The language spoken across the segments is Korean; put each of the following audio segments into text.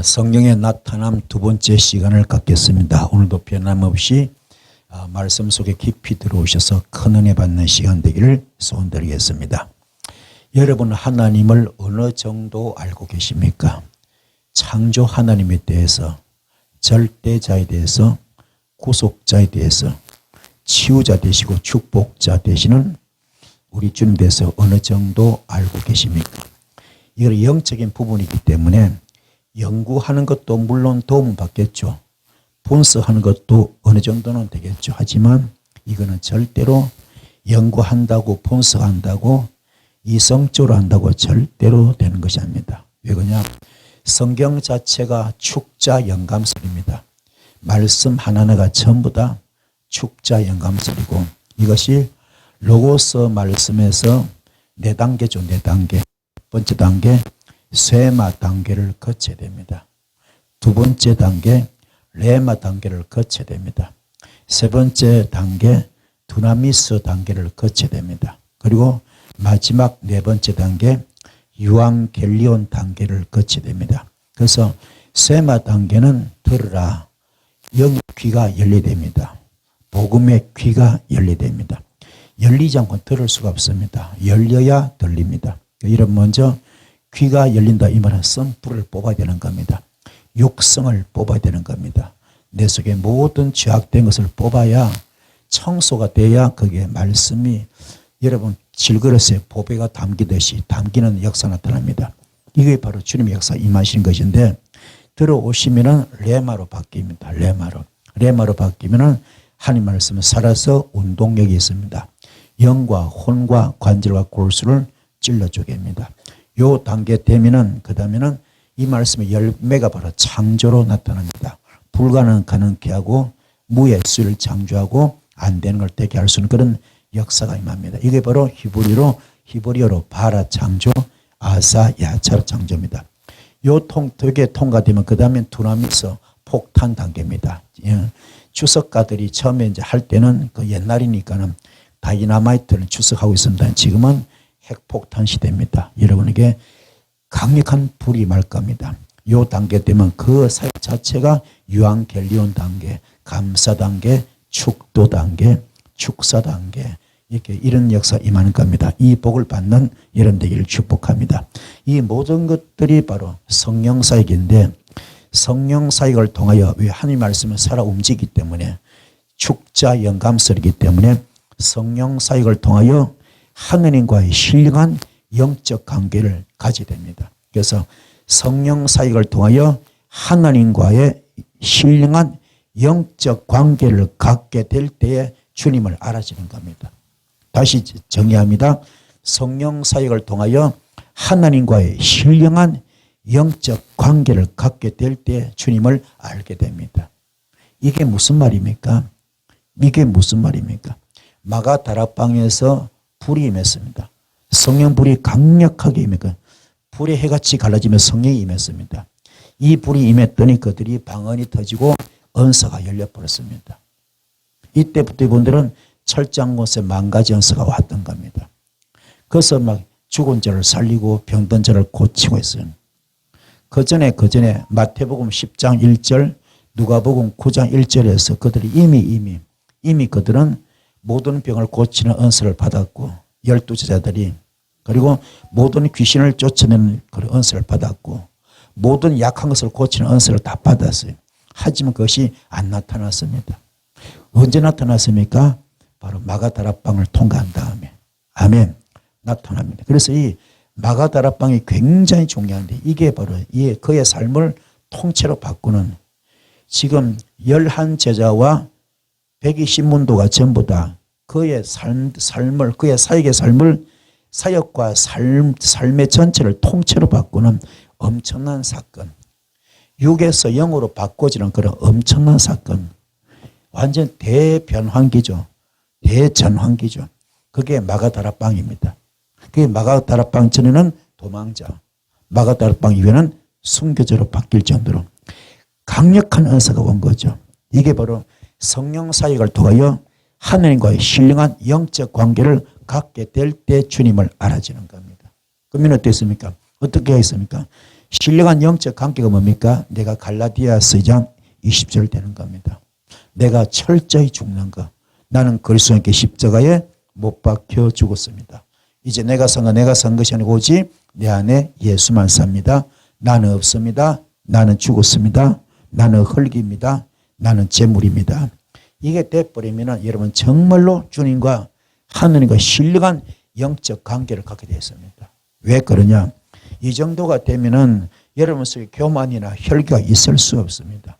성령의 나타남 두 번째 시간을 갖겠습니다. 오늘도 변함없이 말씀 속에 깊이 들어오셔서 큰 은혜 받는 시간 되기를 소원드리겠습니다. 여러분, 하나님을 어느 정도 알고 계십니까? 창조 하나님에 대해서, 절대자에 대해서, 구속자에 대해서, 치유자 되시고 축복자 되시는 우리 주님 대해서 어느 정도 알고 계십니까? 이건 영적인 부분이기 때문에 연구하는 것도 물론 도움을 받겠죠. 분석하는 것도 어느 정도는 되겠죠. 하지만 이거는 절대로 연구한다고 분석한다고 이성적으로 한다고 절대로 되는 것이 아닙니다. 왜 그러냐? 성경 자체가 축자 영감설입니다. 말씀 하나하나가 전부 다 축자 영감설이고, 이것이 로고스 말씀에서 4단계죠. 4단계. 첫 번째 단계 쇠마 단계를 거쳐야 됩니다. 두 번째 단계 레마 단계를 거쳐야 됩니다. 세 번째 단계 두나미스 단계를 거쳐야 됩니다. 그리고 마지막 4번째 단계 유앙겔리온 단계를 거쳐야 됩니다. 그래서 쇠마 단계는 들으라, 영의 귀가 열리됩니다. 복음의 귀가 열리됩니다. 열리지 않고 들을 수가 없습니다. 열려야 들립니다. 이런 먼저 귀가 열린다 이 말은 선풀을 뽑아야 되는 겁니다. 육성을 뽑아야 되는 겁니다. 내 속에 모든 죄악된 것을 뽑아야 청소가 돼야 거기에 말씀이 여러분 질그릇에 보배가 담기듯이 담기는 역사 나타납니다. 이게 바로 주님의 역사 임하시는 것인데, 들어오시면은 레마로 바뀝니다. 레마로 바뀌면은 하나님 말씀은 살아서 운동력이 있습니다. 영과 혼과 관절과 골수를 찔러주게 합니다. 요 단계 되면은 그 다음에는 이 말씀의 열매가 바로 창조로 나타납니다. 불가능은 가능케 하고 무의 수를 창조하고 안 되는 걸 되게 할 수 있는 그런 역사가 임합니다. 이게 바로 히브리어로 바라 창조, 아사 야차로 창조입니다. 요 되게 통과되면 그 다음엔 두나미스 폭탄 단계입니다. 추석가들이 처음에 이제 할 때는 그 옛날이니까는 다이나마이트를 추석하고 있습니다. 지금은 핵폭탄 시대입니다. 여러분에게 강력한 불이 말 겁니다. 이 단계 되면 그 사역 자체가 유앙겔리온 단계, 감사 단계, 축도 단계, 축사 단계, 이렇게 이런 역사 임하는 겁니다. 이 복을 받는 이런 되기를 축복합니다. 이 모든 것들이 바로 성령 사역인데, 성령 사역을 통하여 왜 하나님 말씀을 살아 움직이기 때문에 축자 영감설이기 때문에 성령 사역을 통하여 하느님과의 신령한 영적 관계를 가지게 됩니다. 그래서 성령 사역을 통하여 하나님과의 신령한 영적 관계를 갖게 될 때에 주님을 알아지는 겁니다. 다시 정의합니다. 성령 사역을 통하여 하나님과의 신령한 영적 관계를 갖게 될 때 주님을 알게 됩니다. 이게 무슨 말입니까? 마가다락방에서 불이 임했습니다. 성령 불이 강력하게 임했고 불의 해같이 갈라지며 성령이 임했습니다. 이 불이 임했더니 그들이 방언이 터지고 언서가 열려버렸습니다. 이때부터 이분들은 철장 곳에 10,000가지 언서가 왔던 겁니다. 그래서 막 죽은 자를 살리고 병든 자를 고치고 했어요. 그 전에 마태복음 10장 1절, 누가복음 9장 1절에서 그들이 이미 그들은 모든 병을 고치는 은사를 받았고, 12제자들이, 그리고 모든 귀신을 쫓아내는 그런 은사를 받았고, 모든 약한 것을 고치는 은사를 다 받았어요. 하지만 그것이 안 나타났습니다. 언제 나타났습니까? 바로 마가다락방을 통과한 다음에. 아멘. 나타납니다. 그래서 이 마가다락방이 굉장히 중요한데, 이게 바로 그의 삶을 통째로 바꾸는, 지금 11제자와 120문도가 전부 다 그의 삶을, 그의 사역의 삶을, 사역과 삶의 전체를 통째로 바꾸는 엄청난 사건, 육에서 영으로 바꿔지는 그런 엄청난 사건, 완전 대변환기죠. 대전환기죠. 그게 마가다락방입니다. 그게 마가다락방 전에는 도망자, 마가다락방 이후에는 순교자로 바뀔 정도로 강력한 은사가 온 거죠. 이게 바로 성령 사역을 통하여 하나님과의 신령한 영적 관계를 갖게 될 때 주님을 알아지는 겁니다. 그러면 어땠습니까? 어떻게 했습니까? 신령한 영적 관계가 뭡니까? 내가 갈라디아서 2장 20절 되는 겁니다. 내가 철저히 죽는 것. 나는 그리스도와 함께 십자가에 못 박혀 죽었습니다. 이제 내가 산 것이 아니고 오직 내 안에 예수만 삽니다. 나는 없습니다. 나는 죽었습니다. 나는 흙입니다. 나는 재물입니다. 이게 돼버리면 여러분 정말로 주님과 하느님과 신령한 영적 관계를 갖게 되었습니다. 왜 그러냐? 이 정도가 되면은 여러분 속에 교만이나 혈기가 있을 수 없습니다.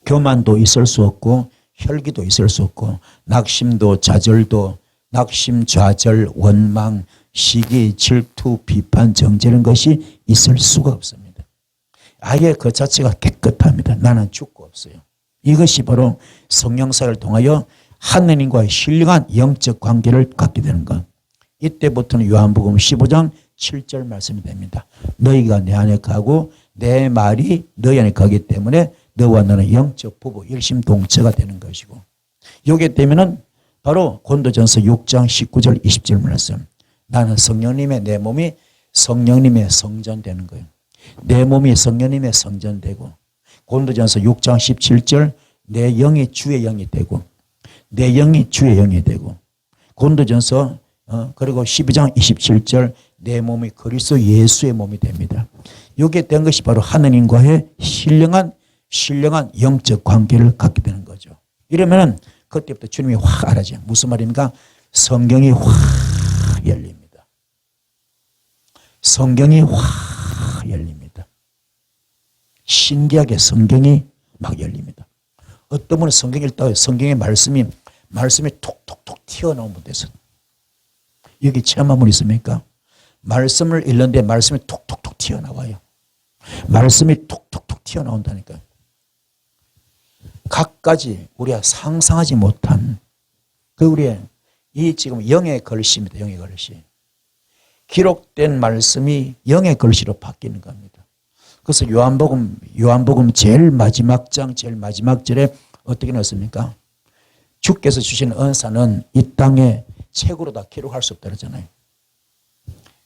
교만도 있을 수 없고 혈기도 있을 수 없고 낙심도 좌절도 낙심, 좌절, 원망, 시기, 질투, 비판, 정죄는 것이 있을 수가 없습니다. 아예 그 자체가 깨끗합니다. 나는 죽고 없어요. 이것이 바로 성령사를 통하여 하느님과의 신령한 영적 관계를 갖게 되는 것. 이때부터는 요한복음 15장 7절 말씀이 됩니다. 너희가 내 안에 가고 내 말이 너희 안에 가기 때문에 너와 나는 영적 부부 일심동체가 되는 것이고, 이게 되면은 바로 고린도전서 6장 19절 20절 말씀. 나는 성령님의 내 몸이 성령님의 성전 되는 거예요. 내 몸이 성령님의 성전 되고, 고린도전서 6장 17절 내 영이 주의 영이 되고, 내 영이 주의 영이 되고, 고린도전서 그리고 12장 27절 내 몸이 그리스도 예수의 몸이 됩니다. 이게 된 것이 바로 하느님과의 신령한 영적 관계를 갖게 되는 거죠. 이러면은 그때부터 주님이 확 알아져요. 무슨 말입니까? 성경이 확 열립니다. 성경이 확 열립니다. 신기하게 성경이 막 열립니다. 어떤 분은 성경 읽다가 성경의 말씀이 톡톡톡 튀어나온 분도 있어요. 여기 체험한 분 있습니까? 말씀을 읽는데 말씀이 톡톡톡 튀어나와요. 말씀이 톡톡톡 튀어나온다니까요. 각가지 우리가 상상하지 못한 우리의 이 지금 영의 글씨입니다. 영의 글씨. 기록된 말씀이 영의 글씨로 바뀌는 겁니다. 그래서 요한복음 제일 마지막 장 제일 마지막 절에 어떻게 넣었습니까? 주께서 주신 은사는 이 땅에 책으로 다 기록할 수 없다 그러잖아요.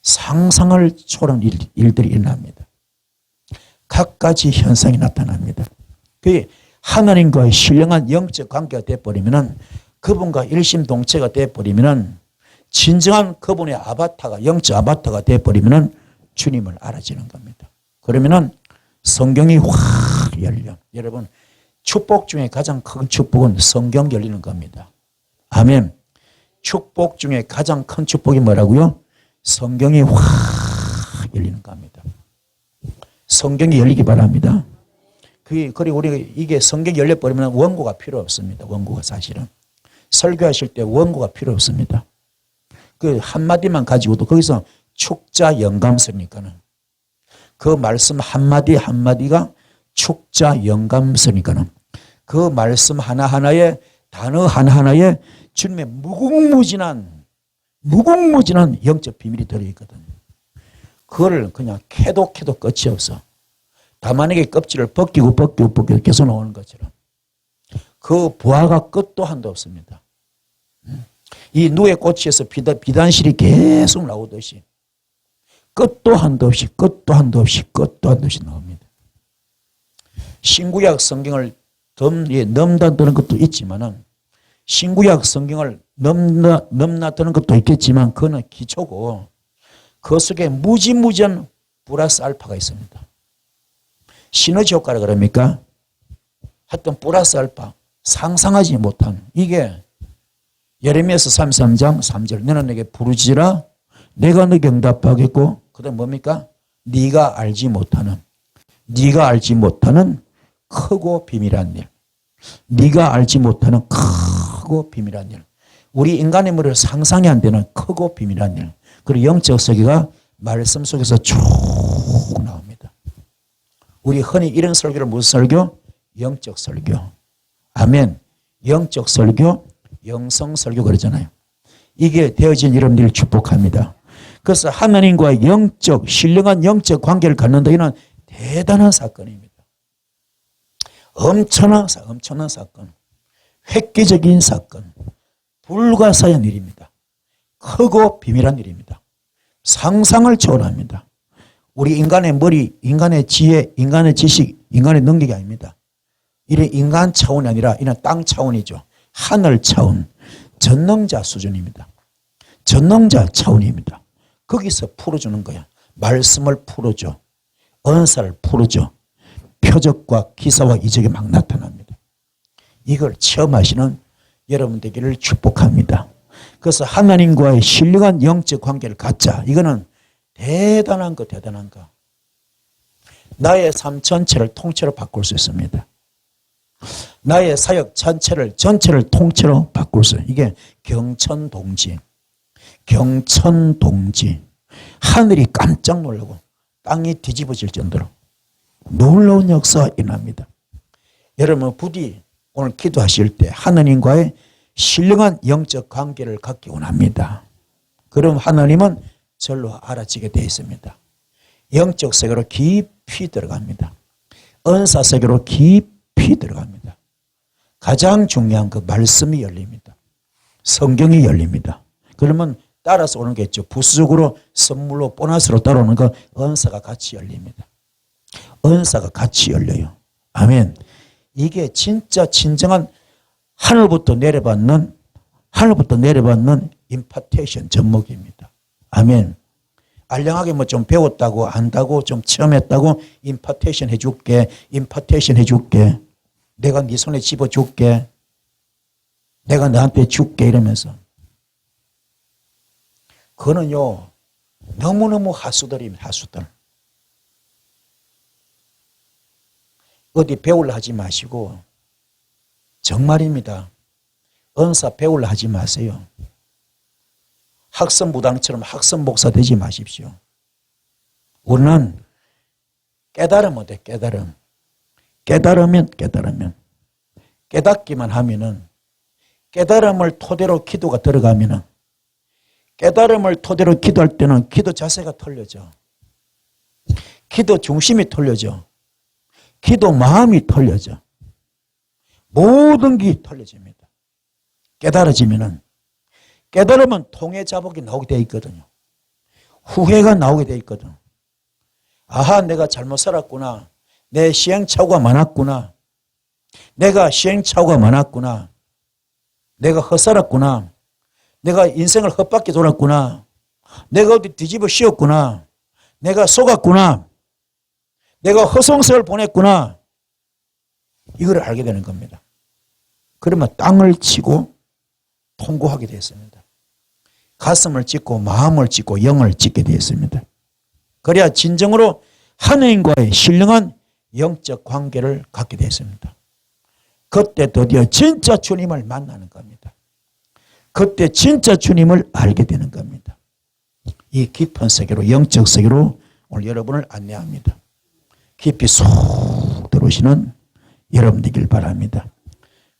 상상을 초월한 일들이 일어납니다. 각가지 현상이 나타납니다. 그게 하나님과의 신령한 영적 관계가 되어버리면, 그분과 일심동체가 되어버리면, 진정한 그분의 아바타가 영적 아바타가 되어버리면 주님을 알아지는 겁니다. 그러면 성경이 확 열려. 여러분, 축복 중에 가장 큰 축복은 성경 열리는 겁니다. 아멘. 축복 중에 가장 큰 축복이 뭐라고요? 성경이 확 열리는 겁니다. 성경이 열리기 바랍니다. 그리고 우리가 이게 성경이 열려버리면 원고가 필요 없습니다. 원고가 사실은. 설교하실 때 원고가 필요 없습니다. 그 한마디만 가지고도 거기서 축자 영감서니까는, 그 말씀 한마디 한마디가 축자 영감서니까는, 그 말씀 하나하나에 단어 하나하나에 주님의 무궁무진한 영적 비밀이 들어있거든요. 그걸 그냥 캐도 끝이 없어. 다만에게 껍질을 벗기고 계속 나오는 것처럼 그 부하가 끝도 한도 없습니다. 이 누에 꽃에서 비단실이 계속 나오듯이 끝도 한도 없이 나옵니다. 신구약 성경을 넘나드는 것도 있지만은, 신구약 성경을 넘나드는 것도 있겠지만 그거는 기초고, 그 속에 무지무지한 플러스 알파가 있습니다. 시너지 효과라 그럽니까? 하여튼 플러스 알파, 상상하지 못한, 이게 예레미야서 33장 3절 너는 내게 부르짖으라 내가 너에게 응답하겠고, 그 다음 뭡니까? 네가 알지 못하는 크고 비밀한 일, 네가 알지 못하는 크고 비밀한 일, 우리 인간의 머리를 상상이 안 되는 크고 비밀한 일. 그리고 영적 설교가 말씀 속에서 쭉 나옵니다. 우리 흔히 이런 설교를 무슨 설교? 영적 설교. 아멘. 영적 설교, 영성 설교 그러잖아요. 이게 되어진 여러분들을 축복합니다. 그래서 하나님과 신령한 영적 관계를 갖는다. 이는 대단한 사건입니다. 엄청난 사건. 획기적인 사건. 불가사의한 일입니다. 크고 비밀한 일입니다. 상상을 초월합니다. 우리 인간의 머리, 인간의 지혜, 인간의 지식, 인간의 능력이 아닙니다. 이런 인간 차원이 아니라 이런 땅 차원이죠. 하늘 차원, 전능자 수준입니다. 전능자 차원입니다. 거기서 풀어주는 거야. 말씀을 풀어줘. 언사를 풀어줘. 표적과 기사와 이적이 막 나타납니다. 이걸 체험하시는 여러분 되기를 축복합니다. 그래서 하나님과의 신령한 영적 관계를 갖자. 이거는 대단한 거, 대단한 거. 나의 삶 전체를 통째로 바꿀 수 있습니다. 나의 사역 전체를 통째로 바꿀 수 있어요. 이게 경천동지. 경천동지. 하늘이 깜짝 놀라고 땅이 뒤집어질 정도로 놀라운 역사가 일어납니다. 여러분 부디 오늘 기도하실 때 하나님과의 신령한 영적 관계를 갖기 원합니다. 그럼 하나님은 절로 알아지게 되어 있습니다. 영적 세계로 깊이 들어갑니다. 은사 세계로 깊이 들어갑니다. 가장 중요한 그 말씀이 열립니다. 성경이 열립니다. 그러면 따라서 오는 게 있죠. 부수적으로 선물로 보너스로 따라오는 거 은사가 같이 열립니다. 은사가 같이 열려요. 아멘. 이게 진짜 진정한 하늘부터 내려받는 임파테이션 접목입니다. 아멘. 알량하게 뭐 좀 배웠다고 안다고 좀 체험했다고 임파테이션 해줄게. 내가 네 손에 집어줄게. 내가 너한테 줄게 이러면서. 그거는요 너무너무 하수들입니다. 하수들. 어디 배우려 하지 마시고 정말입니다. 은사 배우려 하지 마세요. 학선무당처럼 학선 목사 되지 마십시오. 우리는 깨달으면 돼. 깨달으면 깨닫기만 하면은 깨달음을 토대로 기도가 들어가면은 깨달음을 토대로 기도할 때는 기도 자세가 틀려져. 기도 중심이 틀려져. 기도 마음이 틀려져. 모든 게 틀려집니다. 깨달아지면은 깨달으면 통해 자복이 나오게 돼 있거든요. 후회가 나오게 돼 있거든. 아하, 내가 잘못 살았구나. 내 시행착오가 많았구나. 내가 시행착오가 많았구나. 내가 헛살았구나. 내가 인생을 헛바퀴 돌았구나. 내가 어디 뒤집어 씌웠구나. 내가 속았구나. 내가 허송세월 보냈구나. 이걸 알게 되는 겁니다. 그러면 땅을 치고 통고하게 되었습니다. 가슴을 찢고 마음을 찢고 영을 찢게 되었습니다. 그래야 진정으로 하나님과의 신령한 영적 관계를 갖게 되었습니다. 그때 드디어 진짜 주님을 만나는 겁니다. 그때 진짜 주님을 알게 되는 겁니다. 이 깊은 세계로 영적 세계로 오늘 여러분을 안내합니다. 깊이 쏙 들어오시는 여러분 되길 바랍니다.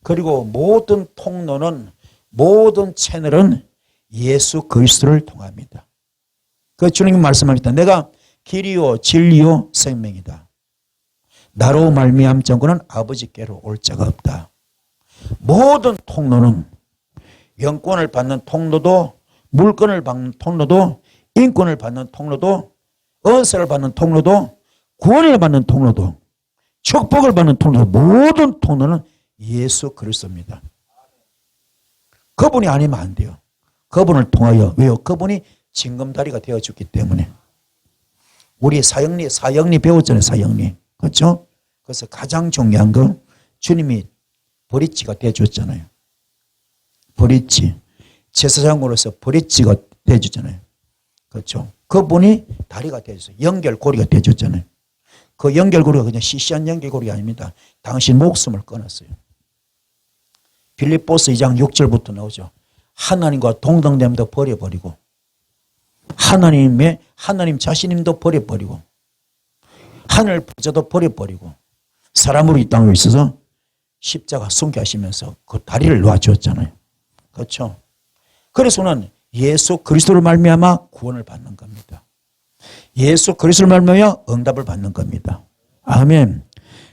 그리고 모든 통로는 모든 채널은 예수 그리스도를 통합니다. 그 주님이 말씀합니다. 내가 길이요 진리요 생명이다. 나로 말미암 자고는 아버지께로 올 자가 없다. 모든 통로는 영권을 받는 통로도 물권을 받는 통로도 인권을 받는 통로도 은사를 받는 통로도 구원을 받는 통로도 축복을 받는 통로도 모든 통로는 예수 그리스도입니다. 그분이 아니면 안 돼요. 그분을 통하여. 왜요? 그분이 징검다리가 되어줬기 때문에. 우리 사형리 배웠잖아요. 사형리. 그렇죠? 그래서 가장 중요한 건 주님이 브릿지가 되어줬잖아요. 브릿지. 제사장으로서 브릿지가 되어줬잖아요. 그렇죠? 그분이 다리가 되어줬어요. 연결고리가 되어줬잖아요. 그 연결고리가 그냥 시시한 연결고리가 아닙니다. 당신 목숨을 끊었어요. 빌립보서 2장 6절부터 나오죠. 하나님과 동등됨도 버려버리고 하나님 자신님도 버려버리고 하늘 부자도 버려버리고 사람으로 이 땅에 있어서 십자가 순교하시면서 그 다리를 놓아주었잖아요. 그렇죠? 그래서는 예수 그리스도를 말미암아 구원을 받는 겁니다. 예수 그리스도를 말미암아 응답을 받는 겁니다. 아멘.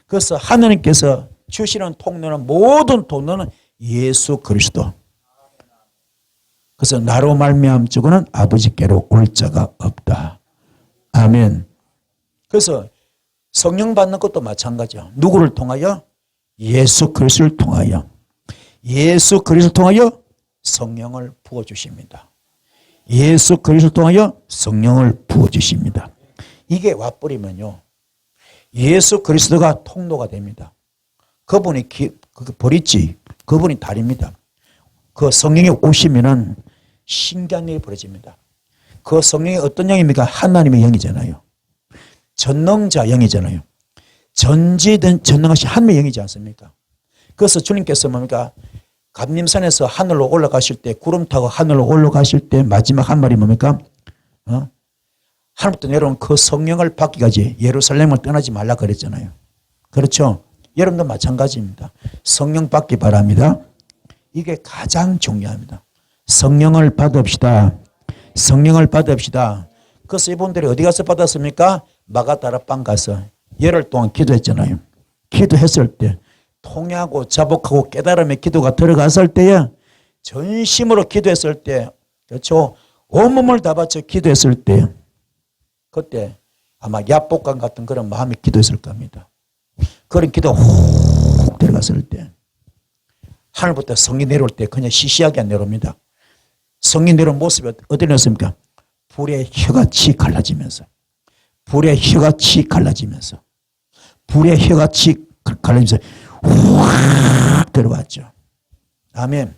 그래서 하나님께서 주시는 통로는 모든 통로는 예수 그리스도. 그래서 나로 말미암 자고는 아버지께로 올 자가 없다. 아멘. 그래서 성령 받는 것도 마찬가지야. 누구를 통하여? 예수 그리스도를 통하여. 예수 그리스도를 통하여 성령을 부어주십니다. 예수 그리스도를 통하여 성령을 부어주십니다. 이게 와버리면요, 예수 그리스도가 통로가 됩니다. 그분이 버리지, 그분이 다리입니다. 그 성령이 오시면은 신기한 일이 벌어집니다. 그 성령이 어떤 영입니까? 하나님의 영이잖아요. 전능자 영이잖아요. 전지전능하신 하나님의 영이지 않습니까? 그래서 주님께서 뭡니까? 감림산에서 하늘로 올라가실 때, 구름 타고 하늘로 올라가실 때 마지막 한 말이 뭡니까? 하늘부터 내려온 그 성령을 받기까지 예루살렘을 떠나지 말라 그랬잖아요. 그렇죠? 여러분도 마찬가지입니다. 성령 받기 바랍니다. 이게 가장 중요합니다. 성령을 받읍시다. 성령을 받읍시다. 그래서 이분들이 어디 가서 받았습니까? 마가다라방 가서 열흘 동안 기도했잖아요. 기도했을 때 통회하고 자복하고 깨달음의 기도가 들어갔을 때에 전심으로 기도했을 때, 그렇죠? 온몸을 다 바쳐 기도했을 때, 그때 아마 야복강 같은 그런 마음이 기도했을 겁니다. 그런 기도 훅 들어갔을 때 하늘부터 성이 내려올 때 그냥 시시하게 안 내려옵니다. 성이 내려온 모습이 어디 내렸습니까? 불의 혀같이 갈라지면서, 불의 혀같이 갈라지면서, 불의 혀같이 갈라지면서 확 들어왔죠. 아멘.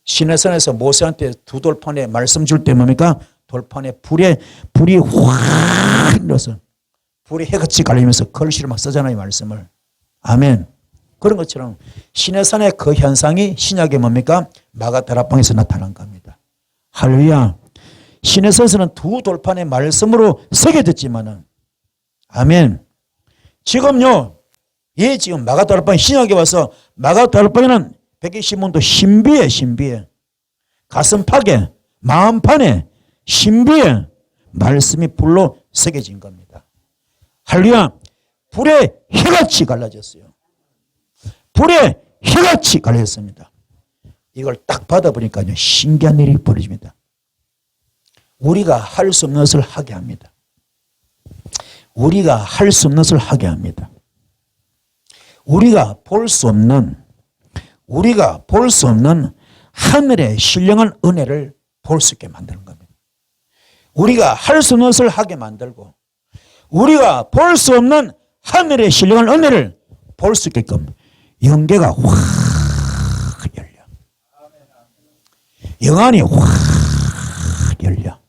시내산에서 모세한테 두 돌판에 말씀 줄 때 뭡니까? 돌판에 불이 확 일어서 불이 해같이 갈리면서 글씨를 막 쓰잖아요, 말씀을. 아멘. 그런 것처럼 시내산의 그 현상이 신약에 뭡니까? 마가다락방에서 나타난 겁니다. 할렐루야. 시내산에서는 두 돌판의 말씀으로 새겨졌지만은, 아멘. 지금요, 지금 마가다락방 신약에 와서 마가다락방에는 백이신문도 신비해, 신비해. 가슴팍에, 마음판에, 신비해 말씀이 불로 새겨진 겁니다. 할렐루야. 불의 혀같이 갈라졌어요. 불의 혀같이 갈라졌습니다. 이걸 딱 받아보니까요, 신기한 일이 벌어집니다. 우리가 할 수 없는 것을 하게 합니다. 우리가 할 수 없는 것을 하게 합니다. 우리가 볼 수 없는 하늘의 신령한 은혜를 볼 수 있게 만드는 겁니다. 우리가 할 수 없는 것을 하게 만들고, 우리가 볼 수 없는 하늘의 신령한 은혜를 볼 수 있게끔 영계가 확 열려. 영안이 확 열려.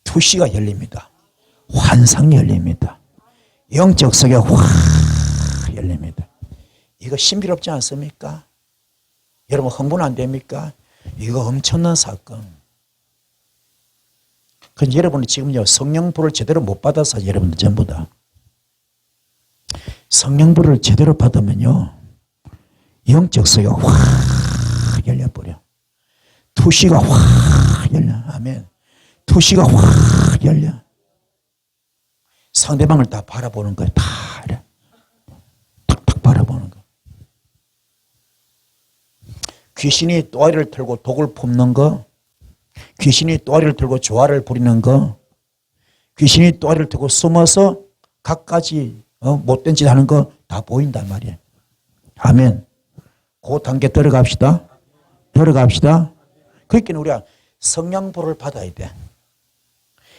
투시가 열립니다. 환상이 열립니다. 영적 세계가 확 열립니다. 이거 신비롭지 않습니까? 여러분 흥분 안 됩니까? 이거 엄청난 사건. 그런데 여러분이 지금요, 성령불을 제대로 못 받아서 여러분들 전부 다. 성령불을 제대로 받으면요, 영적 세계가 확 열려버려. 투시가 확 열려. 아멘. 투시가 확 열려. 상대방을 다 바라보는 거예요. 다 이래. 탁탁 바라보는 거. 귀신이 또아리를 틀고 독을 품는 거, 귀신이 또아리를 들고 조화를 부리는 거, 귀신이 또아리를 들고 숨어서 갖가지 못된 짓 하는 거 다 보인단 말이에요. 아멘. 그 단계 들어갑시다. 들어갑시다. 그러니까 우리가 성령불을 받아야 돼.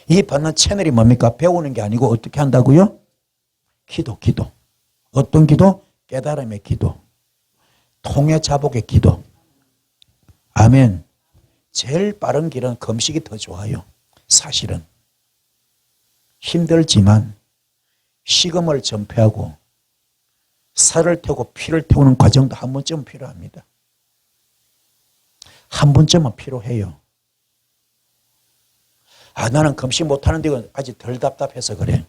이 받는 채널이 뭡니까? 배우는 게 아니고 어떻게 한다고요? 기도. 어떤 기도? 깨달음의 기도. 통해 자복의 기도. 아멘. 제일 빠른 길은 금식이 더 좋아요. 사실은. 힘들지만 식음을 전폐하고 살을 태우고 피를 태우는 과정도 한 번쯤 필요합니다. 한 번쯤은 필요해요. 나는 금식 못하는데 이건 아직 덜 답답해서 그래.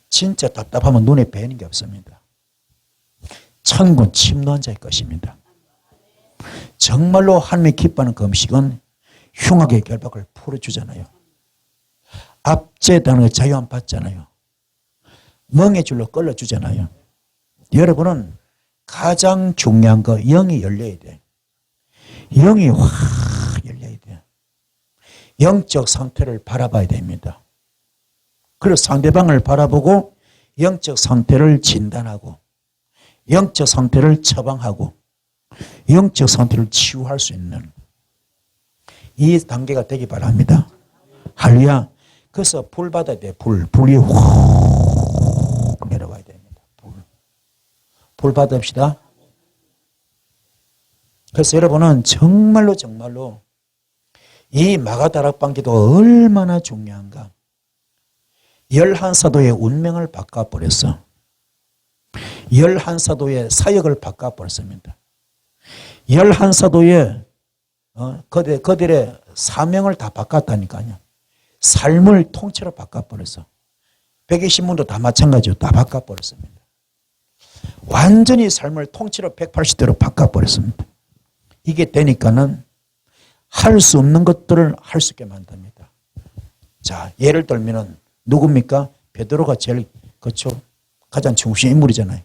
진짜 답답하면 눈에 뵈는 게 없습니다. 천군 침노한 자의 것입니다. 정말로 하나님이 기뻐하는 금식은 흉악의 결박을 풀어주잖아요. 압제당의 자유 안 받잖아요. 멍의 줄로 끌어주잖아요. 여러분은 가장 중요한 거 영이 열려야 돼. 영이 확 열려야 돼. 영적 상태를 바라봐야 됩니다. 그래서 상대방을 바라보고 영적 상태를 진단하고 영적 상태를 처방하고 영적 상태를 치유할 수 있는 이 단계가 되기 바랍니다. 할렐루야. 그래서 불 받아야 돼. 불이 훅 내려가야 됩니다. 불 받읍시다. 그래서 여러분은 정말로 이 마가다락방기도 얼마나 중요한가. 11사도의 운명을 바꿔버렸어. 11사도의 사역을 바꿔버렸습니다. 11사도의 그들의 사명을 다 바꿨다니까요. 삶을 통째로 바꿔버렸어. 120문도 다 마찬가지로 다 바꿔버렸습니다. 완전히 삶을 통째로 180도로 바꿔버렸습니다. 이게 되니까는 할 수 없는 것들을 할 수 있게 만듭니다. 자, 예를 들면은 누굽니까? 베드로가 제일 그렇죠? 가장 중심 인물이잖아요.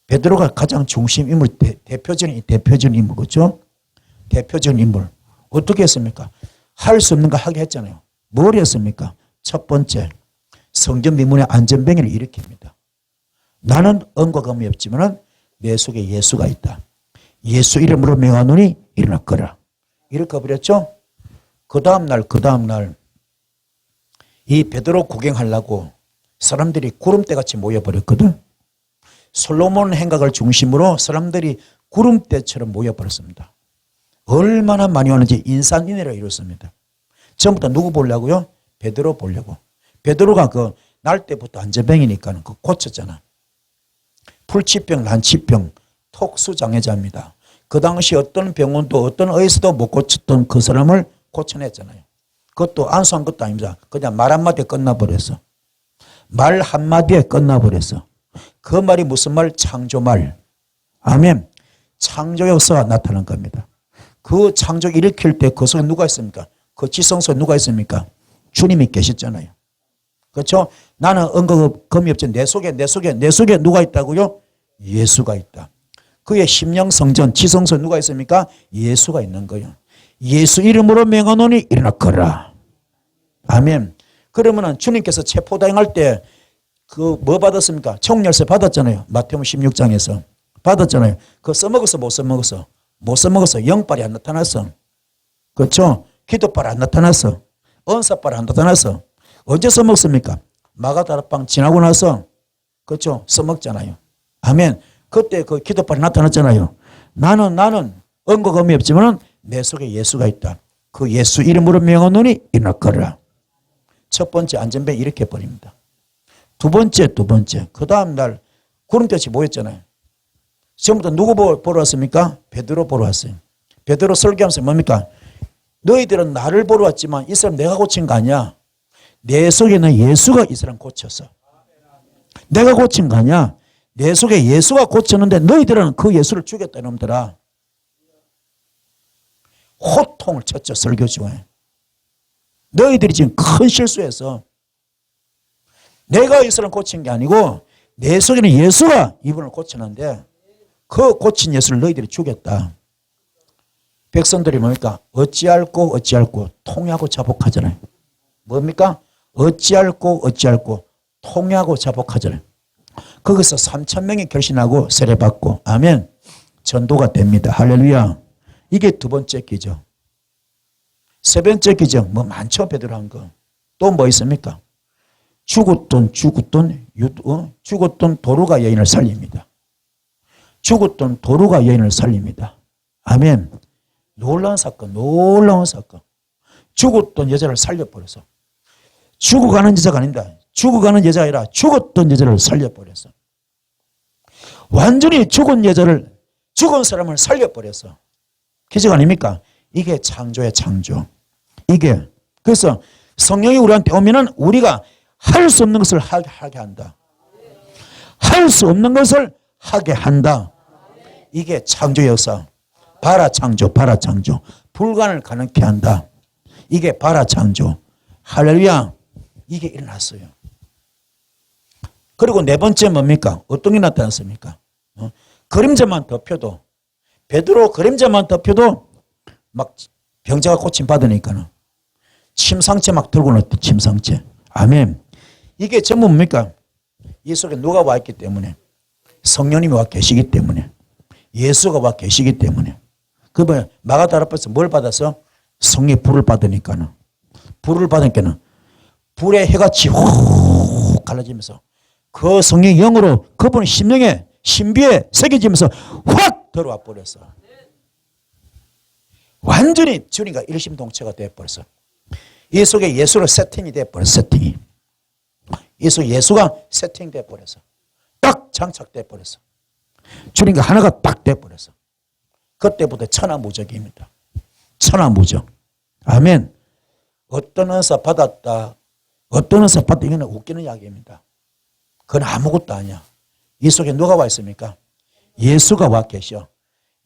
베드로가 가장 중심 인물, 대표적인 인물, 그렇죠? 대표적인 인물. 어떻게 했습니까? 할 수 없는 거 하게 했잖아요. 뭘 했습니까? 첫 번째, 성전 미문의 안전병을 일으킵니다. 나는 언과감이 없지만 내 속에 예수가 있다. 예수 이름으로 명하노니 일어나거라. 이렇게 버렸죠? 그 다음날 이 베드로 구경하려고 사람들이 구름대같이 모여버렸거든. 솔로몬 행각을 중심으로 사람들이 구름대처럼 모여버렸습니다. 얼마나 많이 오는지 인산인해를 이뤘습니다. 처음부터 누구 보려고요? 베드로 보려고. 베드로가 그 날 때부터 안전병이니까 그 고쳤잖아. 불치병, 난치병, 톡수장애자입니다. 그 당시 어떤 병원도 어떤 의사도 못 고쳤던 그 사람을 고쳐냈잖아요. 그것도 안수한 것도 아닙니다. 그냥 말 한마디에 끝나버렸어. 말 한마디에 끝나버렸어. 그 말이 무슨 말? 창조말. 아멘. 창조 역사가 나타난 겁니다. 그 창조 일으킬 때 그 속에 누가 있습니까? 그 지성소에 누가 있습니까? 주님이 계셨잖아요. 그렇죠? 나는 언급검이 없지. 내 속에 누가 있다고요? 예수가 있다. 그의 심령성전 지성소에 누가 있습니까? 예수가 있는 거예요. 예수 이름으로 명하노니 일어나거라. 아멘. 그러면은 주님께서 체포당할 때 그 뭐 받았습니까? 총열쇠 받았잖아요. 마태복음 16장에서 받았잖아요. 그거 써먹었어, 못 써먹었어? 못 써먹었어. 영빨이 안 나타났어. 그렇죠? 기도빨 안 나타났어. 은사빨 안 나타났어. 언제 써먹습니까? 마가다락방 지나고 나서 그렇죠? 써먹잖아요. 아멘. 그때 그 기도빨이 나타났잖아요. 나는 언거검이 없지만 내 속에 예수가 있다. 그 예수 이름으로 명하노니 일어나거라. 첫 번째 안전병 일으켜 버립니다. 두 번째. 그 다음날 구름대같이 모였잖아요. 지금부터 누구 보러 왔습니까? 베드로 보러 왔어요. 베드로 설교하면서 뭡니까? 너희들은 나를 보러 왔지만 이 사람 내가 고친 거 아니야. 내 속에는 예수가 이 사람 고쳤어. 내가 고친 거 아니야. 내 속에 예수가 고쳤는데 너희들은 그 예수를 죽였다 이놈들아. 호통을 쳤죠. 설교 중에. 너희들이 지금 큰 실수해서 내가 이 사람 고친 게 아니고 내 속에는 예수가 이분을 고쳤는데 그 고친 예수를 너희들이 죽였다. 백성들이 뭡니까? 어찌할꼬 통하고 자복하잖아요. 뭡니까? 어찌할꼬 통하고 자복하잖아요. 거기서 3,000명이 결신하고 세례받고 아멘. 전도가 됩니다. 할렐루야. 이게 두 번째 기적. 세 번째 기적 뭐 많죠. 베드로 한 거. 또 뭐 있습니까? 죽었던 도루가 여인을 살립니다. 죽었던 도루가 여인을 살립니다. 아멘. 놀라운 사건. 죽었던 여자를 살려버려서. 죽어가는 여자가 아닙니다. 죽어가는 여자가 아니라 죽었던 여자를 살려버렸어. 완전히 죽은 사람을 살려버렸어. 기적 아닙니까? 이게 창조의 창조. 이게 그래서 성령이 우리한테 오면은 우리가 할 수 없는 것을 하게 한다. 할 수 없는 것을 하게 한다. 이게 창조 역사. 바라 창조. 불가능을 가능케 한다. 이게 바라 창조. 할렐루야. 이게 일어났어요. 그리고 네 번째 뭡니까? 어떤 게 나타났습니까? 그림자만 덮여도 베드로 그림자만 덮여도 막 병자가 고침 받으니까는 침상체 막 들고 나왔대. 침상체. 아멘. 이게 전부 뭡니까? 이 속에 누가 와 있기 때문에, 성령님이 와 계시기 때문에, 예수가 와 계시기 때문에. 그 뭐야? 마가다락방에서 뭘 받아서? 성령의 불을 받으니까는. 불을 받으니까는 불의 해같이 훅 갈라지면서 그 성령의 영으로 그분 심령에 신비에 새겨지면서 확 들어와 버렸어. 완전히 주님과 일심동체가 되어버렸어. 이 속에 예수로 세팅이 되어버렸어. 세팅이. 이 속에 예수가 세팅되어 버렸어. 딱 장착되어 버렸어. 주님과 하나가 딱 되어버렸어. 그때부터 천하무적입니다. 천하무적. 아멘. 어떤 은사 받았다. 어떤 은사 받았다. 이거는 웃기는 이야기입니다. 그건 아무것도 아니야. 이 속에 누가 와 있습니까? 예수가 와 계셔.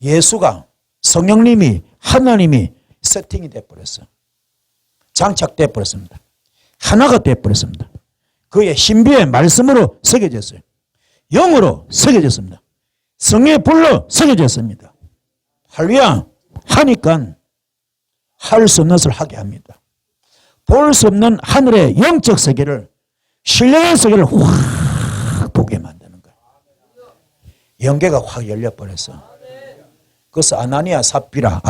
예수가 성령님이 하나님이 세팅이 되어버렸어. 장착되어 버렸습니다. 하나가 되어버렸습니다. 그의 신비의 말씀으로 새겨졌어요. 영으로 새겨졌습니다. 성의 불로 새겨졌습니다. 할렐루야. 하니까 할 수 없는 것을 하게 합니다. 볼 수 없는 하늘의 영적 세계를 신령의 세계를 확 보게 만드는 거예요. 영계가 확 열려버렸어. 그래서 아나니아 삽비라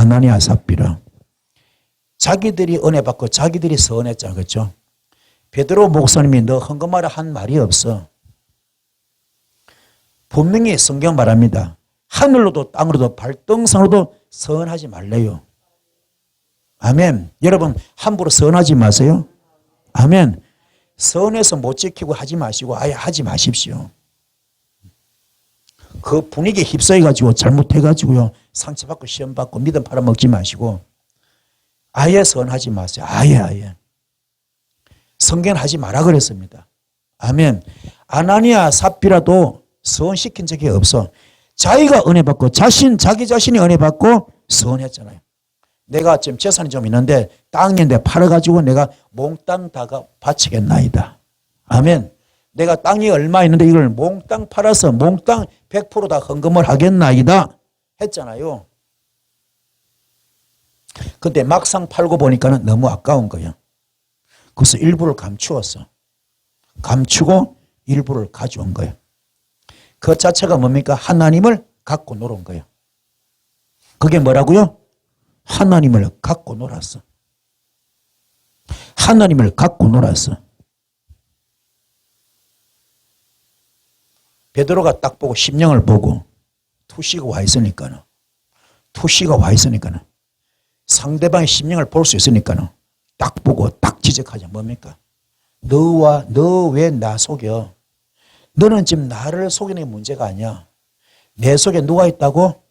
자기들이 은혜 받고 자기들이 서운했잖아. 그렇죠? 베드로 목사님이 너 헌금하라 한 말이 없어. 분명히 성경 말합니다. 하늘로도 땅으로도 발등상으로도 서운하지 말래요. 아멘. 여러분 함부로 서운하지 마세요. 아멘. 서운해서 못 지키고 하지 마시고 아예 하지 마십시오. 그 분위기에 휩싸여가지고 잘못해가지고요 상처받고 시험받고 믿음 팔아먹지 마시고 아예 서운하지 마세요. 아예. 성경은 하지 마라 그랬습니다. 아멘. 아나니아 삽비라도 서운시킨 적이 없어. 자기가 은혜 받고 자기 자신이 은혜 받고 서운했잖아요. 내가 지금 재산이 좀 있는데 땅인데 팔아가지고 내가 몽땅 다가 바치겠나이다. 아멘. 내가 땅이 얼마 있는데 이걸 몽땅 팔아서 몽땅 100% 다 헌금을 하겠나이다 했잖아요. 근데 막상 팔고 보니까는 너무 아까운 거예요. 그래서 일부를 감추었어. 감추고 일부를 가져온 거예요. 그 자체가 뭡니까? 하나님을 갖고 놀은 거예요. 그게 뭐라고요? 하나님을 갖고 놀았어. 하나님을 갖고 놀았어. 베드로가 딱 보고 심령을 보고 투시가 와 있으니까는 상대방의 심령을 볼 수 있으니까는 딱 보고 딱 지적하자. 뭡니까? 너 왜 나 속여? 너는 지금 나를 속이는 게 문제가 아니야. 내 속에 누가 있다고?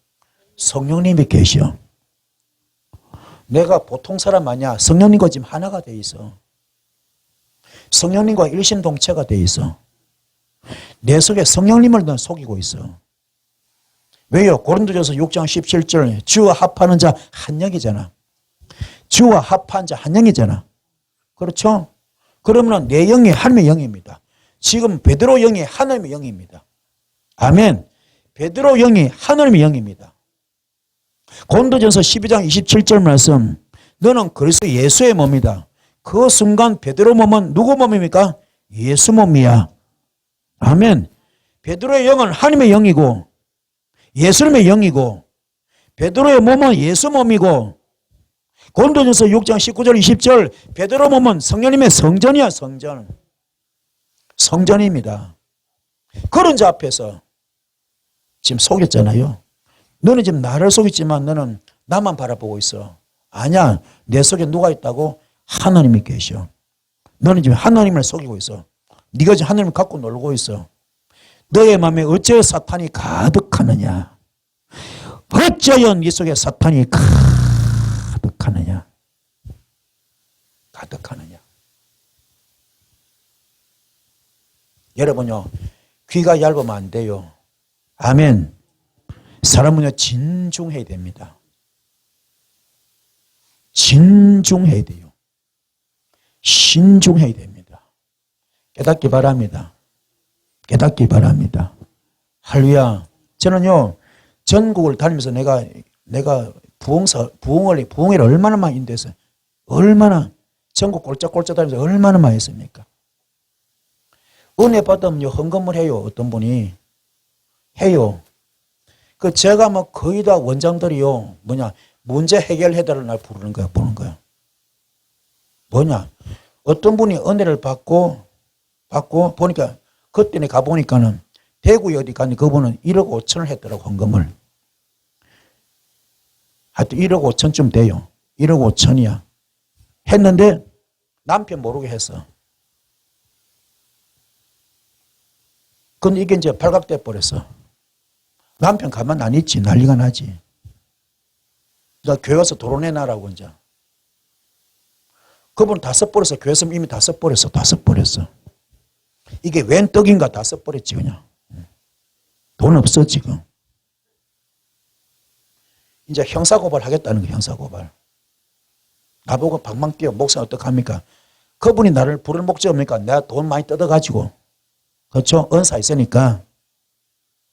성령님이 계셔. 내가 보통 사람 아니야. 성령님과 지금 하나가 돼 있어. 성령님과 일심동체가 돼 있어. 내 속에 성령님을 넌 속이고 있어. 왜요? 고린도전서 6장 17절 주와 합하는 자 한 영이잖아. 주와 합한 자 한 영이잖아. 그렇죠? 그러면 내 영이 하나님의 영입니다. 지금 베드로 영이 하나님의 영입니다. 아멘. 베드로 영이 하나님의 영입니다. 고린도전서 12장 27절 말씀 너는 그리스도 예수의 몸이다. 그 순간 베드로 몸은 누구 몸입니까? 예수 몸이야. 아멘. 베드로의 영은 하나님의 영이고 예수님의 영이고 베드로의 몸은 예수 몸이고 고린도전서 6장 19절 20절 베드로 몸은 성령님의 성전이야. 성전입니다. 그런 자 앞에서 지금 속였잖아요. 너는 지금 나를 속였지만 너는 나만 바라보고 있어. 아니야. 내 속에 누가 있다고? 하나님이 계셔. 너는 지금 하나님을 속이고 있어. 네가 지금 하나님을 갖고 놀고 있어. 너의 마음에 어찌하여 사탄이 가득하느냐. 어찌하여 네 속에 사탄이 가득하느냐. 여러분요. 귀가 얇으면 안 돼요. 아멘. 사람은요. 진중해야 됩니다. 진중해야 돼요. 신중해야 됩니다. 깨닫기 바랍니다. 할렐루야. 저는요. 전국을 다니면서 내가 부흥회를 얼마나 많이 인도했어요. 얼마나 전국 꼴짝꼴짝 다니면서 얼마나 많이 했습니까? 은혜 받으면 헌금을 해요. 어떤 분이 해요. 그 제가 뭐 거의 다 원장들이요. 문제 해결해달라는 날 부르는 거야, 보는 거야. 어떤 분이 은혜를 받고 보니까 그때 가보니까는 대구에 어디 갔는데 그분은 1억 5천을 했더라고, 헌금을. 하여튼 1억 5천쯤 돼요. 1억 5천이야. 했는데 남편 모르게 했어. 근데 이게 이제 발각돼 버렸어. 남편 가만 안 있지. 난리가 나지. 나 교회 가서 도로내놔라고 이제. 그분 다 써버렸어. 교회에서 이미 다 써버렸어. 이게 웬 떡인가 다 써버렸지 그냥. 돈 없어 지금. 이제 형사고발 하겠다는 거야. 형사고발. 나보고 방망 뛰어. 목사 어떡합니까? 그분이 나를 부를 목적 뭡니까? 내가 돈 많이 뜯어가지고. 그렇죠? 은사 있으니까.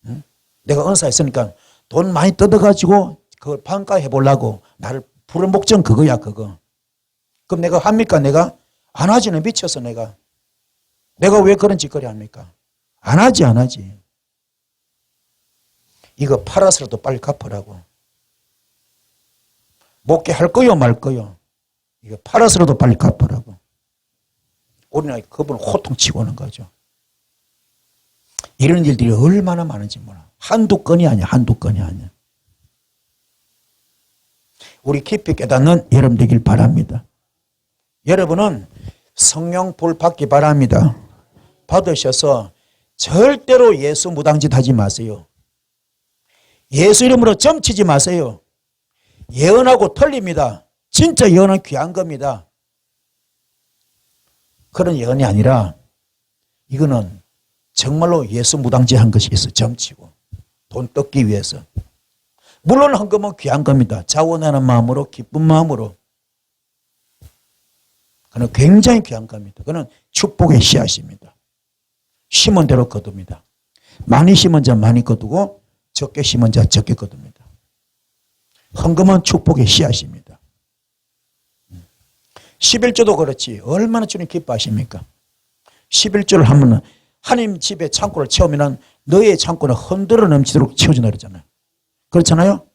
응? 내가 은사 있으니까 돈 많이 뜯어가지고 그걸 반가해 보려고 나를 부를 목적은 그거야 그거. 그럼 내가 합니까? 내가? 안 하지는 미쳐서 내가. 내가 왜 그런 짓거리 합니까? 안 하지. 이거 팔아서라도 빨리 갚으라고. 목회할 거요 말 거요. 이거 팔아서라도 빨리 갚으라고. 우리는 그분을 호통치고 오는 거죠. 이런 일들이 얼마나 많은지 몰라. 한두 건이 아니야. 우리 깊이 깨닫는 여러분 되길 바랍니다. 여러분은 성령 볼 받기 바랍니다. 받으셔서 절대로 예수 무당짓 하지 마세요. 예수 이름으로 점치지 마세요. 예언하고 틀립니다. 진짜 예언은 귀한 겁니다. 그런 예언이 아니라 이거는 정말로 예수 무당짓 한 것이 있어. 점치고 돈 뜯기 위해서. 물론 헌금은 귀한 겁니다. 자원하는 마음으로 기쁜 마음으로. 그는 굉장히 귀한 겁니다. 그는 축복의 씨앗입니다. 심은 대로 거둡니다. 많이 심은 자 많이 거두고 적게 심은 자 적게 거둡니다. 헌금은 축복의 씨앗입니다. 11조도 그렇지. 얼마나 주님 기뻐하십니까? 11조를 하면 하나님 집에 창고를 채우면 너의 창고는 흔들어 넘치도록 채워준다 그러잖아요. 그렇잖아요?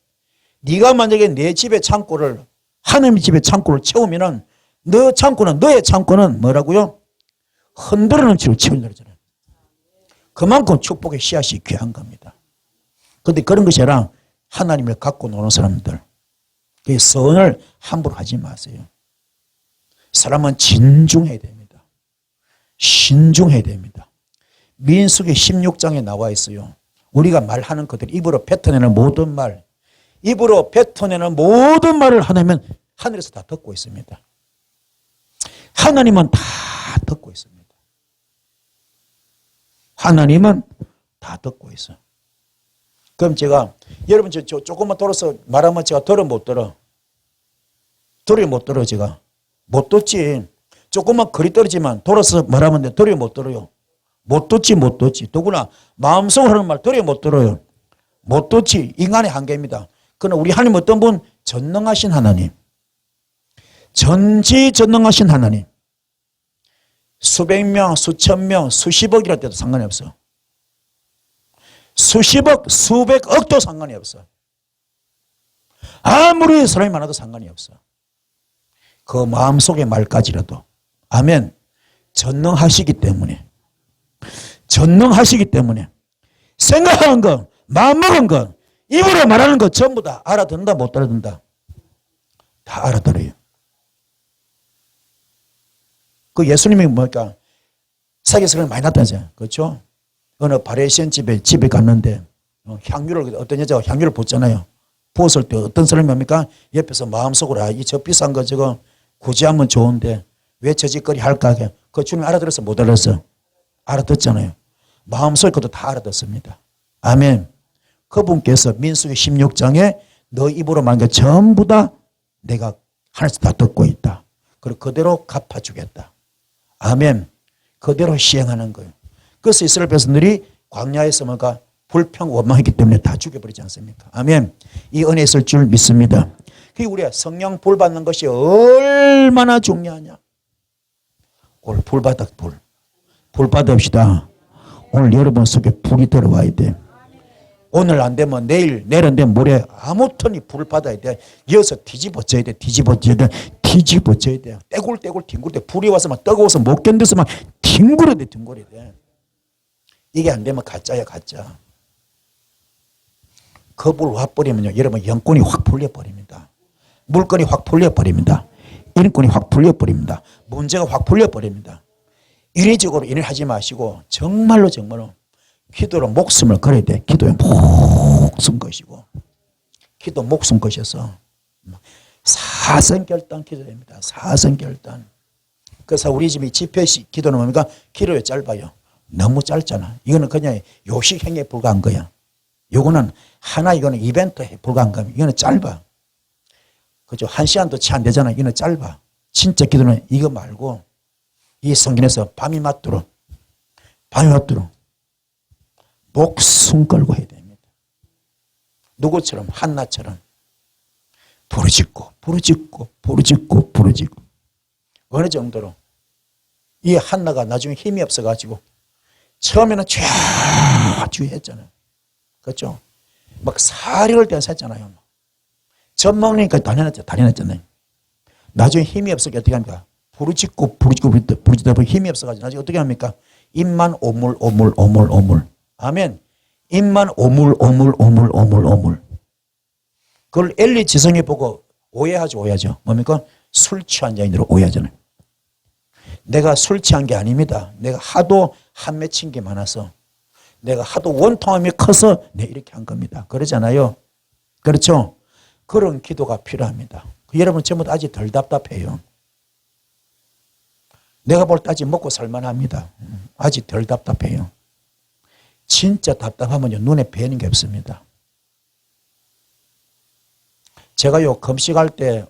네가 만약에 내 집의 창고를 하나님 집의 창고를 채우면 너의 창고는 뭐라고요? 흔들어 넘치도록 채워준다 그러잖아요. 그만큼 축복의 씨앗이 귀한 겁니다. 그런데 그런 것이 아니라 하나님을 갖고 노는 사람들, 그 선을 함부로 하지 마세요. 사람은 진중해야 됩니다. 신중해야 됩니다. 민수기 16장에 나와 있어요. 우리가 말하는 것들, 입으로 뱉어내는 모든 말, 하나님은 하늘에서 다 듣고 있습니다. 하나님은 다 듣고 있습니다. 하나님은 다 듣고 있어요. 그럼 제가 여러분 저 조금만 돌아서 말하면 제가 들어 못 들어? 제가 못 듣지. 조금만 거리 떨어지만 돌아서 말하면 들어 못 들어요? 못 듣지. 더구나 마음속으로 하는 말 들어 못 들어요? 못 듣지. 인간의 한계입니다. 그러나 우리 하나님 어떤 분? 전능하신 하나님. 전지전능하신 하나님. 수백 명, 수천 명, 수십억이라 때도 상관이 없어. 수십억, 수백억도 상관이 없어. 아무리 사람이 많아도 상관이 없어. 그 마음속의 말까지라도. 아멘. 전능하시기 때문에 생각하는 것, 마음먹은 것, 입으로 말하는 것 전부 다 알아듣는다 못 알아듣는다? 다 알아들어요. 그 예수님이 뭐니까 사기설을 많이 났다잖아요. 그렇죠? 어느 바리새인 집에 갔는데 향유를 어떤 여자가 향유를 붓잖아요. 부었을 때 어떤 사람이 뭡니까? 옆에서 마음속으로 이 저 비싼 거 저거 굳이 하면 좋은데 왜 저 짓거리 할까? 그 주님 알아들었어 못 알았어? 알아듣잖아요. 마음속에 것도 다 알아듣습니다. 아멘. 그분께서 민수기 16장에 너 입으로 말한 게 전부 다 내가 하늘에서 다 듣고 있다. 그리고 그대로 갚아주겠다. 아멘. 그대로 시행하는 거예요. 그래서 이스라엘 백성들이 광야에서 뭔가 불평 원망했기 때문에 다 죽여버리지 않습니까? 아멘. 이 은혜 있을 줄 믿습니다. 그게 우리가 성령 불 받는 것이 얼마나 중요하냐. 불 받아. 불 불 받읍시다. 오늘 여러분 속에 불이 들어와야 돼. 오늘 안 되면 내일 안 되면 모레 아무튼 불 받아야 돼. 이어서 뒤집어져야 돼. 뒤집어져야 돼. 뒤집어져야 돼. 떼굴떼굴 뒹굴 때 불이 와서 막 뜨거워서 못 견뎌서 막 뒹굴어야 돼. 뒹굴어야 돼. 이게 안 되면 가짜야 가짜. 그 불 와버리면요 여러분 영권이 확 풀려버립니다. 물건이 확 풀려버립니다. 인권이 확 풀려버립니다. 문제가 확 풀려버립니다. 인위적으로 일을 하지 마시고 정말로 기도로 목숨을 걸어야 돼. 기도에 목숨 것이고 기도 목숨 것이어서 사선결단 기도입니다. 사선결단. 그래서 우리 집이 집회시 기도는 뭡니까? 기도에 짧아요. 너무 짧잖아. 이거는 그냥 요식행위에 불과한 거야. 요거는 하나 이거는 이벤트에 불과한 거야. 이거는 짧아. 그죠? 1시간도 채 안 되잖아. 이거는 짧아. 진짜 기도는 이거 말고 이 성경에서 밤이 맞도록 목숨 걸고 해야 됩니다. 누구처럼 한나처럼 부르짖고 어느 정도로 이 한나가 나중에 힘이 없어가지고 처음에는 쫙 했잖아요. 그렇죠? 막 사력을 떼었잖아요. 젖 먹으니까 단련했잖아요. 나중에 힘이 없으니까 어떻게 합니까? 부르짖다 보니 힘이 없어가지고 나중에 어떻게 합니까? 입만 오물. 아멘. 입만 오물. 그걸 엘리 지성이 보고 오해하죠. 뭡니까? 술 취한 자인으로 오해하잖아요. 내가 술 취한 게 아닙니다. 내가 하도 한 맺힌 게 많아서 내가 하도 원통함이 커서 내가 이렇게 한 겁니다. 그러잖아요. 그렇죠? 그런 기도가 필요합니다. 여러분 전부 다 아직 덜 답답해요. 내가 볼 때 아직 먹고 살만합니다. 아직 덜 답답해요. 진짜 답답하면요 눈에 뵈는 게 없습니다. 제가요 금식할 때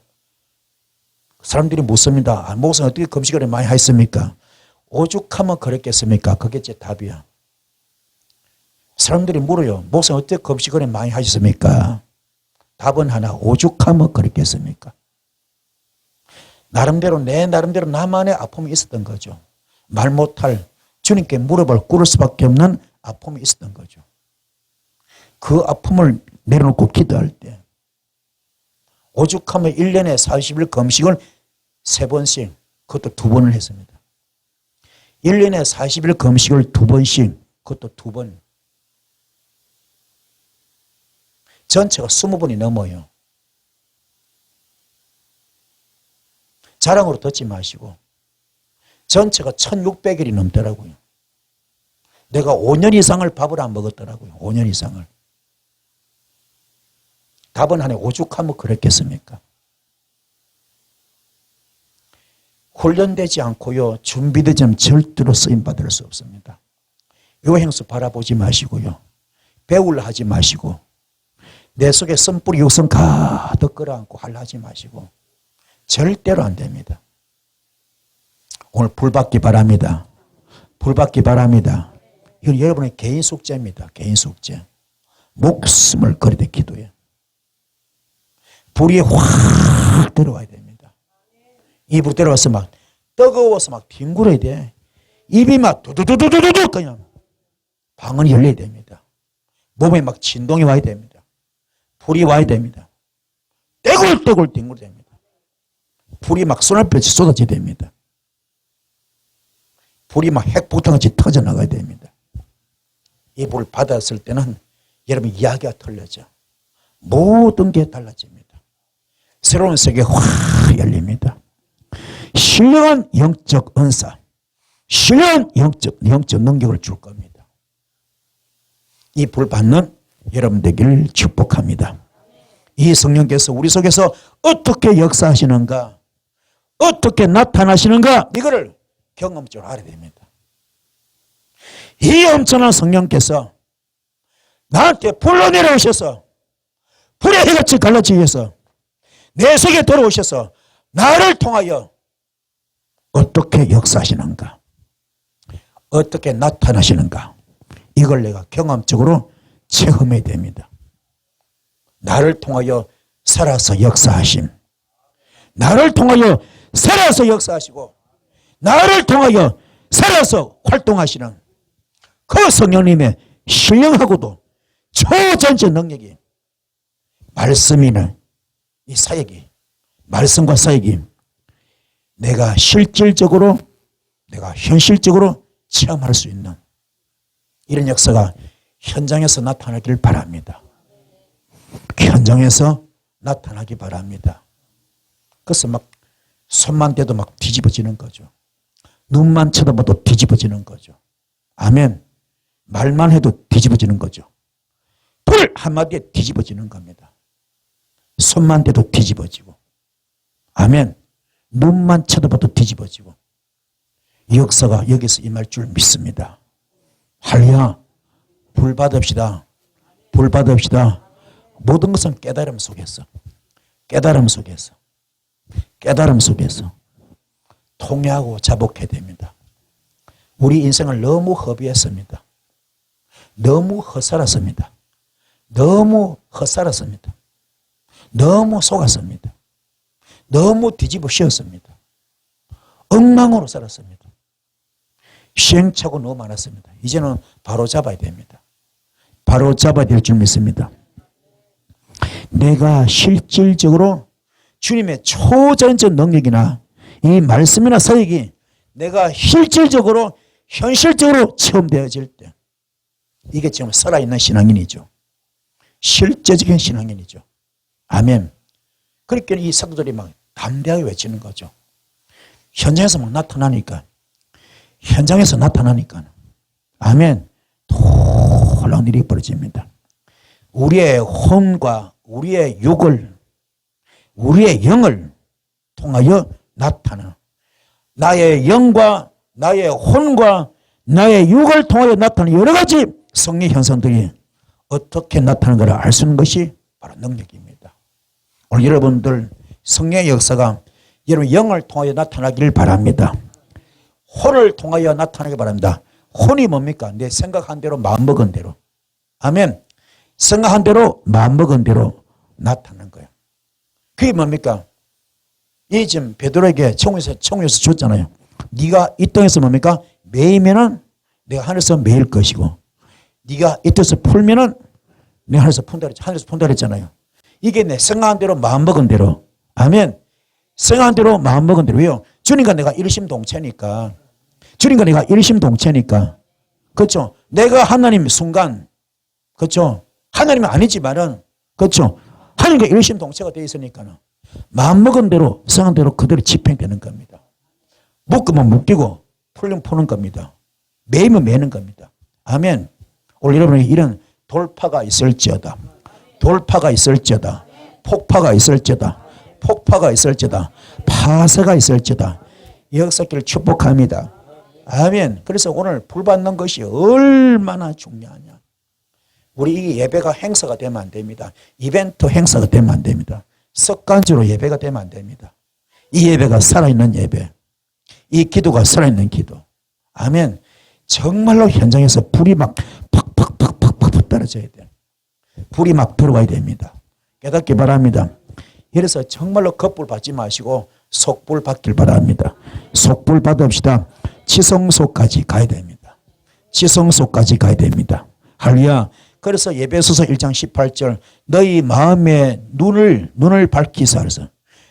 사람들이 묻습니다. 목사님 어떻게 금식을 많이 했습니까? 오죽하면 그랬겠습니까? 그게 제 답이야. 사람들이 물어요. 목사님 어떻게 금식을 많이 하셨습니까? 답은 하나. 오죽하면 그랬겠습니까? 내 나름대로 나만의 아픔이 있었던 거죠. 말 못할 주님께 무릎을 꿇을 수밖에 없는 아픔이 있었던 거죠. 그 아픔을 내려놓고 기도할 때 오죽하면 1년에 40일 금식을 3번씩 그것도 2번을 했습니다. 1년에 40일 금식을 2번씩 그것도 2번. 전체가 20번이 넘어요. 자랑으로 듣지 마시고 전체가 1600일이 넘더라고요. 내가 5년 이상을 밥을 안 먹었더라고요. 5년 이상을. 답은 하나. 오죽하면 그랬겠습니까? 훈련되지 않고요. 준비되지 않으면 절대로 쓰임받을 수 없습니다. 요행수 바라보지 마시고요. 배우려 하지 마시고 내 속에 쓴뿌리 육성 가득 끌어안고 하려 하지 마시고 절대로 안 됩니다. 오늘 불받기 바랍니다. 불받기 바랍니다. 이건 여러분의 개인 숙제입니다. 개인 숙제. 목숨을 걸이되 기도해. 불이 확 들어와야 됩니다. 이 불 들어와서 막 뜨거워서 막 뒹굴어야 돼. 입이 막 두두두두두두 그냥 방언이 열려야 됩니다. 몸에 막 진동이 와야 됩니다. 불이 와야 됩니다. 떼굴떼굴 뒹굴어야 됩니다. 불이 막 쏘날볕이 쏟아져야 됩니다. 불이 막 핵폭탄같이 터져나가야 됩니다. 이 불을 받았을 때는 여러분 이야기가 틀려져. 모든 게 달라집니다. 새로운 세계 확 열립니다. 신령한 영적 은사, 신령한 영적 능력을 줄 겁니다. 이 불 받는 여러분 되기를 축복합니다. 이 성령께서 우리 속에서 어떻게 역사하시는가, 어떻게 나타나시는가, 이거를 경험적으로 알아야 됩니다. 이 엄청난 성령께서 나한테 불러 내려오셔서 불의 해같이 갈라지기 위해서 내 속에 들어오셔서 나를 통하여 어떻게 역사하시는가, 어떻게 나타나시는가, 이걸 내가 경험적으로 체험해야 됩니다. 나를 통하여 살아서 역사하심, 나를 통하여 살아서 역사하시고 나를 통하여 살아서 활동하시는 그 성령님의 신령하고도 초전적 능력이 말씀이는 이 사역이, 말씀과 사역이 내가 실질적으로, 내가 현실적으로 체험할 수 있는 이런 역사가 현장에서 나타나길 바랍니다. 현장에서 나타나기 바랍니다. 그래서 막 손만 대도 막 뒤집어지는 거죠. 눈만 쳐다봐도 뒤집어지는 거죠. 아멘. 말만 해도 뒤집어지는 거죠. 불 한마디에 뒤집어지는 겁니다. 손만 대도 뒤집어지고. 아멘. 눈만 쳐다봐도 뒤집어지고. 이 역사가 여기서 임할 줄 믿습니다. 할렐루야. 불 받읍시다. 불 받읍시다. 모든 것은 깨달음 속에서, 깨달음 속에서, 깨달음 속에서 통회하고 자복해야 됩니다. 우리 인생을 너무 허비했습니다. 너무 헛살았습니다. 너무 헛살았습니다. 너무 속았습니다. 너무 뒤집어 씌웠습니다. 엉망으로 살았습니다. 시행착오 너무 많았습니다. 이제는 바로 잡아야 됩니다. 바로 잡아야 될 줄 믿습니다. 내가 실질적으로 주님의 초전적 능력이나 이 말씀이나 사역이 내가 실질적으로 현실적으로 체험되어질 때 이게 지금 살아있는 신앙인이죠. 실제적인 신앙인이죠. 아멘. 그러니까 이 사도들이 막 담대하게 외치는 거죠. 현장에서 막 나타나니까, 현장에서 나타나니까 아멘. 놀라운 일이 벌어집니다. 우리의 혼과 우리의 육을, 우리의 영을 통하여 나타나 나의 영과 나의 혼과 나의 육을 통하여 나타나는 여러 가지 성령 현상들이 어떻게 나타나는가를 알 수 있는 것이 바로 능력입니다. 오늘 여러분들 성령의 역사가 여러분 영을 통하여 나타나기를 바랍니다. 혼을 통하여 나타나기 바랍니다. 혼이 뭡니까? 내 생각한 대로 마음먹은 대로. 아멘. 생각한 대로 마음먹은 대로 나타나는 거예요. 그게 뭡니까? 이 지금 베드로에게 청구에서 줬잖아요. 네가 이 땅에서 뭡니까? 매이면은 내가 하늘에서 매일 것이고, 네가 이 땅에서 풀면은 내가 하늘에서 푼다 그랬잖아요. 이게 내 생각한 대로 마음먹은 대로. 아멘. 생각한 대로 마음먹은 대로. 왜요? 주님과 내가 일심동체니까. 주님과 내가 일심동체니까. 그렇죠? 내가 하나님 순간, 그렇죠? 하나님은 아니지만은, 그렇죠? 하나님과 일심동체가 되어 있으니까는 마음먹은 대로, 생각한 대로 그대로 집행되는 겁니다. 묶으면 묶이고 풀면 푸는 겁니다. 매이면 매는 겁니다. 아멘. 오늘 여러분에게 이런 돌파가 있을지어다. 돌파가 있을지어다. 폭파가 있을지어다. 폭파가 있을지어다. 파쇄가 있을지어다. 역사길을 축복합니다. 아멘. 그래서 오늘 불 받는 것이 얼마나 중요하냐. 우리 이 예배가 행사가 되면 안 됩니다. 이벤트 행사가 되면 안 됩니다. 습관적으로 예배가 되면 안 됩니다. 이 예배가 살아있는 예배. 이 기도가 살아있는 기도. 아멘. 정말로 현장에서 불이 막 팍팍팍팍팍 떨어져야 돼. 불이 막 들어가야 됩니다. 깨닫기 바랍니다. 이래서 정말로 겉불 받지 마시고 속불 받길 바랍니다. 속불 받읍시다. 지성소까지 가야 됩니다. 지성소까지 가야 됩니다. 할렐루야. 그래서 예배소서 1장 18절 너희 마음의 눈을 밝히사 그래서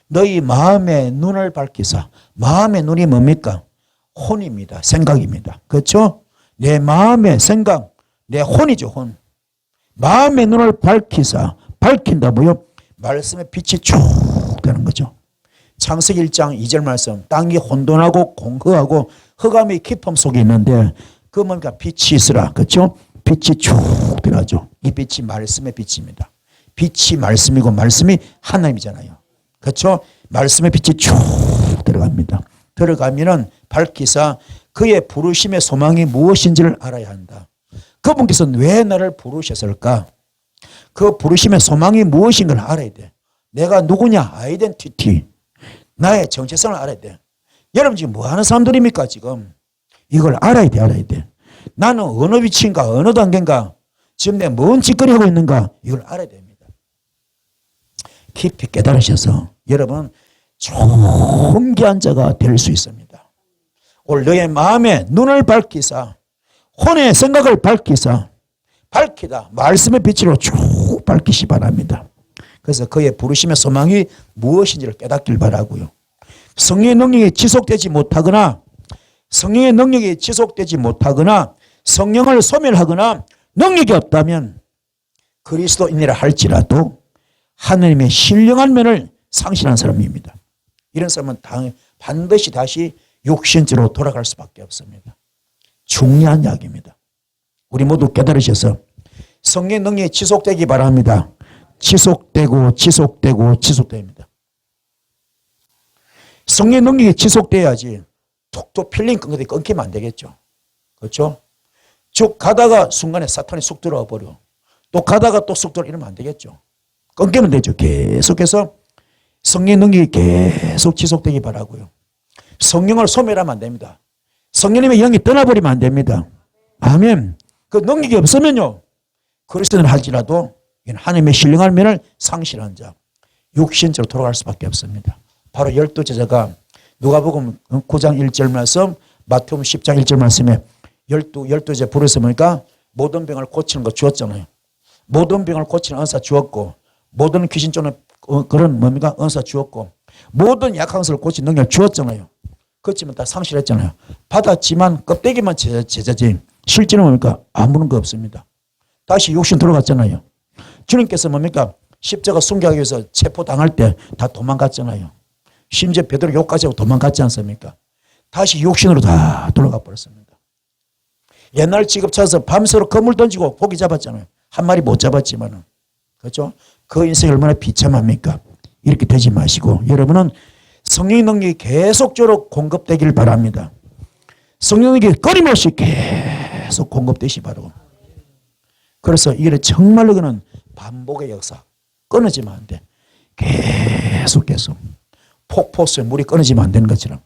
너희 마음의 눈을 밝히사. 마음의 눈이 뭡니까? 혼입니다. 생각입니다. 그렇죠? 내 마음의 생각, 내 혼이죠. 혼. 마음의 눈을 밝히사. 밝힌다 뭐요? 말씀의 빛이 쭉 되는 거죠. 창세기 1장 2절 말씀. 땅이 혼돈하고 공허하고 흑암의 깊음 속에 있는데 그 뭔가 빛이 있으라. 그렇죠? 빛이 쭉 들어가죠. 이 빛이 말씀의 빛입니다. 빛이 말씀이고 말씀이 하나님이잖아요. 그렇죠? 말씀의 빛이 쭉 들어갑니다. 들어가면은 밝히사 그의 부르심의 소망이 무엇인지를 알아야 한다. 그분께서는 왜 나를 부르셨을까? 그 부르심의 소망이 무엇인 걸 알아야 돼. 내가 누구냐? 아이덴티티. 나의 정체성을 알아야 돼. 여러분 지금 뭐 하는 사람들입니까? 지금 이걸 알아야 돼. 알아야 돼. 나는 어느 위치인가? 어느 단계인가? 지금 내가 뭔 짓거리 하고 있는가? 이걸 알아야 됩니다. 깊이 깨달으셔서 여러분 존귀한 자가 될 수 있습니다. 오늘 너의 마음에 눈을 밝히사 혼의 생각을 밝히사 밝히다 말씀의 빛으로 쭉 밝히시 바랍니다. 그래서 그의 부르심의 소망이 무엇인지를 깨닫길 바라고요. 성령의 능력이 지속되지 못하거나 성령의 능력이 지속되지 못하거나 성령을 소멸하거나 능력이 없다면 그리스도인이라 할지라도 하나님의 신령한 면을 상실한 사람입니다. 이런 사람은 반드시 다시 육신으로 돌아갈 수밖에 없습니다. 중요한 이야기입니다. 우리 모두 깨달으셔서 성령의 능력이 지속되기 바랍니다. 지속되고 지속됩니다. 성령의 능력이 지속돼야지 툭툭 필링 끊기면 안 되겠죠. 그렇죠? 쭉 가다가 순간에 사탄이 쑥 들어와 버려. 또 가다가 또 쑥 들어와 이러면 안 되겠죠. 끊기면 되죠. 계속해서 성령의 능력이 계속 지속되기 바라고요. 성령을 소멸하면 안 됩니다. 성령님의 영이 떠나버리면 안 됩니다. 아멘. 그 능력이 없으면요. 그리스도는 할지라도 하나님의 신령한 면을 상실한 자, 육신적으로 돌아갈 수밖에 없습니다. 바로 12제자가 누가복음 9장 1절 말씀, 마태복음 10장 1절 말씀에 12제자 부르서 보니까 모든 병을 고치는 거 주었잖아요. 모든 병을 고치는 은사 주었고 모든 귀신 쫓는 그런 뭡니까? 은사 주었고 모든 약한 것을 고치는 능력 주었잖아요. 그렇지만 다 상실했잖아요. 받았지만 껍데기만 제자지 실제는 뭡니까? 아무런 거 없습니다. 다시 육신 들어갔잖아요. 주님께서 뭡니까? 십자가 순교하기 위해서 체포당할 때 다 도망갔잖아요. 심지어 베드로 욕까지 하고 도망갔지 않습니까? 다시 육신으로 다 돌아가 버렸습니다. 옛날 지급 찾아서 밤새로 그물 던지고 고기 잡았잖아요. 한 마리 못 잡았지만은. 그렇죠? 그 인생이 얼마나 비참합니까? 이렇게 되지 마시고 여러분은 성령의 능력이 계속적으로 공급되길 바랍니다. 성령의 능력이 끊임없이 계속 공급되시 바라고. 그래서 이게 정말로 그는 반복의 역사. 끊어지면 안 돼. 계속. 폭포수에 물이 끊어지면 안 되는 것처럼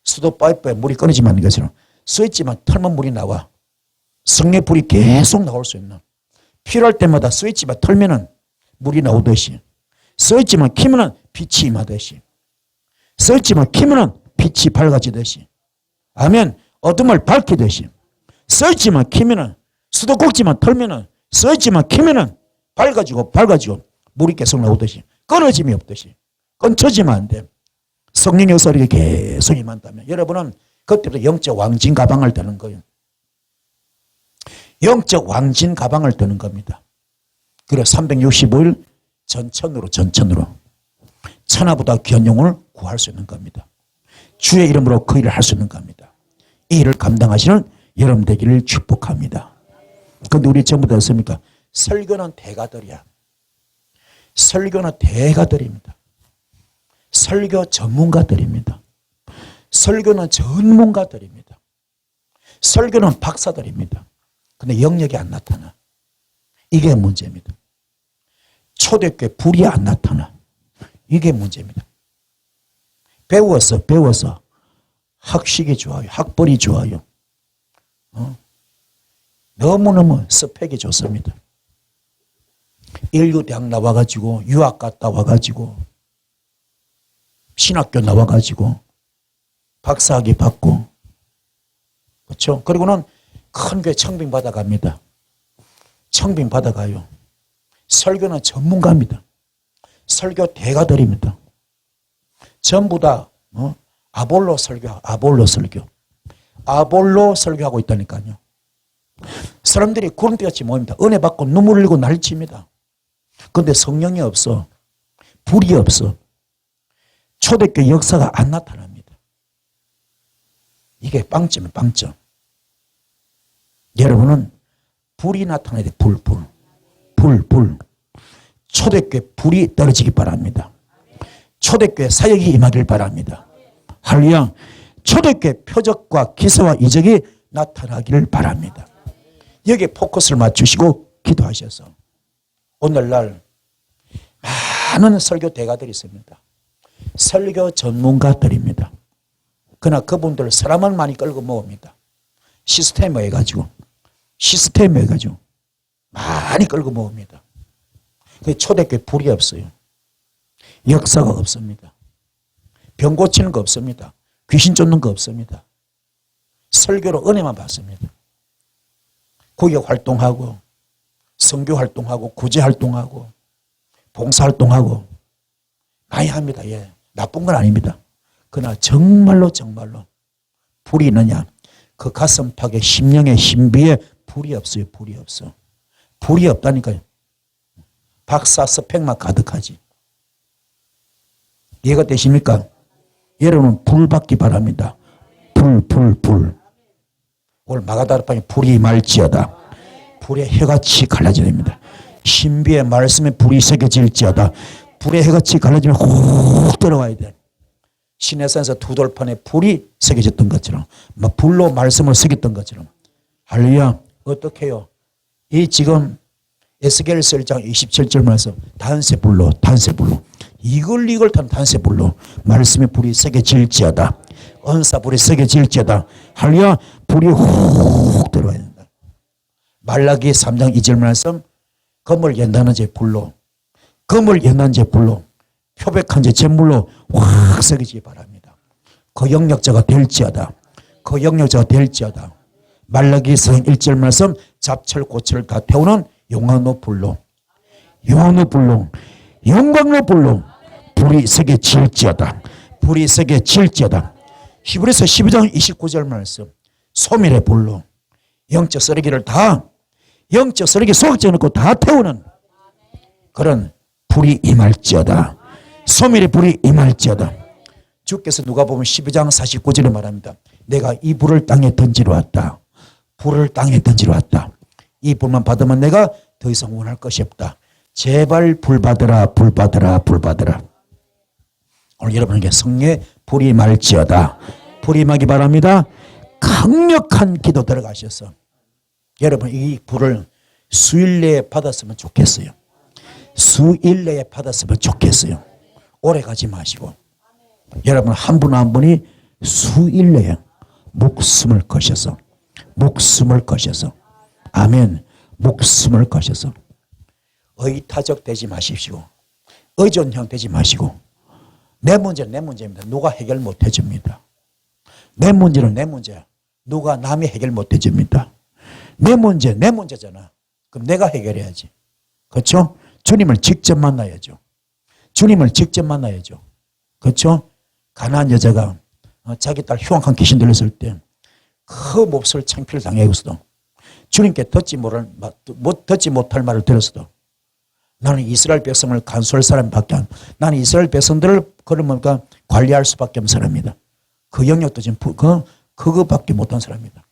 수도 파이프에 물이 끊어지면 안 되는 것처럼 스위치만 털면 물이 나와. 성령의 불이 계속 나올 수 있는 필요할 때마다 스위치만 털면은 물이 나오듯이 스위치만 키면은 빛이 임하듯이 스위치만 키면은 빛이 밝아지듯이 아멘. 어둠을 밝히듯이 스위치만 키면은 수도꼭지만 털면은 스위치만 키면은 밝아지고 물이 계속 나오듯이 끊어짐이 없듯이 끊쳐지면 안 돼. 성령의 역사를 계속 임한다면 여러분은 그때부터 영적 왕진 가방을 드는 거예요. 영적 왕진 가방을 드는 겁니다. 그래서 365일 전천으로 천하보다 귀한 영혼을 구할 수 있는 겁니다. 주의 이름으로 그 일을 할 수 있는 겁니다. 이 일을 감당하시는 여러분 되기를 축복합니다. 그런데 우리 전부 다 어떻습니까? 설교는 대가들이야. 설교는 대가들입니다. 설교 전문가들입니다. 설교는 전문가들입니다. 설교는 박사들입니다. 근데 영역이 안 나타나. 이게 문제입니다. 초대교회 불이 안 나타나. 이게 문제입니다. 배워서 학식이 좋아요. 학벌이 좋아요. 너무너무 스펙이 좋습니다. 인류대학 나와가지고 유학 갔다 와가지고 신학교 나와가지고 박사학위 받고 그렇죠. 그리고는 큰 교회 청빙 받아갑니다. 청빙 받아가요. 설교는 전문가입니다. 설교 대가들입니다. 전부 다 아볼로 설교하고 있다니까요. 사람들이 구름대같이 모입니다. 은혜 받고 눈물 흘리고 날칩니다. 그런데 성령이 없어. 불이 없어. 초대교회 역사가 안 나타납니다. 이게 빵점이에요. 빵점. 여러분은 불이 나타나야 돼. 불. 초대교회 불이 떨어지기 바랍니다. 초대교회 사역이 임하길 바랍니다. 할렐루야. 초대교회 표적과 기사와 이적이 나타나기를 바랍니다. 여기에 포커스를 맞추시고 기도하셔서 오늘날 많은 설교 대가들이 있습니다. 설교 전문가들입니다. 그러나 그분들 사람은 많이 끌고 모읍니다. 시스템에 해가지고 많이 끌고 모읍니다. 초대교회 불이 없어요. 역사가 없습니다. 병 고치는 거 없습니다. 귀신 쫓는 거 없습니다. 설교로 은혜만 받습니다. 구역 활동하고 선교 활동하고 구제 활동하고 봉사 활동하고 많이 합니다. 예, 나쁜 건 아닙니다. 그러나 정말로 불이 있느냐? 그 가슴팍에 심령의 신비에 불이 없어요. 불이 없어. 불이 없다니까요. 박사 스펙만 가득하지. 이해가 되십니까? 여러분 불 받기 바랍니다. 불. 오늘 마가다락방에 불이 말지어다. 불의 혀같이 갈라져야 됩니다. 신비의 말씀에 불이 새겨질지어다. 불의 혀같이 갈라지면 훅 들어와야 돼. 시내산에서 두 돌판에 불이 새겨졌던 것처럼, 불로 말씀을 새겼던 것처럼. 할렐루야. 어떻게 해요? 이 지금 에스겔서 1장 27절 말씀, 단세불로 이걸 탄 단세불로 말씀의 불이 새겨질지어다. 언사불이 새겨질지어다. 할렐루야. 불이 훅 들어와야 된다. 말라기 3장 2절 말씀, 검을 연다는 제 불로, 검을 연다는 제 불로, 표백한 제 잿물로 확 새기지 바랍니다. 그 영역자가 될지어다. 그 영역자가 될지어다. 말라기 4장 1절 말씀, 잡철 고철을 다 태우는 용광로 불로, 영광로 불로 불이 새겨질지어다. 불이 새겨질지어다. 히브리서 12장 29절 말씀, 소멸의 불로 영적 쓰레기를 다, 영적 쓰레기 소각제 넣고 다 태우는 그런 불이 임할지어다. 소멸의 불이 임할지어다. 주께서 누가 보면 12장 49절에 말합니다. 내가 이 불을 땅에 던지러 왔다. 불을 땅에 던지러 왔다. 이 불만 받으면 내가 더 이상 원할 것이 없다. 제발 불 받으라. 오늘 여러분에게 성령의 불이 임할지어다. 불이 임하기 바랍니다. 강력한 기도 들어가셔서 여러분 이 불을 수일 내에 받았으면 좋겠어요. 수일 내에 받았으면 좋겠어요. 오래 가지 마시고 여러분 한 분 한 분이 수일 내에 목숨을 거셔서 아멘. 목숨을 거셔서 의타적 되지 마십시오. 의존형 되지 마시고 내 문제는 내 문제입니다. 누가 해결 못 해줍니다. 내 문제는 내 문제야. 누가 남이 해결 못 해줍니다. 내 문제 내 문제잖아. 그럼 내가 해결해야지. 그렇죠? 주님을 직접 만나야죠. 그렇죠? 가난한 여자가 자기 딸 흉악한 귀신 들렸을 때 그 몹쓸 창피를 당하고서도 주님께 듣지 못할 말을 들었어도 나는 이스라엘 백성을 간수할 사람밖에 안, 나는 이스라엘 백성들을 그러면 관리할 수밖에 없는 사람이다. 그 영역도 지금 그거밖에 못한 사람이다.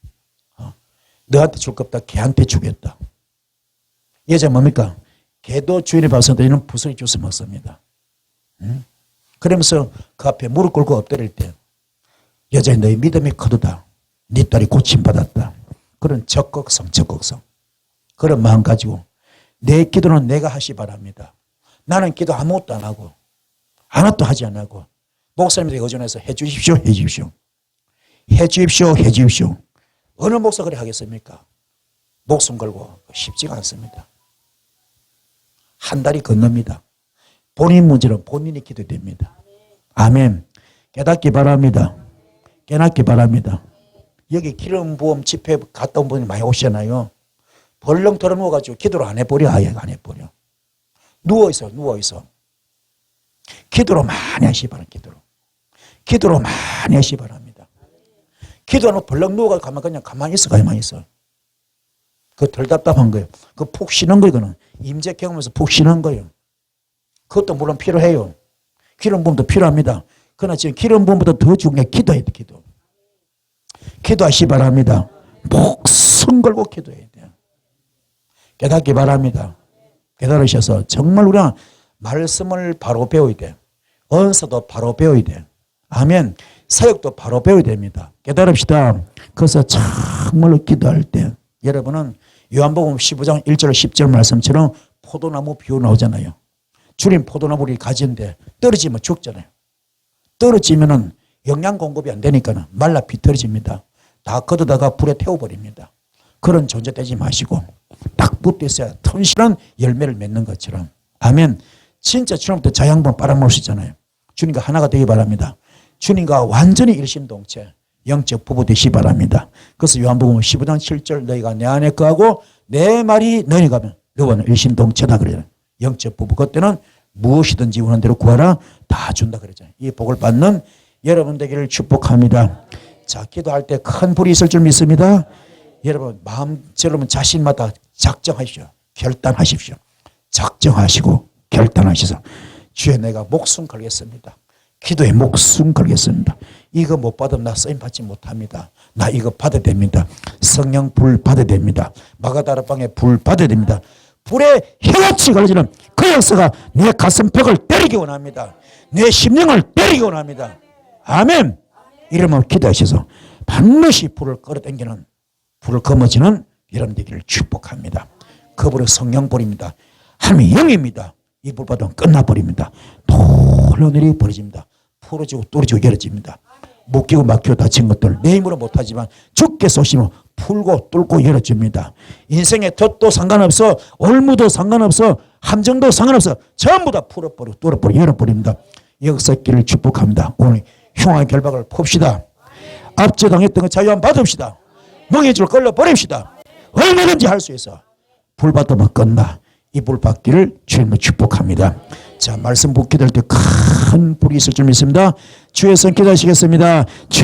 너한테 줄 거 없다. 걔한테 주겠다. 여자 뭡니까? 걔도 주인의 밥상 드리는 부스러기 주스 먹습니다. 그러면서 그 앞에 무릎 꿇고 엎드릴 때 여자의 너의 믿음이 크도다. 네 딸이 고침받았다. 그런 적극성 그런 마음 가지고 내 기도는 내가 하시 바랍니다. 나는 기도 아무것도 안 하고 하나도 하지 안 하고 목사님들에게 의존해서 해주십시오. 어느 목사 그래 하겠습니까? 목숨 걸고 쉽지가 않습니다. 한 달이 건넙니다. 본인 문제는 본인이 기도됩니다. 아멘. 깨닫기 바랍니다. 여기 기름 부음 집회 갔다 온 분이 많이 오시잖아요. 벌렁 털어누워가지고 기도를 안 해버려. 아예 안 해버려. 누워있어. 기도로 많이 하시 바랍니다. 기도로 많이 하시 바랍니다. 기도하고 벌렁 누워가지고 그냥 가만히 있어. 그거 덜 답답한 거예요. 그거 푹 쉬는 거예요. 그거는 임재 경험에서 푹 쉬는 거예요. 그것도 물론 필요해요. 기름 부음도 필요합니다. 그러나 지금 기름 부음보다 더 중요한 게 기도해야 돼. 기도하시 바랍니다. 목숨 걸고 기도해야 돼요. 깨닫기 바랍니다. 깨달으셔서 정말 우리가 말씀을 바로 배워야 돼. 언서도 바로 배워야 돼. 아멘. 사역도 바로 배워야 됩니다. 깨달읍시다. 그래서 정말로 기도할 때 여러분은 요한복음 15장 1절 10절 말씀처럼 포도나무 비유 나오잖아요. 주님 포도나무를 가지는데 떨어지면 죽잖아요. 떨어지면은 영양 공급이 안 되니까 말라 비틀어집니다. 다 걷어다가 불에 태워버립니다. 그런 존재 되지 마시고 딱 붙어 있어야 튼실한 열매를 맺는 것처럼. 아멘. 진짜 주님부터 자양분 빨아먹으시잖아요. 주님과 하나가 되기 바랍니다. 주님과 완전히 일심동체 영적 부부 되시 바랍니다. 그래서 요한복음 15장 7절 너희가 내 안에 거하고 내 말이 너희 가면 너와는 일심동체다 그래요. 영적 부부 그때는 무엇이든지 원하는 대로 구하라 다 준다 그러잖아요. 이 복을 받는 여러분 되기를 축복합니다. 자, 기도할 때 큰 불이 있을 줄 믿습니다. 여러분 마음처럼 자신마다 작정하십시오. 결단하십시오. 작정하시고 결단하셔서 주여 내가 목숨 걸겠습니다. 기도에 목숨 걸겠습니다. 이거 못 받으면 나 쓰임 받지 못합니다. 나 이거 받아야 됩니다. 성령 불 받아야 됩니다. 마가다락방에 불 받아야 됩니다. 불에 혀같이 걸리는 그 역사가 내 가슴벽을 때리기 원합니다. 내 심령을 때리기 원합니다. 아멘. 이러면 기도하셔서 반드시 불을 끌어당기는 불을 거머쥐는 이런 되기를 축복합니다. 그 불은 성령불입니다. 하나님의 영입니다. 이 불 받으면 끝나버립니다. 돌로내리 버려집니다. 풀어지고 뚫어지고 열어집니다. 묶이고 막히고 다친 것들 내 힘으로 못하지만 주께서 오시면 풀고 뚫고 열어줍니다. 인생의 덫도 상관없어, 올무도 상관없어, 함정도 상관없어, 전부 다 풀어버리고 뚫어버리고 열어버립니다. 역사길을 축복합니다. 오늘 흉한 결박을 풉시다. 압제당했던 것 자유함 받읍시다. 멍해줄 걸로 버립시다. 얼마든지 할 수 있어. 불 받으면 끝나. 이 불 받기를 주님을 축복합니다. 자, 말씀 붓기될 때 큰 불이 있을 줄 믿습니다. 주의 선 기도하시겠습니다. 주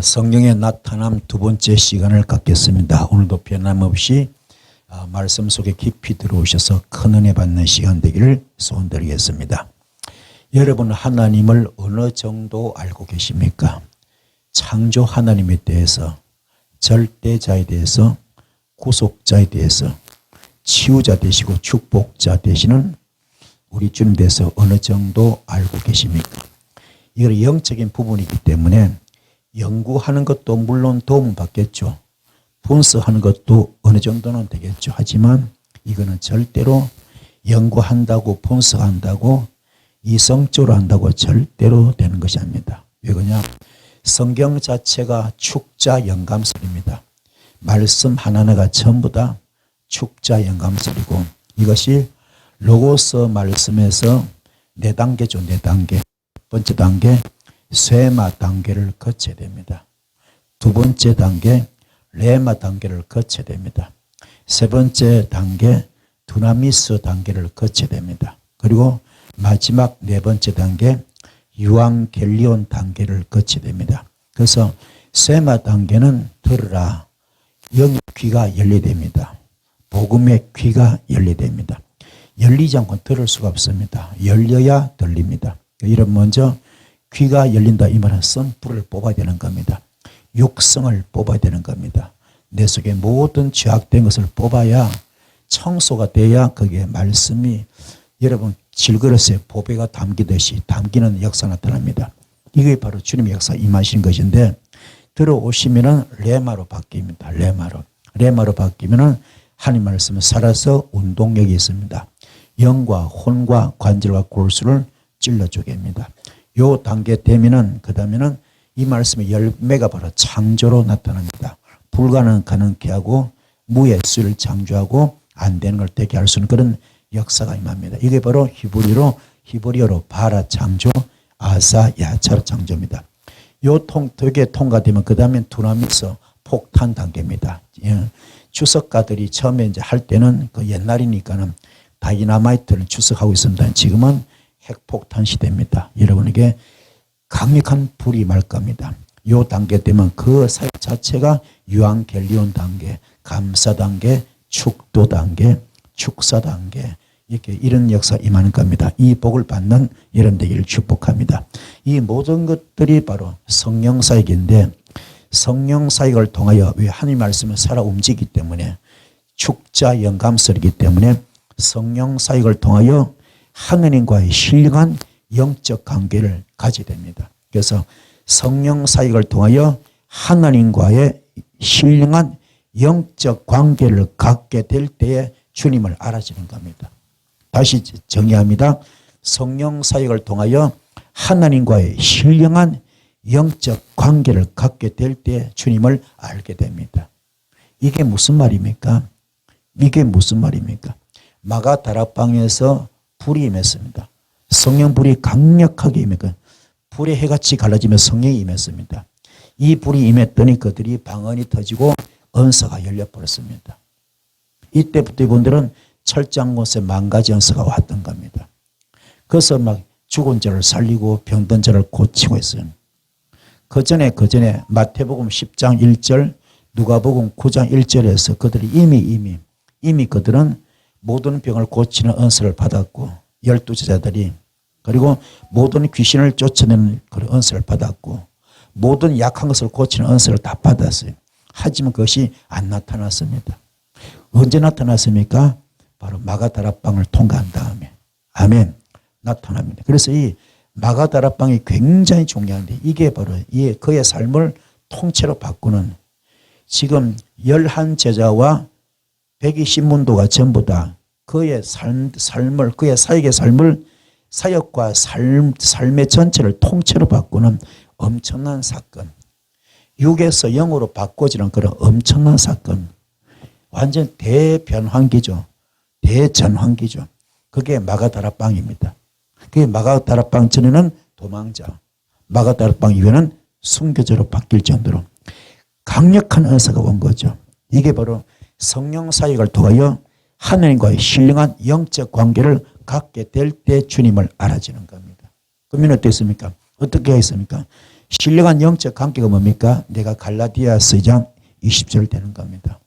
성령의 나타남 두 번째 시간을 갖겠습니다. 오늘도 변함없이 말씀 속에 깊이 들어오셔서 큰 은혜 받는 시간 되기를 소원드리겠습니다. 여러분 하나님을 어느 정도 알고 계십니까? 창조 하나님에 대해서, 절대자에 대해서, 구속자에 대해서, 치유자 되시고 축복자 되시는 우리 주님 대해서 어느 정도 알고 계십니까? 이건 영적인 부분이기 때문에 연구하는 것도 물론 도움 받겠죠. 분석하는 것도 어느 정도는 되겠죠. 하지만 이거는 절대로 연구한다고 분석한다고 이성적으로 한다고 절대로 되는 것이 아닙니다. 왜 그러냐? 성경 자체가 축자 영감설입니다. 말씀 하나하나가 전부 다 축자 영감설이고 이것이 로고스 말씀에서 4단계죠. 4단계. 첫 번째 단계 쇠마 단계를 거쳐야 됩니다. 두 번째 단계 레마 단계를 거쳐야 됩니다. 세 번째 단계 두나미스 단계를 거쳐야 됩니다. 그리고 마지막 4번째 단계 유앙겔리온 단계를 거쳐야 됩니다. 그래서 쇠마 단계는 들으라. 영의 귀가 열리됩니다. 복음의 귀가 열리됩니다. 열리지 않고 들을 수가 없습니다. 열려야 들립니다. 이런 먼저 귀가 열린다 이 말은 선불을 뽑아야 되는 겁니다. 육성을 뽑아야 되는 겁니다. 내 속에 모든 죄악된 것을 뽑아야 청소가 돼야 거기에 말씀이 여러분 질그릇에 보배가 담기듯이 담기는 역사 나타납니다. 이게 바로 주님의 역사 임하신 것인데 들어오시면은 레마로 바뀝니다. 레마로 바뀌면은 하나님 말씀은 살아서 운동력이 있습니다. 영과 혼과 관절과 골수를 찔러주게 합니다. 요 단계 되면은 그 다음에는 이 말씀의 열매가 바로 창조로 나타납니다. 불가능한 가능케 하고 무의 수를 창조하고 안 되는 걸 되게 할 수 있는 그런 역사가 임합니다. 이게 바로 히브리어로 바라 창조, 아사 야차로 창조입니다. 요 되게 통과되면 그 다음엔 두나미스 폭탄 단계입니다. 예. 추석가들이 처음에 이제 할 때는 그 옛날이니까는 다이나마이트를 추석하고 있습니다. 지금은 핵폭탄 시대입니다. 여러분에게 강력한 불이 말 겁니다. 요 단계 되면 그 사역 자체가 유앙겔리온 단계, 감사 단계, 축도 단계, 축사 단계 이렇게 이런 역사 임하는 겁니다. 이 복을 받는 이런 되기를 축복합니다. 이 모든 것들이 바로 성령 사역인데 성령 사역을 통하여 왜 하나님 말씀을 살아 움직이기 때문에 축자 영감설이기 때문에 성령 사역을 통하여 하느님과의 신령한 영적 관계를 가지게 됩니다. 그래서 성령 사역을 통하여 하나님과의 신령한 영적 관계를 갖게 될 때에 주님을 알아지는 겁니다. 다시 정의합니다. 성령 사역을 통하여 하나님과의 신령한 영적 관계를 갖게 될 때 주님을 알게 됩니다. 이게 무슨 말입니까? 이게 무슨 말입니까? 마가 다락방에서 불이 임했습니다. 성령 불이 강력하게 임했고 불의 해같이 갈라지며 성령이 임했습니다. 이 불이 임했더니 그들이 방언이 터지고 언서가 열려버렸습니다. 이때부터 이분들은 철장 곳에 만가지 언서가 왔던 겁니다. 그래서 막 죽은 자를 살리고 병든 자를 고치고 했어요. 그 전에 마태복음 10장 1절, 누가복음 9장 1절에서 그들이 이미 그들은 모든 병을 고치는 은사를 받았고 12제자들이 그리고 모든 귀신을 쫓아내는 그런 은사를 받았고 모든 약한 것을 고치는 은사를 다 받았어요. 하지만 그것이 안 나타났습니다. 언제 나타났습니까? 바로 마가다락방을 통과한 다음에. 아멘. 나타납니다. 그래서 이 마가다락방이 굉장히 중요한데 이게 바로 그의 삶을 통째로 바꾸는 지금 11제자와 120문도가 전부 다 그의 삶을 그의 사역의 삶을 사역과 삶의 전체를 통째로 바꾸는 엄청난 사건. 6에서 0으로 바꿔지는 그런 엄청난 사건. 완전 대변환기죠. 대전환기죠. 그게 마가다락방입니다. 그게 마가다락방 전에는 도망자, 마가다락방 이후에는 순교자로 바뀔 정도로 강력한 은사가 온 거죠. 이게 바로 성령 사역을 통하여 하나님과의 신령한 영적 관계를 갖게 될 때 주님을 알아지는 겁니다. 그러면 어땠습니까? 어떻게 했습니까? 신령한 영적 관계가 뭡니까? 내가 갈라디아서 2장 20절 되는 겁니다.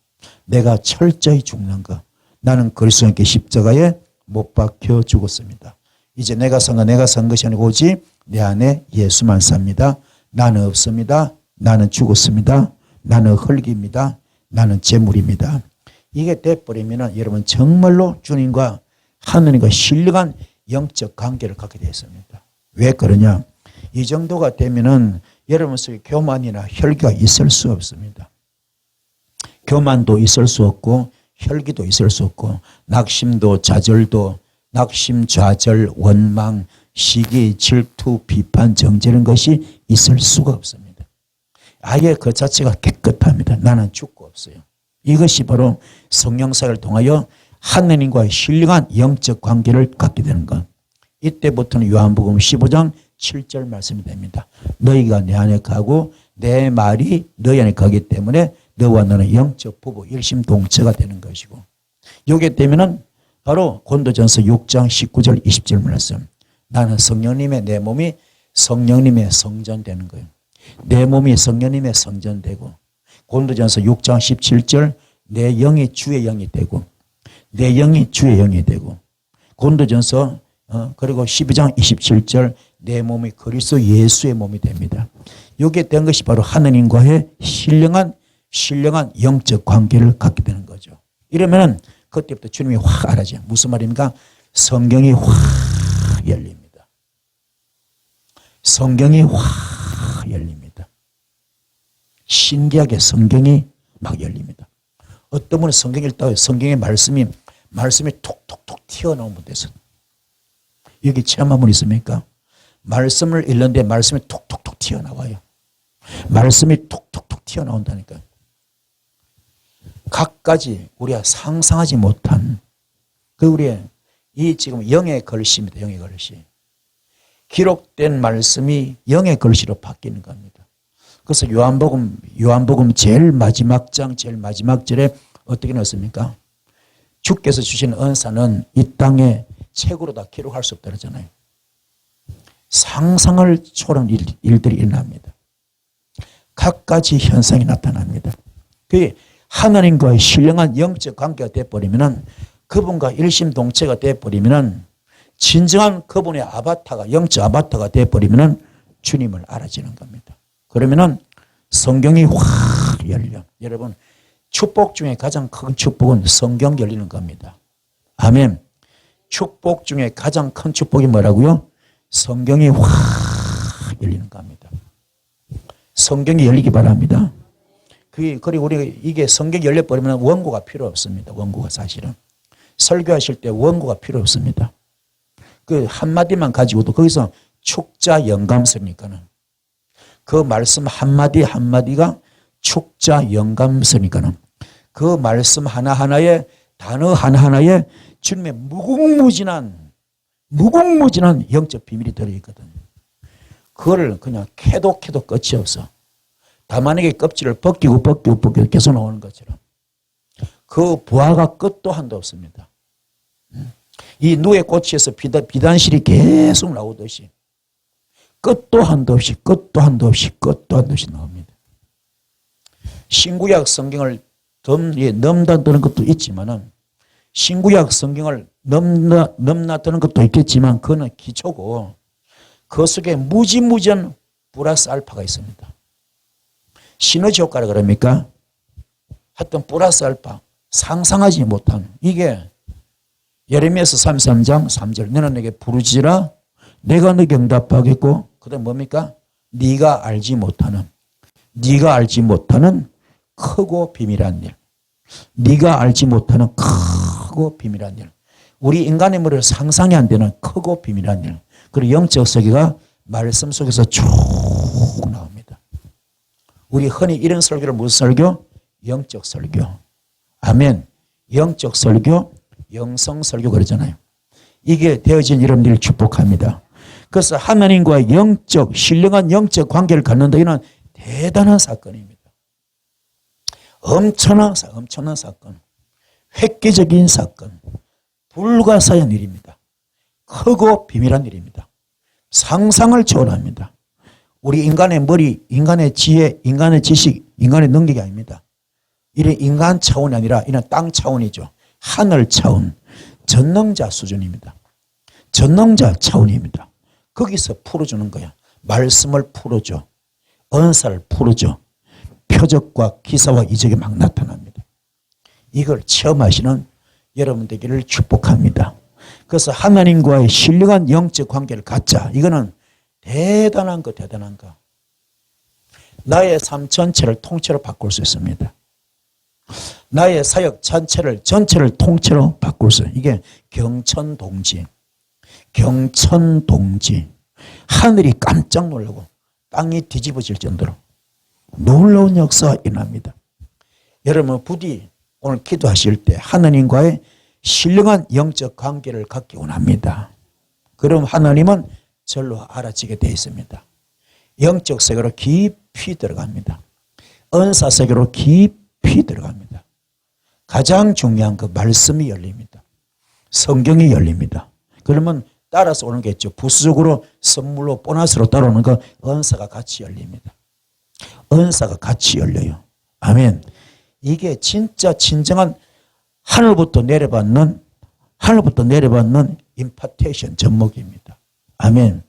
내가 철저히 죽는 것. 나는 그리스도와 함께 십자가에 못 박혀 죽었습니다. 이제 내가 산 것이 아니고 오직 내 안에 예수만 삽니다. 나는 없습니다. 나는 죽었습니다. 나는 흙입니다. 나는 재물입니다. 이게 돼버리면 여러분 정말로 주님과 하느님과 신령한 영적 관계를 갖게 되었습니다. 왜 그러냐? 이 정도가 되면은 여러분 속에 교만이나 혈기가 있을 수 없습니다. 교만도 있을 수 없고 혈기도 있을 수 없고 낙심도 좌절도 낙심, 좌절, 원망, 시기, 질투, 비판, 정죄는 것이 있을 수가 없습니다. 아예 그 자체가 깨끗합니다. 나는 죽고 없어요. 이것이 바로 성령사를 통하여 하느님과의 신령한 영적 관계를 갖게 되는 것. 이때부터는 요한복음 15장 7절 말씀이 됩니다. 너희가 내 안에 가고 내 말이 너희 안에 가기 때문에 너와 나는 영적 부부 일심동체가 되는 것이고 이게 되면은 바로 고린도전서 6장 19절 20절 말씀. 나는 성령님의 내 몸이 성령님의 성전 되는 거예요. 내 몸이 성령님의 성전 되고 고린도전서 6장 17절 내 영이 주의 영이 되고 내 영이 주의 영이 되고 고린도전서 그리고 12장 27절 내 몸이 그리스도 예수의 몸이 됩니다. 이게 된 것이 바로 하느님과의 신령한 영적 관계를 갖게 되는 거죠. 이러면은 그때부터 주님이 확 알아져요. 무슨 말입니까? 성경이 확 열립니다. 성경이 확 열립니다. 신기하게 성경이 막 열립니다. 어떤 분은 성경 읽다가 성경의 말씀이 톡톡톡 튀어나온 분도 있어요. 여기 체험한 분 있습니까? 말씀을 읽는데 말씀이 톡톡톡 튀어나와요. 말씀이 톡톡톡 튀어나온다니까요. 각가지 우리가 상상하지 못한 우리의 이 지금 영의 글씨입니다. 영의 글씨. 기록된 말씀이 영의 글씨로 바뀌는 겁니다. 그래서 요한복음 제일 마지막 장 제일 마지막 절에 어떻게 넣었습니까? 주께서 주신 은사는 이 땅에 책으로 다 기록할 수 없다 그러잖아요. 상상을 초월한 일들이 일어납니다. 각가지 현상이 나타납니다. 그게 하나님과의 신령한 영적 관계가 되어버리면 그분과 일심동체가 되어버리면 진정한 그분의 아바타가 영적 아바타가 되어버리면 주님을 알아지는 겁니다. 그러면 성경이 확 열려. 여러분 축복 중에 가장 큰 축복은 성경 열리는 겁니다. 아멘. 축복 중에 가장 큰 축복이 뭐라고요? 성경이 확 열리는 겁니다. 성경이 열리기 바랍니다. 그리고 우리가 이게 성경이 열려버리면 원고가 필요 없습니다. 원고가 사실은. 설교하실 때 원고가 필요 없습니다. 그 한마디만 가지고도 거기서 축자 영감서니까는 그 말씀 한마디 한마디가 축자 영감서니까는 그 말씀 하나하나에 단어 하나하나에 주님의 무궁무진한 영적 비밀이 들어있거든요. 그걸 그냥 캐도 끝이 없어. 다만에게 껍질을 벗기고 계속 나오는 것처럼. 그 부화가 끝도 한도 없습니다. 이 누에 꽃에서 비단실이 계속 나오듯이 끝도 한도 없이 나옵니다. 신구약 성경을 넘나드는 것도 있지만은 신구약 성경을 넘나드는 것도 있겠지만 그거는 기초고 그 속에 무지무지한 플러스 알파가 있습니다. 시너지 효과라 그럽니까? 하여튼 플러스 알파 상상하지 못한 이게 예레미야서 33장 3절 너는 내게 부르짖으라 내가 너에게 응답하겠고 그다음 뭡니까? 네가 알지 못하는 크고 비밀한 일. 네가 알지 못하는 크고 비밀한 일. 우리 인간의 머리를 상상이 안 되는 크고 비밀한 일. 그리고 영적 설교가 말씀 속에서 쭉 나옵니다. 우리 흔히 이런 설교를 무슨 설교? 영적 설교. 아멘. 영적 설교, 영성 설교 그러잖아요. 이게 되어진 여러분들을 축복합니다. 그래서 하나님과 영적, 신령한 영적 관계를 갖는다. 이는 대단한 사건입니다. 엄청난 사건. 획기적인 사건. 불가사의한 일입니다. 크고 비밀한 일입니다. 상상을 초월합니다. 우리 인간의 머리, 인간의 지혜, 인간의 지식, 인간의 능력이 아닙니다. 이런 인간 차원이 아니라 이런 땅 차원이죠. 하늘 차원, 전능자 수준입니다. 전능자 차원입니다. 거기서 풀어주는 거야. 말씀을 풀어줘. 언사를 풀어줘. 표적과 기사와 이적이 막 나타납니다. 이걸 체험하시는 여러분 되기를 축복합니다. 그래서 하나님과의 신령한 영적 관계를 갖자. 이거는 대단한 거. 나의 삶 전체를 통째로 바꿀 수 있습니다. 나의 사역 전체를 통째로 바꿀 수 있어요. 이게 경천동지. 하늘이 깜짝 놀라고 땅이 뒤집어질 정도로 놀라운 역사가 일어납니다. 여러분 부디 오늘 기도하실 때 하나님과의 신령한 영적 관계를 갖기 원합니다. 그럼 하나님은 절로 알아지게 되어 있습니다. 영적 세계로 깊이 들어갑니다. 은사 세계로 깊이 들어갑니다. 가장 중요한 그 말씀이 열립니다. 성경이 열립니다. 그러면 따라서 오는 게 있죠. 부수적으로 선물로 보너스로 따라오는 거 은사가 같이 열립니다. 은사가 같이 열려요. 아멘. 이게 진짜 진정한 하늘부터 내려받는 임파테이션 접목입니다. 아멘.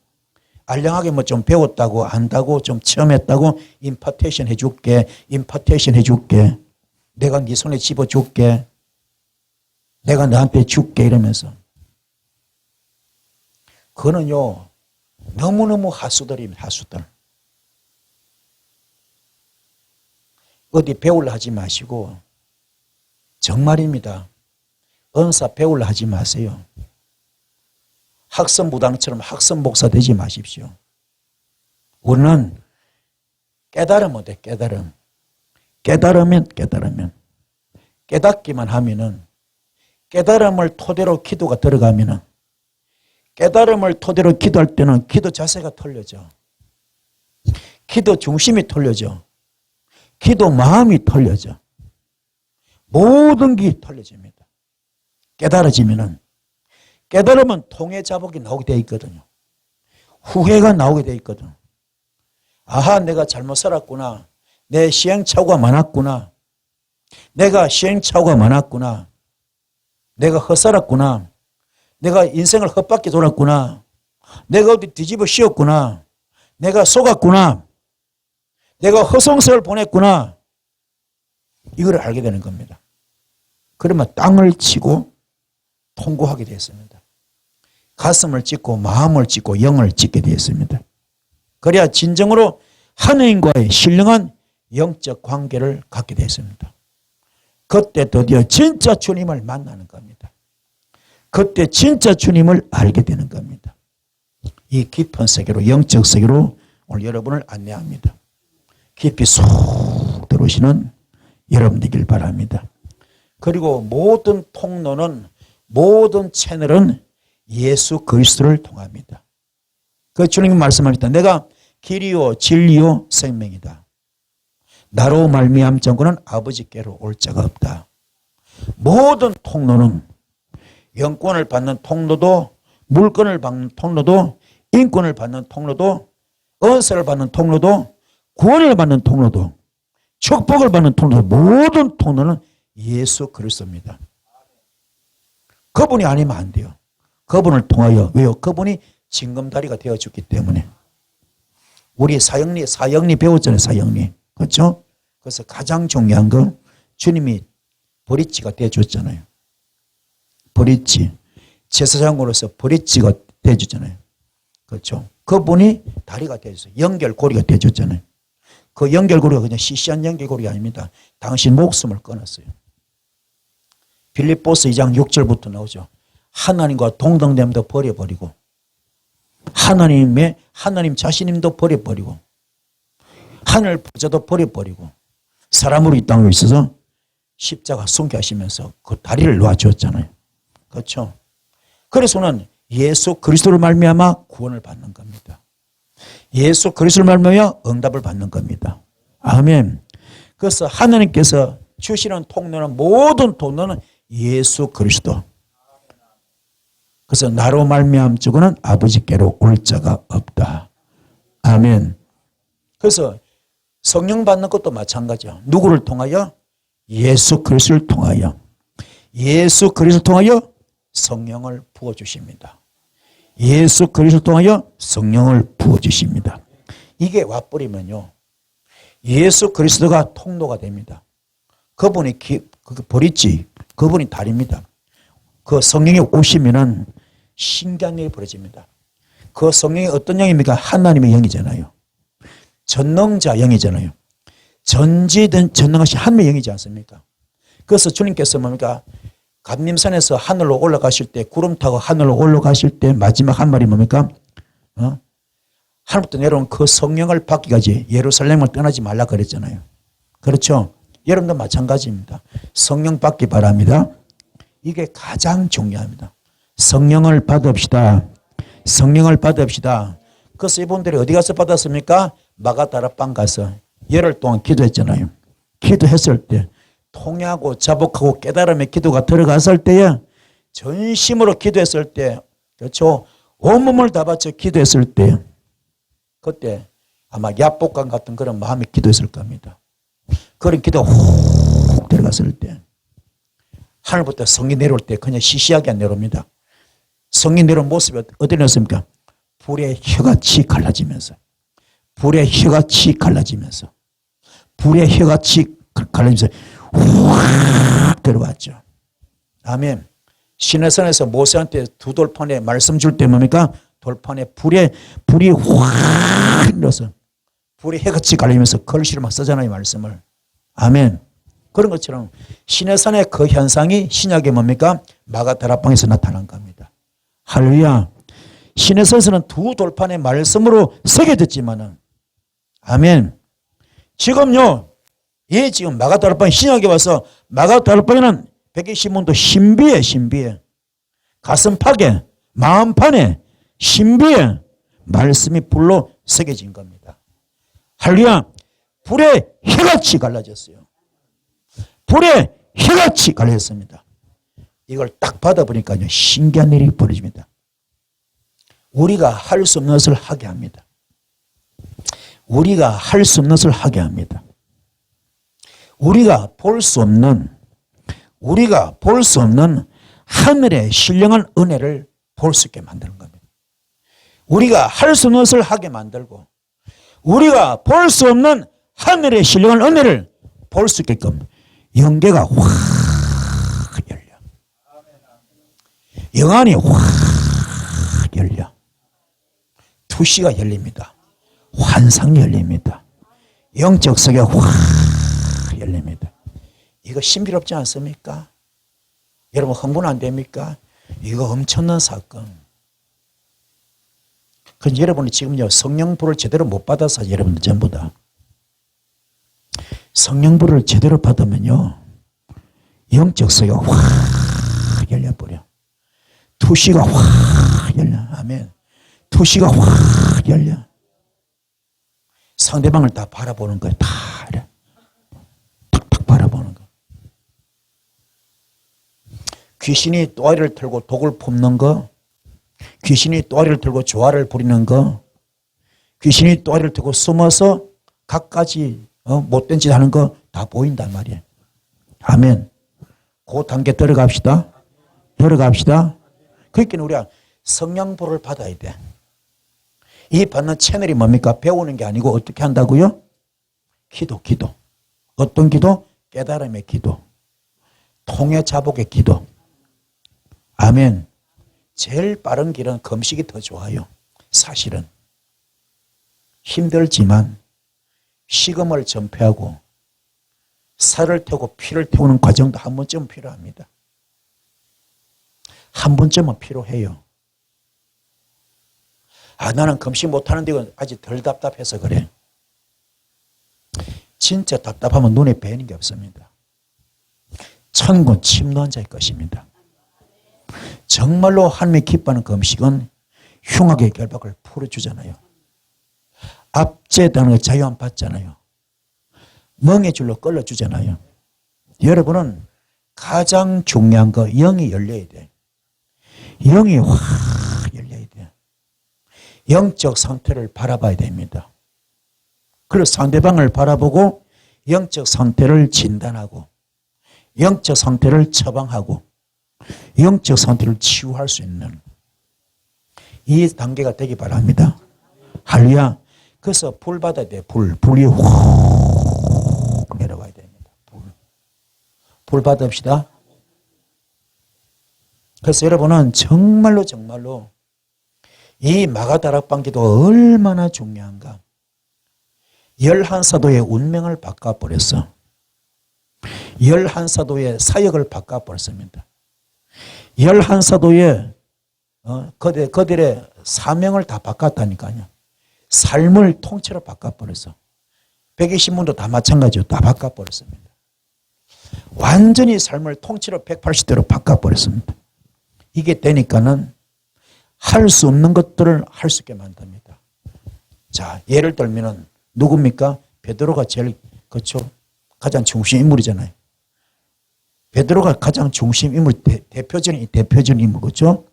알량하게 뭐 좀 배웠다고 안다고 좀 체험했다고 임파테이션 해줄게. 내가 네 손에 집어줄게. 내가 너한테 줄게 이러면서. 그거는요 너무너무 하수들입니다. 하수들. 어디 배우려 하지 마시고 정말입니다. 은사 배우려 하지 마세요. 학선무당처럼 학선 목사 되지 마십시오. 우리는 깨달으면 돼. 깨달으면 깨닫기만 하면은 깨달음을 토대로 기도가 들어가면은 깨달음을 토대로 기도할 때는 기도 자세가 틀려져. 기도 중심이 틀려져. 기도 마음이 틀려져. 모든 게 틀려집니다. 깨달으면 통해 자복이 나오게 되어 있거든요. 후회가 나오게 되어 있거든. 아하, 내가 잘못 살았구나. 내 시행착오가 많았구나. 내가 헛살았구나. 내가 인생을 헛바퀴 돌았구나. 내가 어디 뒤집어 씌웠구나. 내가 속았구나. 내가 허송세월 보냈구나. 이걸 알게 되는 겁니다. 그러면 땅을 치고 통고하게 되었습니다. 가슴을 찢고 마음을 찢고 영을 찢게 되었습니다. 그래야 진정으로 하나님과의 신령한 영적 관계를 갖게 되었습니다. 그때 드디어 진짜 주님을 만나는 겁니다. 그때 진짜 주님을 알게 되는 겁니다. 이 깊은 세계로, 영적 세계로 오늘 여러분을 안내합니다. 깊이 쏙 들어오시는 여러분 되길 바랍니다. 그리고 모든 통로는, 모든 채널은 예수 그리스도를 통합니다. 그 주님이 말씀하셨다. 내가 길이요 진리요 생명이다. 나로 말미암 자고는 아버지께로 올 자가 없다. 모든 통로는 영권을 받는 통로도, 물권을 받는 통로도, 인권을 받는 통로도, 은사를 받는 통로도, 구원을 받는 통로도, 축복을 받는 통로도, 모든 통로는 예수 그리스도입니다. 그분이 아니면 안 돼요. 그분을 통하여. 왜요? 그분이 징검다리가 되어줬기 때문에. 우리 사형리 배웠잖아요. 사형리. 그렇죠? 그래서 가장 중요한 건 주님이 브릿지가 되어줬잖아요. 브릿지. 제사장으로서 브릿지가 되어줬잖아요. 그렇죠? 그분이 다리가 되어줬어요. 연결고리가 되어줬잖아요. 그 연결고리가 그냥 시시한 연결고리가 아닙니다. 당신 목숨을 끊었어요. 빌립보서 2장 6절부터 나오죠. 하나님과 동등됨도 버려버리고 하나님 자신님도 버려버리고 하늘 부자도 버려버리고 사람으로 이 땅에 있어서 십자가 순교하시면서 그 다리를 놓아주었잖아요. 그렇죠? 그래서는 예수 그리스도를 말미암아 구원을 받는 겁니다. 예수 그리스도를 말미암아 응답을 받는 겁니다. 아멘. 그래서 하나님께서 주시는 통로는 모든 통로는 예수 그리스도. 그래서 나로 말미암 자고는 아버지께로 올 자가 없다. 아멘. 그래서 성령 받는 것도 마찬가지야. 누구를 통하여? 예수 그리스도를 통하여. 예수 그리스도를 통하여 성령을 부어주십니다. 예수 그리스도를 통하여 성령을 부어주십니다. 이게 와버리면요, 예수 그리스도가 통로가 됩니다. 그분이 브릿지, 그분이 다리입니다. 그 성령이 오시면은 신기한 일이 벌어집니다. 그 성령이 어떤 영입니까? 하나님의 영이잖아요. 전능자 영이잖아요. 전능하신 하나님의 영이지 않습니까? 그래서 주님께서 뭡니까? 감림산에서 하늘로 올라가실 때, 구름 타고 하늘로 올라가실 때 마지막 한 말이 뭡니까? 하늘부터 내려온 그 성령을 받기까지 예루살렘을 떠나지 말라 그랬잖아요. 그렇죠? 여러분도 마찬가지입니다. 성령 받기 바랍니다. 이게 가장 중요합니다. 성령을 받읍시다. 성령을 받읍시다. 그래서 이분들이 어디 가서 받았습니까? 마가다라방 가서 열흘 동안 기도했잖아요. 기도했을 때 통회하고 자복하고 깨달음의 기도가 들어갔을 때에 전심으로 기도했을 때, 그렇죠? 온몸을 다 바쳐 기도했을 때, 그때 아마 야복강 같은 그런 마음이 기도했을 겁니다. 그런 기도가 훅 들어갔을 때 하늘부터 성이 내려올 때 그냥 시시하게 안 내려옵니다. 성이 내려온 모습이 어디 내렸습니까? 불의 혀같이 갈라지면서, 불의 혀같이 갈라지면서, 불의 혀같이 갈라지면서 확 들어왔죠. 아멘. 시내산에서 모세한테 두 돌판에 말씀 줄 때 뭡니까? 돌판에 불이 확 일어서 불이 해같이 갈리면서 글씨를 막 쓰잖아요, 말씀을. 아멘. 그런 것처럼 시내산의 그 현상이 신약에 뭡니까? 마가다락방에서 나타난 겁니다. 할렐루야. 시내산에서는 두 돌판의 말씀으로 새겨졌지만은, 아멘. 지금요, 지금 마가다락방 신약에 와서 마가다락방에는 백일신문도 신비해, 신비해. 가슴팍에, 마음판에, 신비해 말씀이 불로 새겨진 겁니다. 할렐루야. 불의 혀같이 갈라졌어요. 불의 혀같이 갈라졌습니다. 이걸 딱 받아보니까요, 신기한 일이 벌어집니다. 우리가 할 수 없는 것을 하게 합니다. 우리가 할 수 없는 것을 하게 합니다. 우리가 볼 수 없는 하늘의 신령한 은혜를 볼 수 있게 만드는 겁니다. 우리가 할 수 없는 것을 하게 만들고, 우리가 볼 수 없는 하늘의 신령한 은혜를 볼 수 있게끔 영계가 확 열려. 영안이 확 열려. 투시가 열립니다. 환상이 열립니다. 영적 세계가 확 열립니다. 이거 신비롭지 않습니까? 여러분 흥분 안 됩니까? 이거 엄청난 사건. 그런데 여러분이 지금요, 성령불을 제대로 못 받아서 여러분들 전부 다. 성령불을 제대로 받으면요, 영적 세계가 확 열려버려. 투시가 확 열려. 아멘. 투시가 확 열려. 상대방을 다 바라보는 거예요. 다 이래. 탁탁 바라보는 거. 귀신이 또아리를 틀고 독을 품는 거, 귀신이 또아리를 틀고 조화를 부리는 거, 귀신이 또아리를 틀고 숨어서 갖가지 못된 짓 하는 거 다 보인단 말이에요. 아멘. 그 단계 들어갑시다. 들어갑시다. 그러니까 우리가 성령불을 받아야 돼. 이 받는 채널이 뭡니까? 배우는 게 아니고 어떻게 한다고요? 기도. 어떤 기도? 깨달음의 기도. 통해 자복의 기도. 아멘. 제일 빠른 길은 금식이 더 좋아요. 사실은. 힘들지만 식음을 전폐하고 살을 태우고 피를 태우는 과정도 한 번쯤은 필요합니다. 한 번쯤은 필요해요. 나는 금식 못하는데 이건 아직 덜 답답해서 그래. 진짜 답답하면 눈에 뵈는 게 없습니다. 천군 침노한 자의 것입니다. 정말로 하나님이 기뻐하는 금식은 흉악의 결박을 풀어주잖아요. 압제당의 자유 안 받잖아요. 멍의 줄로 끌어주잖아요. 여러분은 가장 중요한 거 영이 열려야 돼. 영이 확 열려야 돼. 영적 상태를 바라봐야 됩니다. 그래서 상대방을 바라보고 영적 상태를 진단하고 영적 상태를 처방하고 영적 상태를 치유할 수 있는 이 단계가 되기 바랍니다. 할렐루야. 그래서 불 받아야 돼. 불이 훅 내려가야 됩니다. 불 받읍시다. 그래서 여러분은 정말로 이 마가다락방기도 얼마나 중요한가. 11사도의 운명을 바꿔버렸어. 11사도의 사역을 바꿔버렸습니다. 11사도의 그들의 사명을 다 바꿨다니까요. 삶을 통째로 바꿔버렸어. 120문도 다 마찬가지로 다 바꿔버렸습니다. 완전히 삶을 통째로 180도로 바꿔버렸습니다. 이게 되니까는 할 수 없는 것들을 할 수 있게 만듭니다. 자, 예를 들면은 누굽니까? 베드로가 제일 그렇죠? 가장 중심 인물이잖아요. 베드로가 가장 중심 인물, 대표적인 인물 그렇죠?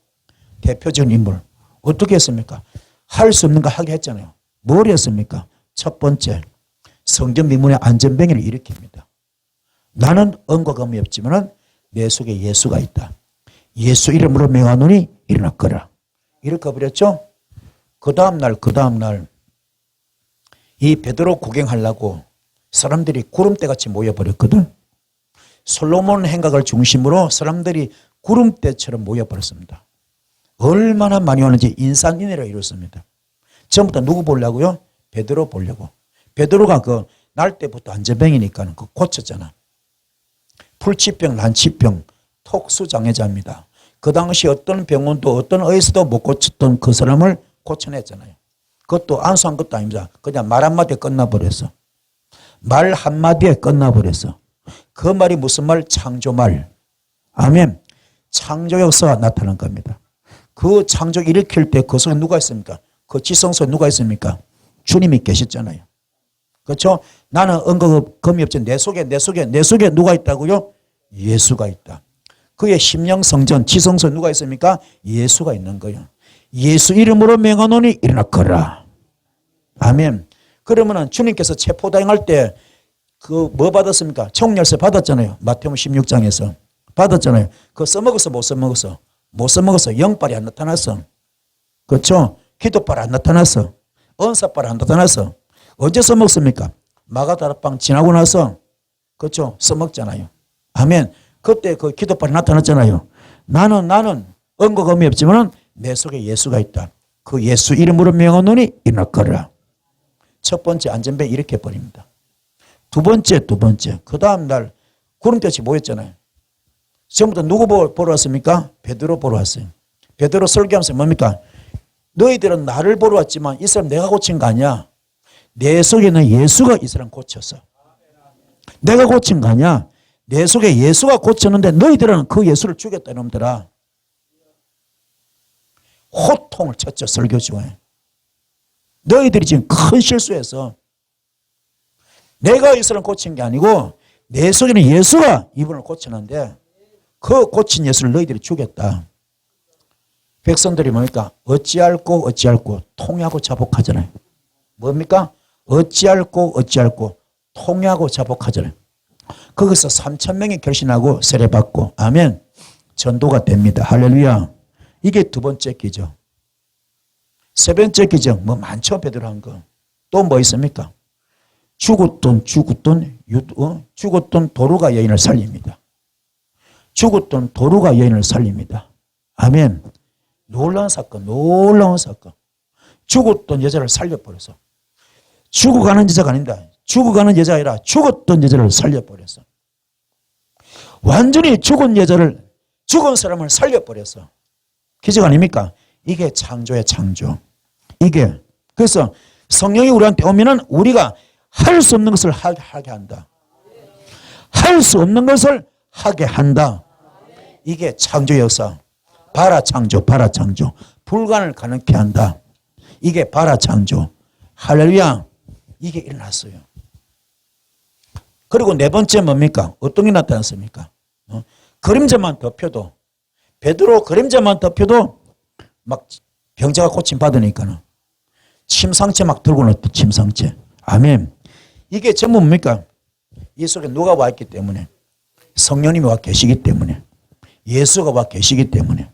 대표적인 인물. 어떻게 했습니까? 할 수 없는 거 하게 했잖아요. 뭘 했습니까? 첫 번째, 성전 미문의 안전병기를 일으킵니다. 나는 언과 검이 없지만 내 속에 예수가 있다. 예수 이름으로 명하노니 일어나거라. 일으켜버렸죠? 그 다음날 이 베드로 구경하려고 사람들이 구름대같이 모여버렸거든. 솔로몬 행각을 중심으로 사람들이 구름대처럼 모여버렸습니다. 얼마나 많이 오는지 인산인해를 이뤘습니다. 처음부터 누구 보려고요? 베드로 보려고. 베드로가 그 날 때부터 안전병이니까 그 고쳤잖아. 불치병, 난치병, 톡수장애자입니다. 그 당시 어떤 병원도 어떤 의사도 못 고쳤던 그 사람을 고쳐냈잖아요. 그것도 안수한 것도 아닙니다. 그냥 말 한마디에 끝나버렸어. 말 한마디에 끝나버렸어. 그 말이 무슨 말? 창조말. 아멘. 창조 역사가 나타난 겁니다. 그 창조 일으킬 때 그 속에 누가 있습니까? 그 지성소에 누가 있습니까? 주님이 계셨잖아요. 그렇죠? 나는 언급검이 없지. 내 속에 누가 있다고요? 예수가 있다. 그의 심령성전 지성소에 누가 있습니까? 예수가 있는 거예요. 예수 이름으로 명하노니 일어나거라. 아멘. 그러면은 주님께서 체포당할 때 그 뭐 받았습니까? 총열쇠 받았잖아요. 마태복음 16장에서 받았잖아요. 그거 써먹었어 못 써먹었어? 못 써먹었어. 영빨이 안 나타났어. 그렇죠? 기도빨 안 나타났어. 은사빨 안 나타났어. 언제 써먹습니까? 마가다락방 지나고 나서 그렇죠? 써먹잖아요. 아멘. 그때 그 기도빨이 나타났잖아요. 나는 언거검이 없지만 내 속에 예수가 있다. 그 예수 이름으로 명하노니 일어나거라. 첫 번째 안전병 일으켜 버립니다. 두 번째. 그 다음 날 구름대같이 모였잖아요. 전부터 누구 보러 왔습니까? 베드로 보러 왔어요. 베드로 설교하면서 뭡니까? 너희들은 나를 보러 왔지만 이 사람 내가 고친 거 아니야. 내 속에 있는 예수가 이 사람 고쳤어. 내가 고친 거 아니야. 내 속에 예수가 고쳤는데 너희들은 그 예수를 죽였다 이놈들아. 호통을 쳤죠. 설교 중에. 너희들이 지금 큰 실수해서 내가 예수를 고친 게 아니고 내 속에는 예수가 이분을 고치는데 그 고친 예수를 너희들이 죽였다. 백성들이 뭡니까? 어찌할꼬 통하고 자복하잖아요. 뭡니까? 어찌할꼬 통하고 자복하잖아요. 거기서 3,000명이 결신하고 세례받고 아멘. 전도가 됩니다. 할렐루야. 이게 두 번째 기적. 세 번째 기적 뭐 많죠. 베드로 한 거. 또 뭐 있습니까? 죽었던 도루가 여인을 살립니다. 죽었던 도루가 여인을 살립니다. 아멘. 놀라운 사건. 죽었던 여자를 살려버려서. 죽어가는 여자가 아닙니다. 죽어가는 여자가 아니라 죽었던 여자를 살려버려서. 완전히 죽은 사람을 살려버려서. 기적 아닙니까? 이게 창조의 창조. 이게. 그래서 성령이 우리한테 오면은 우리가 할 수 없는 것을 하게 한다. 할 수 없는 것을 하게 한다. 이게 창조 역사. 바라 창조. 불가능을 가능케 한다. 이게 바라 창조. 할렐루야. 이게 일어났어요. 그리고 네 번째 뭡니까? 어떤 게 나타났습니까? 그림자만 덮여도 베드로 그림자만 덮여도 막 병자가 고침 받으니까는 침상체 막 들고 나왔대. 침상체. 아멘. 이게 전부 뭡니까? 이 속에 누가 와 있기 때문에 성령님이 와 계시기 때문에 예수가 와 계시기 때문에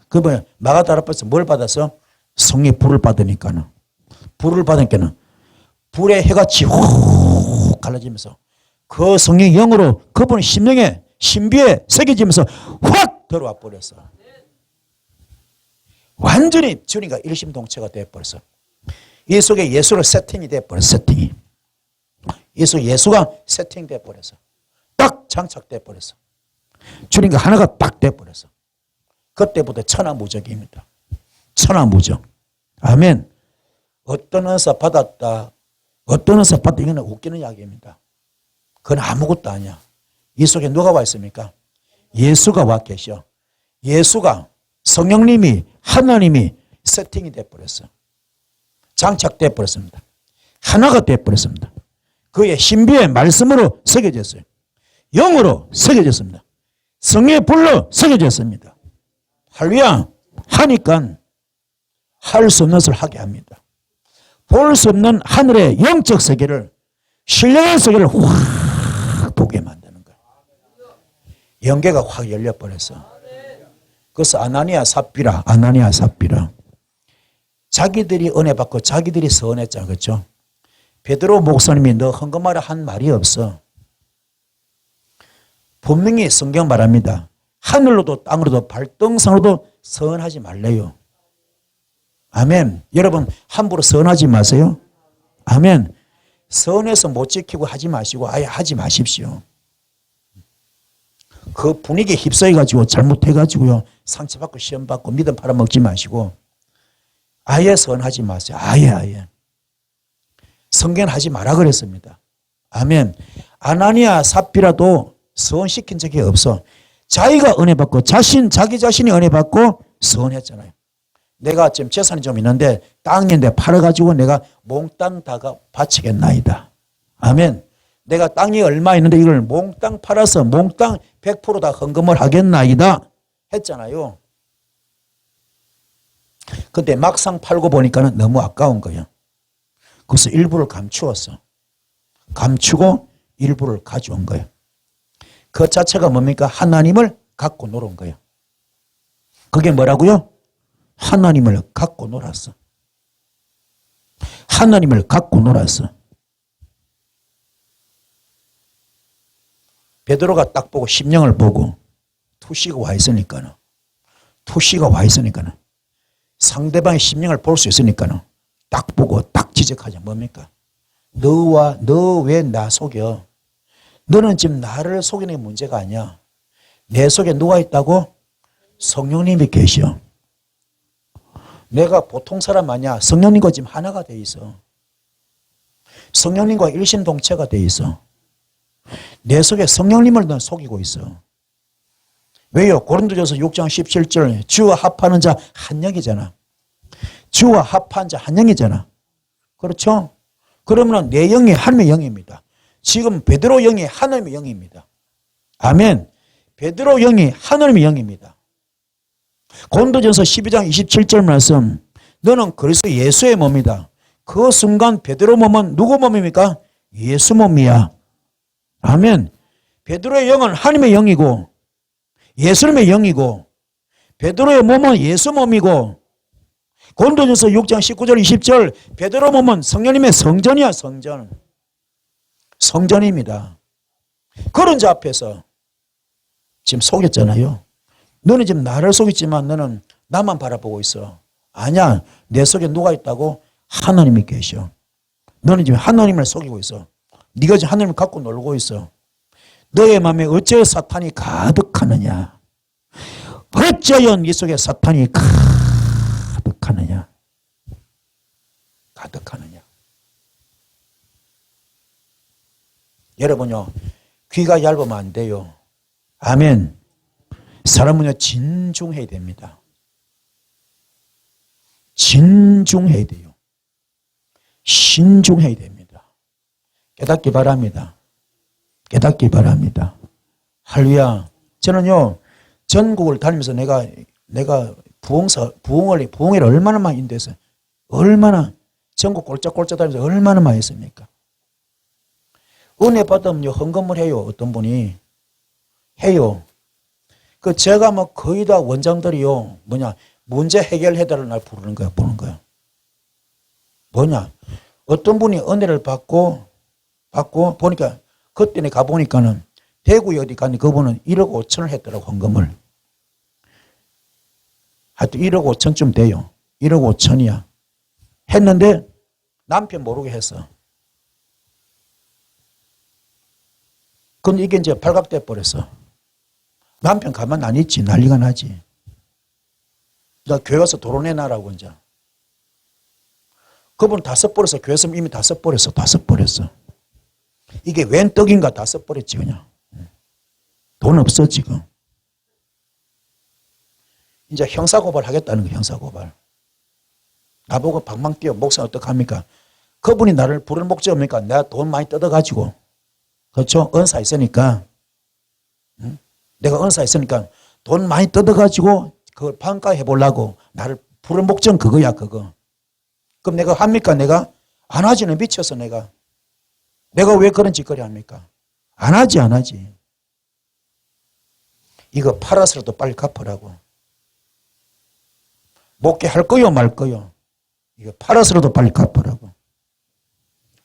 그 뭐야 마가다락방에서 뭘 받아서 성령의 불을 받으니까는 불을 받으니까는 불의 해같이 훅 갈라지면서 그 성령의 영으로 그분 심령에 신비에 새겨지면서 확 들어와 버렸어. 완전히 주님과 일심동체가 되어버렸어. 이 속에 예수로 세팅이 되어버렸어. 세팅이. 이 속에 예수가 세팅되어 버렸어. 딱 장착되어 버렸어. 주님과 하나가 딱 되어버렸어. 그때부터 천하무적입니다. 천하무적. 아멘. 어떤 은사 받았다. 어떤 은사 받았다. 이거는 웃기는 이야기입니다. 그건 아무것도 아니야. 이 속에 누가 와 있습니까? 예수가 와 계셔. 예수가 성령님이 하나님이 세팅이 되어버렸어. 장착되어 버렸습니다. 하나가 되어버렸습니다. 그의 신비의 말씀으로 새겨졌어요. 영으로 새겨졌습니다. 성의 불로 새겨졌습니다. 할렐루야. 하니까 할 수 없는 것을 하게 합니다. 볼 수 없는 하늘의 영적 세계를 신령의 세계를 확 보게 만드는 거예요. 영계가 확 열려버렸어. 그래서 아나니아 삽비라 자기들이 은혜 받고 자기들이 서운했잖아. 그렇죠? 베드로 목사님이 너 헌금하라 한 말이 없어. 분명히 성경 말합니다. 하늘로도 땅으로도 발등상으로도 서운하지 말래요. 아멘. 여러분 함부로 서운하지 마세요. 아멘. 서운해서 못 지키고 하지 마시고 아예 하지 마십시오. 그 분위기에 휩싸여가지고 잘못해가지고요 상처받고 시험받고 믿음 팔아먹지 마시고 아예 서운하지 마세요. 아예. 성경은 하지 마라 그랬습니다. 아멘. 아나니아 삽비라도 서운시킨 적이 없어. 자기가 은혜 받고 자기 자신이 은혜 받고 서운했잖아요. 내가 지금 재산이 좀 있는데 땅인데 팔아가지고 내가 몽땅 다가 바치겠나이다. 아멘. 내가 땅이 얼마 있는데 이걸 몽땅 팔아서 몽땅 100% 다 헌금을 하겠나이다 했잖아요. 근데 막상 팔고 보니까는 너무 아까운 거예요. 그래서 일부를 감추었어. 감추고 일부를 가져온 거예요. 그 자체가 뭡니까? 하나님을 갖고 놀은 거예요. 그게 뭐라고요? 하나님을 갖고 놀았어. 하나님을 갖고 놀았어. 베드로가 딱 보고 심령을 보고 투시가 와 있으니까는 상대방의 심령을 볼 수 있으니까는 딱 보고 딱 지적하자. 뭡니까? 너 왜 나 속여? 너는 지금 나를 속이는 게 문제가 아니야. 내 속에 누가 있다고? 성령님이 계셔. 내가 보통 사람 아니야. 성령님과 지금 하나가 돼 있어. 성령님과 일심동체가 돼 있어. 내 속에 성령님을 넌 속이고 있어. 왜요? 고린도전서 6장 17절 주와 합하는 자 한 영이잖아. 주와 합한 자 한 영이잖아. 그렇죠? 그러면 내 영이 하나님의 영입니다. 지금 베드로 영이 하나님의 영입니다. 아멘. 베드로 영이 하나님의 영입니다. 고린도전서 12장 27절 말씀, 너는 그리스도 예수의 몸이다. 그 순간 베드로 몸은 누구 몸입니까? 예수 몸이야. 아멘. 베드로의 영은 하나님의 영이고 예수님의 영이고 베드로의 몸은 예수 몸이고 고린도전서 6장 19절 20절 베드로 몸은 성령님의 성전이야. 성전. 성전입니다. 그런 자 앞에서 지금 속였잖아요. 너는 지금 나를 속였지만 너는 나만 바라보고 있어. 아니야. 내 속에 누가 있다고? 하나님이 계셔. 너는 지금 하나님을 속이고 있어. 네가 지금 하나님을 갖고 놀고 있어. 너의 마음에 어찌하여 사탄이 가득하느냐. 어찌하여 네 속에 사탄이 가득하느냐. 가득하느냐. 여러분요, 귀가 얇으면 안 돼요. 아멘. 사람은요, 진중해야 됩니다. 진중해야 돼요. 신중해야 됩니다. 깨닫기 바랍니다. 깨닫기 바랍니다. 할렐루야. 저는요, 전국을 다니면서 내가 부흥회를 얼마나 많이 인도했어요. 얼마나 전국 꼴짝꼴짝 다니면서 얼마나 많이 했습니까? 은혜 받으면요, 헌금을 해요. 어떤 분이 해요. 제가 뭐 거의 다 원장들이요, 문제 해결해달라는 날 부르는 거야, 보는 거야. 어떤 분이 은혜를 받고 보니까 그때 내가 가보니까는 대구에 어디 갔는데 그분은 1억 5천을 했더라고, 헌금을. 하여튼 1억 5천쯤 돼요. 1억 5천이야. 했는데 남편 모르게 했어. 근데 이게 이제 발각돼 버렸어. 남편 가만 안 있지. 난리가 나지. 나 교회 가서 도로내놔라고 이제. 그분 다 써버렸어. 교회에서 이미 다 써버렸어. 다 써버렸어. 이게 웬 떡인가 다 써버렸지 그냥. 돈 없어 지금. 이제 형사고발 하겠다는 거야. 형사고발. 나보고 방방 뛰어. 목사 어떡합니까? 그분이 나를 부를 목적이 뭡니까? 내가 돈 많이 뜯어가지고. 그렇죠? 은사 있으니까. 응? 내가 은사 있으니까 돈 많이 뜯어가지고 그걸 반가해 보려고 나를 부른 목적은 그거야. 그거. 그럼 내가 합니까? 내가? 안 하지는. 미쳐서 내가 왜 그런 짓거리 합니까? 안 하지. 안 하지. 이거 팔아서라도 빨리 갚으라고. 목회할 거요 말 거요. 이거 팔아서라도 빨리 갚으라고.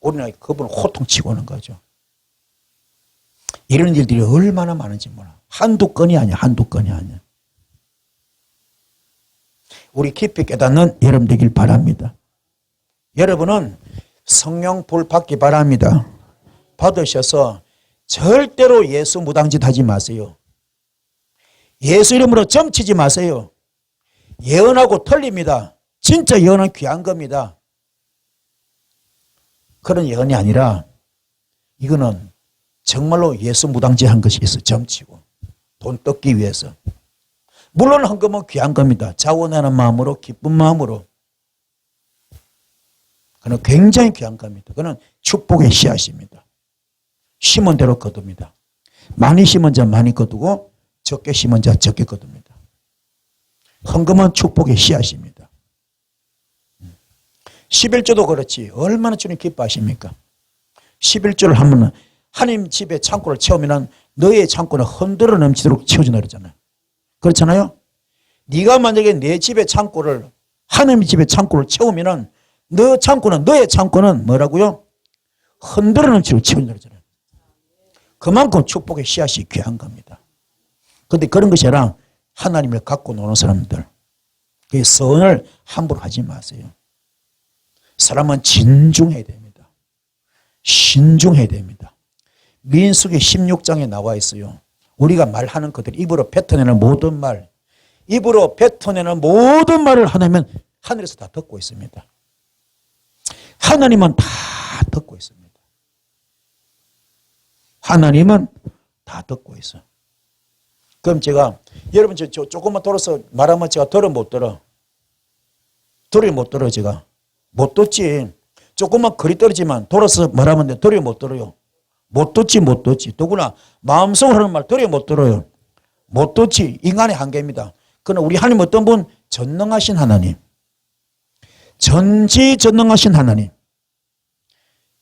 우리는 그분을 호통치고 오는 거죠. 이런 일들이 얼마나 많은지 몰라. 한두 건이 아니야. 한두 건이 아니야. 우리 깊이 깨닫는 여러분 되길 바랍니다. 여러분은 성령 불 받기 바랍니다. 받으셔서 절대로 예수 무당짓 하지 마세요. 예수 이름으로 점치지 마세요. 예언하고 틀립니다. 진짜 예언은 귀한 겁니다. 그런 예언이 아니라 이거는 정말로 예수 무당짓 한 것이 있어. 점치고 돈 뜯기 위해서. 물론 헌금은 귀한 겁니다. 자원하는 마음으로 기쁜 마음으로. 그는 굉장히 귀한 겁니다. 그는 축복의 씨앗입니다. 심은 대로 거둡니다. 많이 심은 자 많이 거두고 적게 심은 자 적게 거둡니다. 헌금은 축복의 씨앗입니다. 11조도 그렇지. 얼마나 주님 기뻐하십니까? 11조를 하면 하나님 집에 창고를 채우면 너의 창고는 흔들어 넘치도록 채워준다 그러잖아요. 그렇잖아요? 네가 만약에 내 집의 창고를 하나님 집의 창고를 채우면 너의 창고는 뭐라고요? 흔들어 넘치도록 채워준다 그러잖아요. 그만큼 축복의 씨앗이 귀한 겁니다. 그런데 그런 것이 아니라 하나님을 갖고 노는 사람들, 그 선을 함부로 하지 마세요. 사람은 진중해야 됩니다. 신중해야 됩니다. 민수기 16장에 나와 있어요. 우리가 말하는 것들, 입으로 뱉어내는 모든 말, 입으로 뱉어내는 모든 말을 하나님은 하늘에서 다 듣고 있습니다. 하나님은 다 듣고 있습니다. 하나님은 다 듣고 있어. 그럼 제가 여러분 저 조금만 돌아서 말하면 제가 들어 못 들어? 들어 못 들어? 제가 못 듣지. 조금만 거리 떨어지만 돌아서 말하면 들어 못 들어요? 못 듣지, 못 듣지. 더구나 마음속으로 하는 말 들어야 못 들어요. 못 듣지. 인간의 한계입니다. 그러나 우리 하나님 어떤 분? 전능하신 하나님. 전지전능하신 하나님.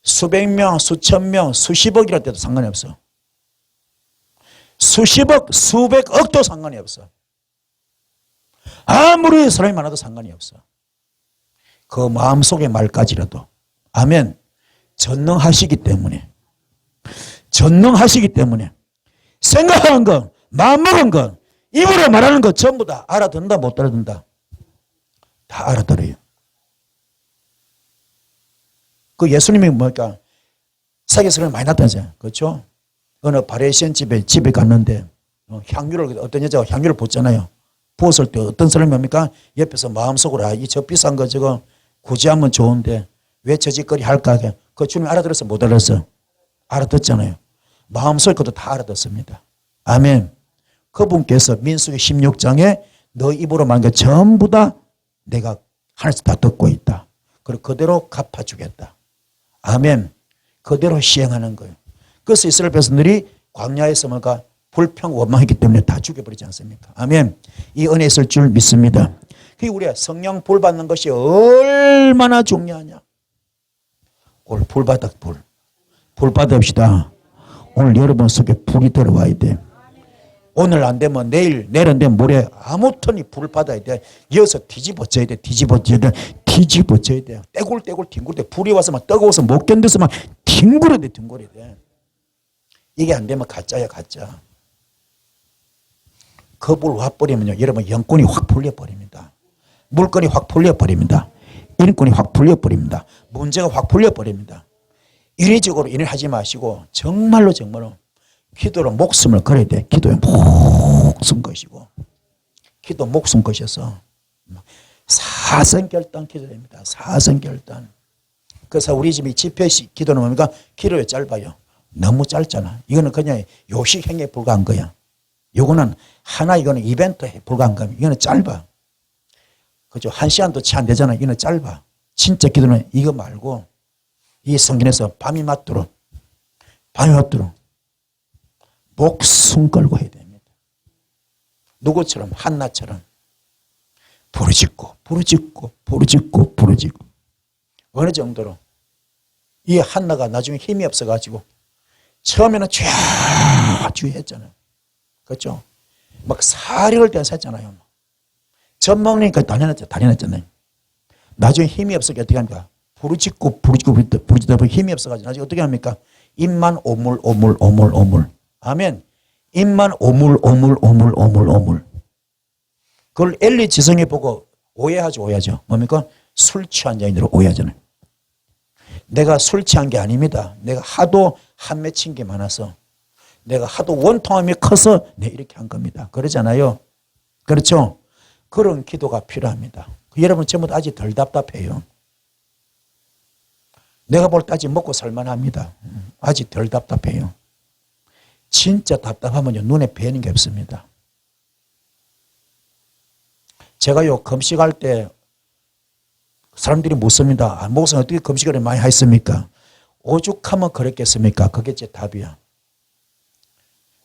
수백 명, 수천 명, 수십억이라 해도 상관이 없어. 수십억, 수백억도 상관이 없어. 아무리 사람이 많아도 상관이 없어. 그 마음속의 말까지라도. 아멘. 전능하시기 때문에. 전능하시기 때문에. 생각하는 것, 마음먹은 것, 입으로 말하는 것 전부 다 알아듣는다, 못 알아듣는다. 다 알아들어요. 그 예수님이 뭐니까 사기설을 많이 났다잖아요. 그렇죠? 어느 바리새인 집에 갔는데 향유를 어떤 여자가 향유를 붓잖아요. 부었을 때 어떤 사람이 뭡니까? 옆에서 마음속으로 이 저 비싼 거 저거 굳이 하면 좋은데 왜 저짓거리 할까? 그 주님 알아들었어? 못 알았어? 알아듣잖아요. 마음속에 것도 다 알아듣습니다. 아멘. 그분께서 민수기 16장에 너 입으로 말한 게 전부 다 내가 하늘에서 다 듣고 있다. 그리고 그대로 갚아주겠다. 아멘. 그대로 시행하는 거예요. 그래서 이스라엘 백성들이 광야에서 뭔가 불평 원망했기 때문에 다 죽여버리지 않습니까? 아멘. 이 은혜 있을 줄 믿습니다. 그게 우리가 성령 불 받는 것이 얼마나 중요하냐. 오늘 불 받아, 불 받읍시다. 오늘 여러분 속에 불이 들어와야 돼. 오늘 안 되면 내일 안 되면 모레 아무튼 불 받아야 돼. 이어서 뒤집어져야 돼. 뒤집어져야 돼. 뒤집어져야 돼. 떼굴떼굴 뒹굴 때 불이 와서 막 뜨거워서 못 견뎌서 막 뒹굴어야 돼. 뒹굴어야 돼. 이게 안 되면 가짜야, 가짜. 그 불 와버리면요, 여러분 영권이 확 풀려버립니다. 물건이 확 풀려버립니다. 인권이 확 풀려버립니다. 문제가 확 풀려버립니다. 인위적으로 일을 하지 마시고 정말로 기도로 목숨을 걸어야 돼. 기도에 목숨 것이고 기도 목숨 것이어서 사선결단 기도됩니다. 사선결단. 그래서 우리 집이 집회 기도는 뭡니까? 기도에 짧아요. 너무 짧잖아. 이거는 그냥 요식행위에 불과한 거야. 요거는 하나, 이거는 이벤트에 불과한 거야. 이거는 짧아. 그죠? 1시간도 채 안 되잖아. 이거는 짧아. 진짜 기도는 이거 말고 이 성경에서 밤이 맞도록 목숨 걸고 해야 됩니다. 누구처럼? 한나처럼 부르짖고 어느 정도로 이 한나가 나중에 힘이 없어가지고 처음에는 쫙 했잖아요. 그렇죠? 막 사력을 떼었잖아요. 젖 먹으니까 단련했잖아요. 나중에 힘이 없으니까 어떻게 합니까? 부르짖다 보니 힘이 없어가지고 나중에 어떻게 합니까? 입만 오물. 아멘. 입만 오물. 그걸 엘리 지성이 보고 오해하죠. 뭡니까? 술 취한 자인으로 오해하잖아요. 내가 술 취한 게 아닙니다. 내가 하도 한 맺힌 게 많아서 내가 하도 원통함이 커서 내가 이렇게 한 겁니다. 그러잖아요. 그렇죠? 그런 기도가 필요합니다. 여러분 전부 다 아직 덜 답답해요. 내가 볼 때 아직 먹고 살만합니다. 아직 덜 답답해요. 진짜 답답하면요 눈에 뵈는 게 없습니다. 제가요 금식할 때 사람들이 묻습니다. 목사님 어떻게 금식을 많이 했습니까? 오죽하면 그랬겠습니까? 그게 제 답이야.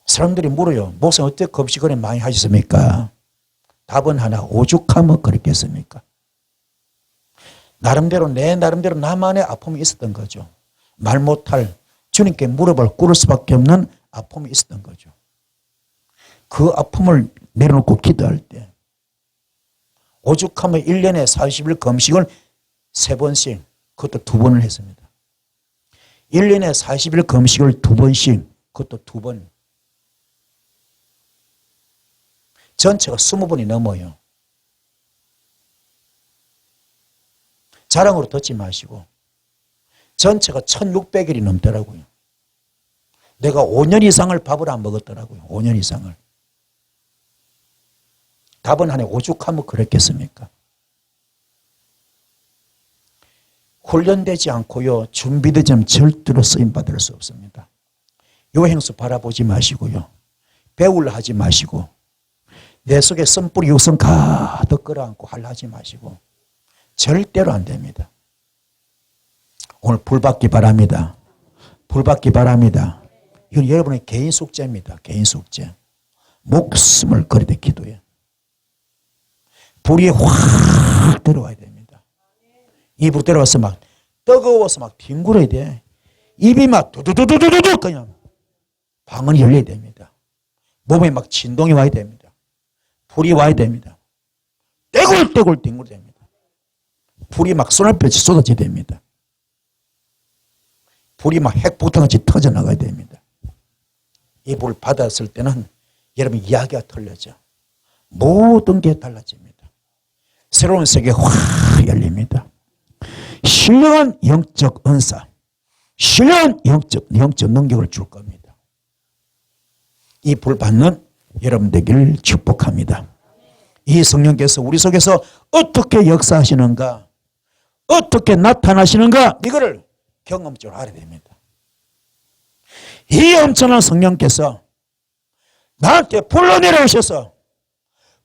사람들이 물어요. 목사님 어떻게 금식을 많이 하셨습니까? 답은 하나. 오죽하면 그랬겠습니까? 내 나름대로 나만의 아픔이 있었던 거죠. 말 못할 주님께 무릎을 꿇을 수밖에 없는 아픔이 있었던 거죠. 그 아픔을 내려놓고 기도할 때 오죽하면 1년에 40일 금식을 3번씩 그것도 2번을 했습니다. 1년에 40일 금식을 2번씩 그것도 2번. 전체가 20번이 넘어요. 자랑으로 듣지 마시고 전체가 1600일이 넘더라고요. 내가 5년 이상을 밥을 안 먹었더라고요. 5년 이상을. 답은 하나. 오죽하면 그랬겠습니까? 훈련되지 않고요. 준비되지 않으면 절대로 쓰임받을 수 없습니다. 요행수 바라보지 마시고요. 배우려 하지 마시고 내 속에 쓴뿌리 육성 가득 끌어안고 하려 하지 마시고 절대로 안 됩니다. 오늘 불 받기 바랍니다. 불 받기 바랍니다. 이건 여러분의 개인 숙제입니다. 개인 숙제. 목숨을 걸이대 기도해. 불이 확 들어와야 됩니다. 이 불 들어와서 막 뜨거워서 막 뒹굴어야 돼. 입이 막 두두두두두두 그냥 방언이 열려야 됩니다. 몸에 막 진동이 와야 됩니다. 불이 와야 됩니다. 떼굴떼굴 뒹굴어야 됩니다. 불이 막 쏘날볕이 쏟아져야 됩니다. 불이 막 핵폭탄같이 터져나가야 됩니다. 이 불 받았을 때는 여러분 이야기가 틀려져. 모든 게 달라집니다. 새로운 세계 확 열립니다. 신령한 영적 은사, 신령한 영적 능력을 줄 겁니다. 이 불 받는 여러분 되기를 축복합니다. 이 성령께서 우리 속에서 어떻게 역사하시는가, 어떻게 나타나시는가, 이거를 경험적으로 알아야 됩니다. 이 엄청난 성령께서 나한테 불러 내려오셔서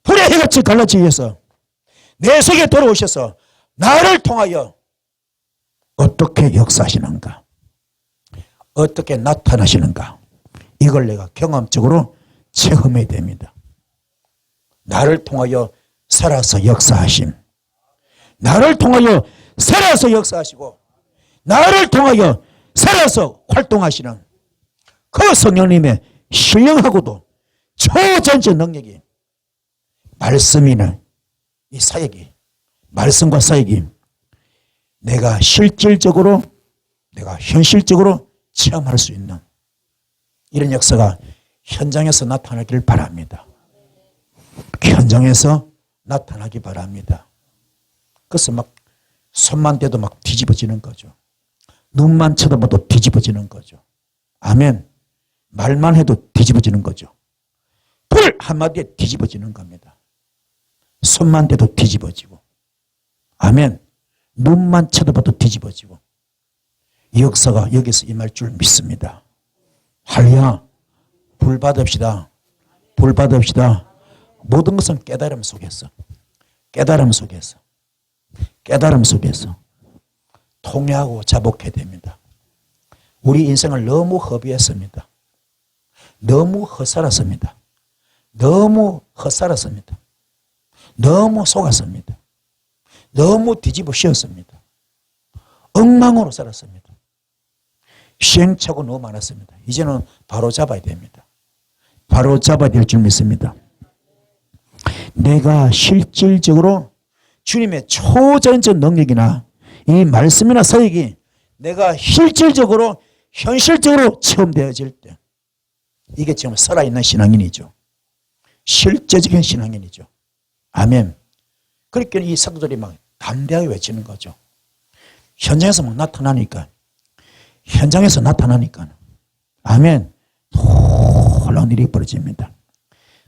불의 해같이 갈라지기 위해서 내 속에 들어오셔서 나를 통하여 어떻게 역사하시는가, 어떻게 나타나시는가, 이걸 내가 경험적으로 체험해야 됩니다. 나를 통하여 살아서 역사하심, 나를 통하여 살아서 역사하시고 나를 통하여 살아서 활동하시는 그 성령님의 신령하고도 초전적 능력이 말씀이나 이 사역이, 말씀과 사역이 내가 실질적으로, 내가 현실적으로 체험할 수 있는 이런 역사가 현장에서 나타나길 바랍니다. 현장에서 나타나기 바랍니다. 그래서 막 손만 대도 막 뒤집어지는 거죠. 눈만 쳐다봐도 뒤집어지는 거죠. 아멘. 말만 해도 뒤집어지는 거죠. 불 한마디에 뒤집어지는 겁니다. 손만 대도 뒤집어지고, 아멘. 눈만 쳐다봐도 뒤집어지고, 이 역사가 여기서 임할 줄 믿습니다. 할렐루야. 불 받읍시다. 불 받읍시다. 모든 것은 깨달음 속에서, 깨달음 속에서, 깨달음 속에서 통회하고 자복해야 됩니다. 우리 인생을 너무 허비했습니다. 너무 헛살았습니다. 너무 헛살았습니다. 너무 속았습니다. 너무 뒤집어 씌웠습니다. 엉망으로 살았습니다. 시행착오 너무 많았습니다. 이제는 바로 잡아야 됩니다. 바로 잡아야 될 줄 믿습니다. 내가 실질적으로 주님의 초전적 능력이나 이 말씀이나 사역이 내가 실질적으로 현실적으로 체험되어질 때, 이게 지금 살아있는 신앙인이죠. 실제적인 신앙인이죠. 아멘. 그러니까 이 사도들이 막 담대하게 외치는 거죠. 현장에서 막 나타나니까, 현장에서 나타나니까, 아멘, 놀라운 일이 벌어집니다.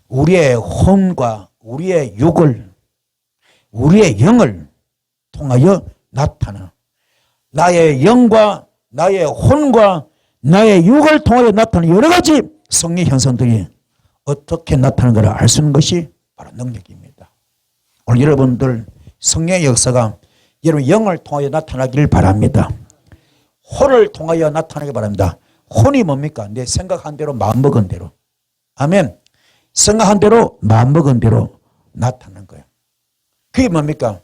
우리의 혼과 우리의 육을, 우리의 영을 통하여 나타나, 나의 영과 나의 혼과 나의 육을 통하여 나타나는 여러 가지 성령 현상들이 어떻게 나타나는가를 알 수 있는 것이 바로 능력입니다. 오늘 여러분들 성령의 역사가 여러분 영을 통하여 나타나기를 바랍니다. 혼을 통하여 나타나기 바랍니다. 혼이 뭡니까? 내 생각한 대로 마음먹은 대로, 아멘, 생각한 대로 마음먹은 대로 나타나는 거예요. 그게 뭡니까?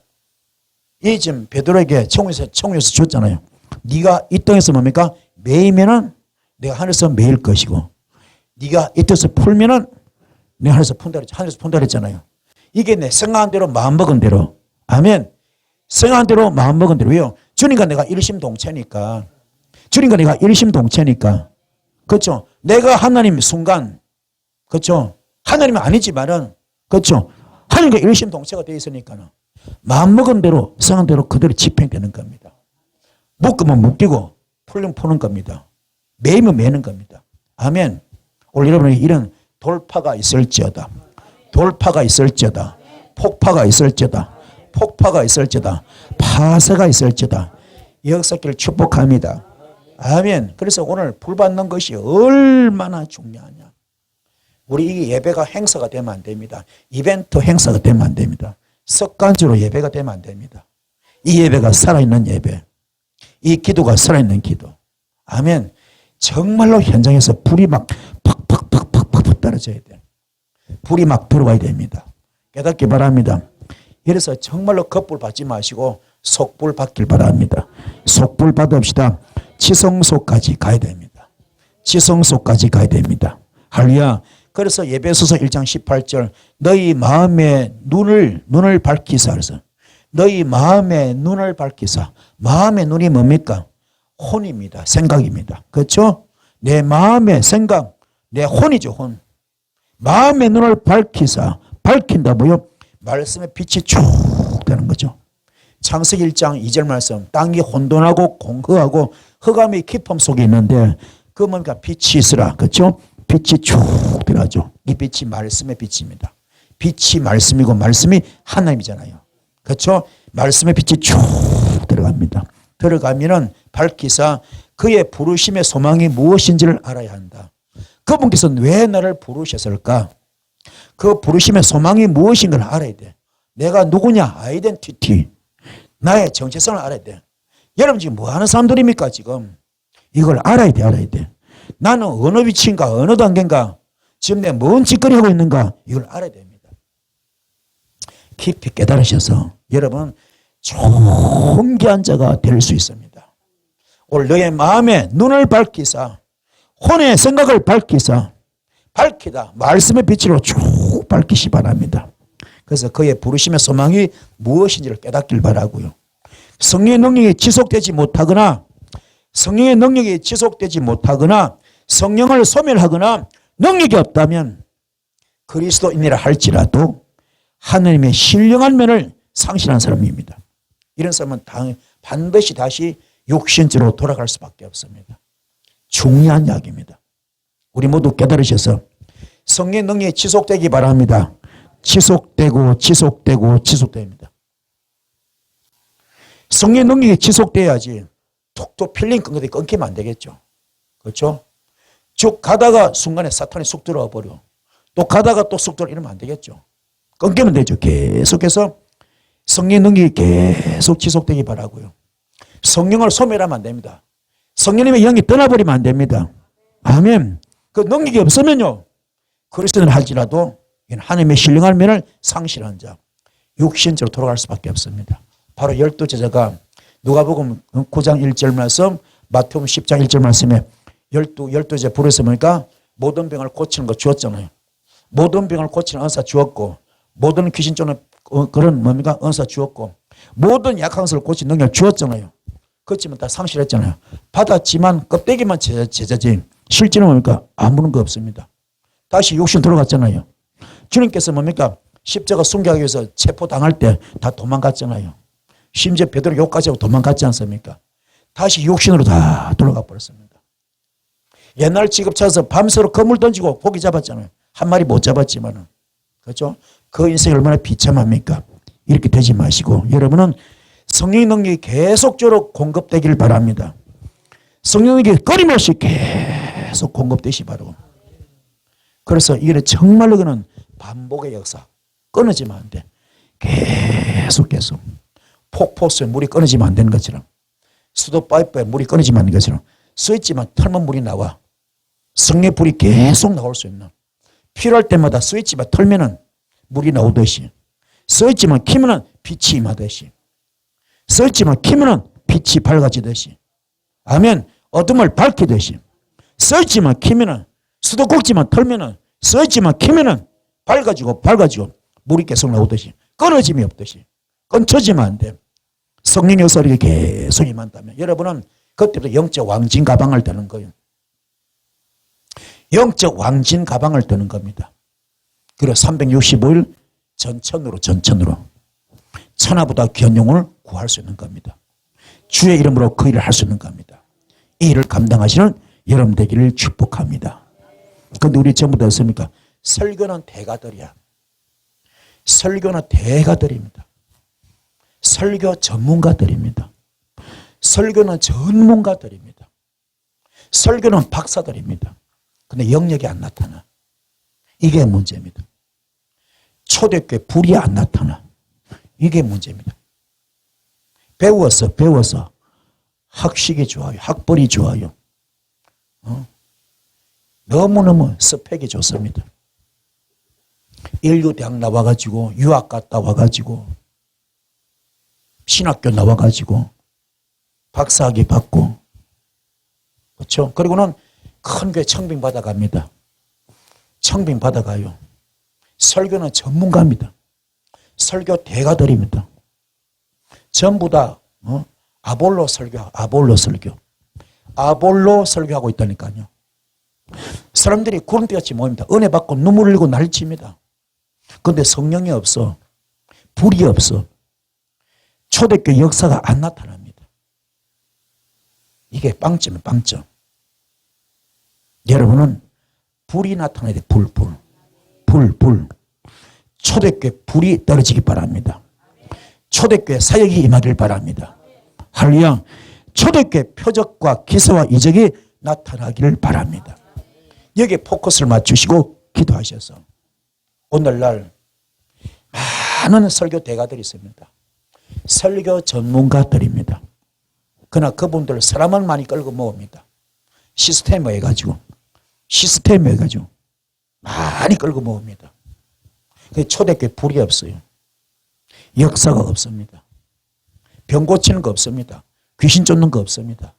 이 지금 베드로에게 청구에서 줬잖아요. 네가 이 땅에서 뭡니까? 매이면은 내가 하늘에서 매일 것이고, 네가 이 땅에서 풀면은 내가 하늘에서 푼다 그랬잖아요. 이게 내 생각한 대로 마음먹은 대로, 아멘, 생각한 대로 마음먹은 대로. 왜요? 주님과 내가 일심동체니까, 주님과 내가 일심동체니까, 그렇죠? 내가 하나님 순간, 그렇죠? 하나님은 아니지만은, 그렇죠? 하나님과 일심동체가 되어 있으니까는 마음먹은 대로, 생각한 대로 그대로 집행되는 겁니다. 묶으면 묶이고 풀면 푸는 겁니다. 매이면 매는 겁니다. 아멘. 오늘 여러분에게 이런 돌파가 있을지어다. 돌파가 있을지어다. 폭파가 있을지어다. 폭파가 있을지어다. 파쇄가 있을지어다. 역사길 축복합니다. 아멘. 그래서 오늘 불 받는 것이 얼마나 중요하냐. 우리 이 예배가 행사가 되면 안 됩니다. 이벤트 행사가 되면 안 됩니다. 습관적으로 예배가 되면 안 됩니다. 이 예배가 살아있는 예배, 이 기도가 살아있는 기도. 아멘. 정말로 현장에서 불이 막 팍팍팍팍팍 떨어져야 돼. 불이 막 들어와야 됩니다. 깨닫기 바랍니다. 이래서 정말로 겁불 받지 마시고 속불 받길 바랍니다. 속불 받읍시다. 지성소까지 가야 됩니다. 지성소까지 가야 됩니다. 할렐루야. 그래서 에베소서 1장 18절 너희 마음의 눈을 밝히사 그래서 너희 마음의 눈을 밝히사. 마음의 눈이 뭡니까? 혼입니다. 생각입니다. 그렇죠? 내 마음의 생각, 내 혼이죠. 혼. 마음의 눈을 밝히사. 밝힌다 뭐요? 말씀의 빛이 쭉 되는 거죠. 창세기 1장 2절 말씀 땅이 혼돈하고 공허하고 흑암의 깊음 속에 있는데 그 뭔가 빛이 있으라. 그렇죠? 빛이 쭉 들어가죠. 이 빛이 말씀의 빛입니다. 빛이 말씀이고 말씀이 하나님이잖아요. 그렇죠? 말씀의 빛이 쭉 들어갑니다. 들어가면은 밝히사 그의 부르심의 소망이 무엇인지를 알아야 한다. 그분께서는 왜 나를 부르셨을까? 그 부르심의 소망이 무엇인 걸 알아야 돼. 내가 누구냐? 아이덴티티. 나의 정체성을 알아야 돼. 여러분 지금 뭐 하는 사람들입니까? 지금 이걸 알아야 돼. 알아야 돼. 나는 어느 위치인가? 어느 단계인가? 지금 내가 뭔 짓거리 하고 있는가? 이걸 알아야 됩니다. 깊이 깨달으셔서 여러분 존귀한 자가 될 수 있습니다. 오늘 너의 마음에 눈을 밝히사 혼의 생각을 밝히사 밝히다 말씀의 빛으로 쭉 밝히시 바랍니다. 그래서 그의 부르심의 소망이 무엇인지를 깨닫길 바라고요. 성령의 능력이 지속되지 못하거나 성령의 능력이 지속되지 못하거나 성령을 소멸하거나 능력이 없다면 그리스도인이라 할지라도 하나님의 신령한 면을 상실한 사람입니다. 이런 사람은 반드시 다시 육신으로 돌아갈 수밖에 없습니다. 중요한 이야기입니다. 우리 모두 깨달으셔서 성령의 능력이 지속되기 바랍니다. 지속되고 지속됩니다. 성령의 능력이 지속돼야지 툭툭 필링 끊기면 안 되겠죠. 그렇죠? 쭉 가다가 순간에 사탄이 쑥 들어와 버려. 또 가다가 또 쑥 들어와 이러면 안 되겠죠. 끊기면 되죠. 계속해서 성령의 능력이 계속 지속되기 바라고요. 성령을 소멸하면 안 됩니다. 성령님의 영이 떠나버리면 안 됩니다. 아멘. 그 능력이 없으면요. 그리스도는 할지라도 하나님의 신령한 면을 상실한 자, 육신적으로 돌아갈 수밖에 없습니다. 바로 12제자가 누가복음 9장 1절 말씀, 마태복음 10장 1절 말씀에 12제자 부르서 보니까 모든 병을 고치는 거 주었잖아요. 모든 병을 고치는 은사 주었고 모든 귀신 쫓는 그런 뭡니까? 은사 주었고 모든 약한 것을 고치는 능력 주었잖아요. 그렇지만 다 상실했잖아요. 받았지만 껍데기만 제자지 실제는 뭡니까? 아무런 거 없습니다. 다시 육신 돌아갔잖아요. 주님께서 뭡니까? 십자가 순교하기 위해서 체포당할 때 다 도망갔잖아요. 심지어 베드로 욕까지 하고 도망갔지 않습니까? 다시 육신으로 다 돌아가 버렸습니다. 옛날 지급 찾아서 밤새로 그물 던지고 고기 잡았잖아요. 한 마리 못 잡았지만은. 그렇죠? 그 인생이 얼마나 비참합니까? 이렇게 되지 마시고 여러분은 성령의 능력이 계속적으로 공급되기를 바랍니다. 성령의 능력이 끊임없이 계속 공급되시 바라고. 그래서 이게 정말로 그는 반복의 역사. 끊어지면 안 돼. 계속. 폭포수에 물이 끊어지면 안 되는 것처럼 수도 파이프에 물이 끊어지면 안 되는 것처럼 스위치만 털면 물이 나와. 성령의 불이 계속 나올 수 있는 필요할 때마다 스위치만 털면은 물이 나오듯이 스위치만 키면은 빛이 임하듯이 스위치만 키면은 빛이 밝아지듯이 아멘. 어둠을 밝히듯이 스위치만 키면은 수도꼭지만 털면은 스위치만 키면은 밝아지고 물이 계속 나오듯이 끊어짐이 없듯이 끊쳐지면 안 돼. 성령의 역사를 계속 임한다면 여러분은 그때부터 영적 왕진 가방을 드는 거예요. 영적 왕진 가방을 드는 겁니다. 그리고 365일 전천으로 천하보다 귀한 영혼을 구할 수 있는 겁니다. 주의 이름으로 그 일을 할 수 있는 겁니다. 이 일을 감당하시는 여러분 되기를 축복합니다. 그런데 우리 전부 다 어떻습니까? 설교는 대가들이야. 설교는 대가들입니다. 설교 전문가들입니다. 설교는 전문가들입니다. 설교는 박사들입니다. 근데 영역이 안 나타나. 이게 문제입니다. 초대교회 불이 안 나타나. 이게 문제입니다. 배워서 학식이 좋아요. 학벌이 좋아요. 너무너무 스펙이 좋습니다. 인류대학 나와가지고 유학 갔다 와가지고 신학교 나와가지고 박사학위 받고 그렇죠. 그리고는 큰 교회 청빙 받아갑니다. 청빙 받아가요. 설교는 전문가입니다. 설교 대가들입니다. 전부 다 아볼로 설교하고 있다니까요. 사람들이 구름대같이 모입니다. 은혜 받고 눈물 흘리고 난리칩니다. 그런데 성령이 없어. 불이 없어. 초대교회 역사가 안 나타납니다. 이게 빵점이에요. 빵점. 여러분은 불이 나타나야 돼. 불. 초대교회 불이 떨어지기 바랍니다. 초대교회 사역이 임하길 바랍니다. 할렐루야. 초대교회 표적과 기사와 이적이 나타나기를 바랍니다. 여기에 포커스를 맞추시고 기도하셔서 오늘날 많은 설교 대가들이 있습니다. 설교 전문가들입니다. 그러나 그분들 사람은 많이 끌고 모읍니다. 시스템을 해가지고 많이 끌고 모읍니다. 초대교회 불이 없어요. 역사가 없습니다. 병 고치는 거 없습니다. 귀신 쫓는 거 없습니다.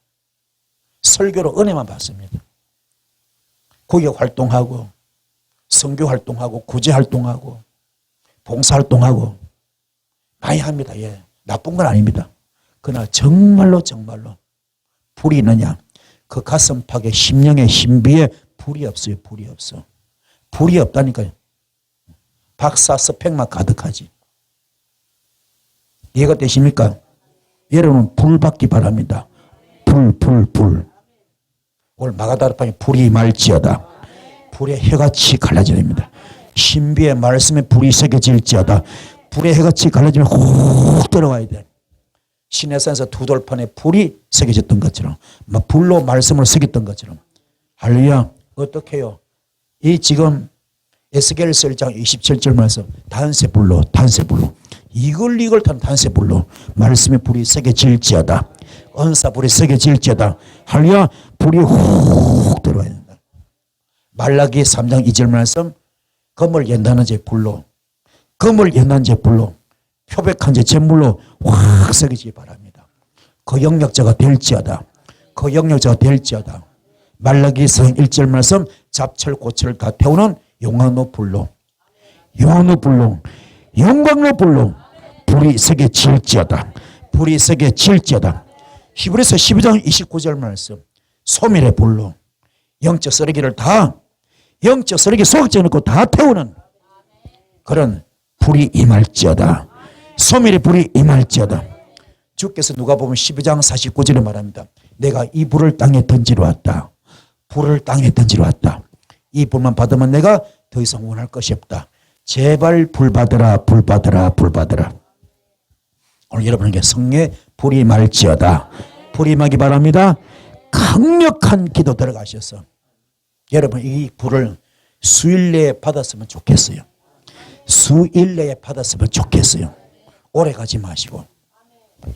설교로 은혜만 받습니다. 구역 활동하고 선교 활동하고 구제 활동하고 봉사 활동하고 많이 합니다. 예, 나쁜 건 아닙니다. 그러나 정말로 불이 있느냐? 그 가슴팍에 심령의 신비에 불이 없어요. 불이 없어. 불이 없다니까요. 박사 스펙만 가득하지. 이해가 되십니까? 여러분 불 받기 바랍니다. 불. 오늘 마가다락방에 불이 말지어다. 불의 혀같이 갈라져야 됩니다. 신비의 말씀에 불이 새겨질지어다. 불의 혀같이 갈라지면 훅 들어와야 돼. 시내산에서 두 돌판에 불이 새겨졌던 것처럼 불로 말씀을 새겼던 것처럼. 할렐루야. 어떻게 해요? 이 지금 에스겔서 1장 27절 말씀 단세불로 이걸 탄 단세불로 말씀의 불이 새겨질지어다. 언사불이 새겨질지어다. 할렐루야. 불이 훅 들어와야 된다. 말라기 3장 2절 말씀 검을 연다는 제 불로 표백한 제 잿물로 확 새기지 바랍니다. 그 영역자가 될지어다. 말라기 4장 1절 말씀 잡철 고철을 다 태우는 용광로 불로 불이 새겨질지어다. 히브리서 12장 29절 말씀 소멸의 불로 영적 쓰레기를 다 영적 쓰레기 소각제 넣고 다 태우는 그런 불이 임할지어다. 소멸의 불이 임할지어다. 주께서 누가 보면 12장 49절에 말합니다. 내가 이 불을 땅에 던지러 왔다. 이 불만 받으면 내가 더 이상 원할 것이 없다. 제발 불 받으라. 오늘 여러분에게 성령의 불이 임할지어다. 불이 임하기 바랍니다. 강력한 기도 들어가셔서 여러분 이 불을 수일 내에 받았으면 좋겠어요. 오래 가지 마시고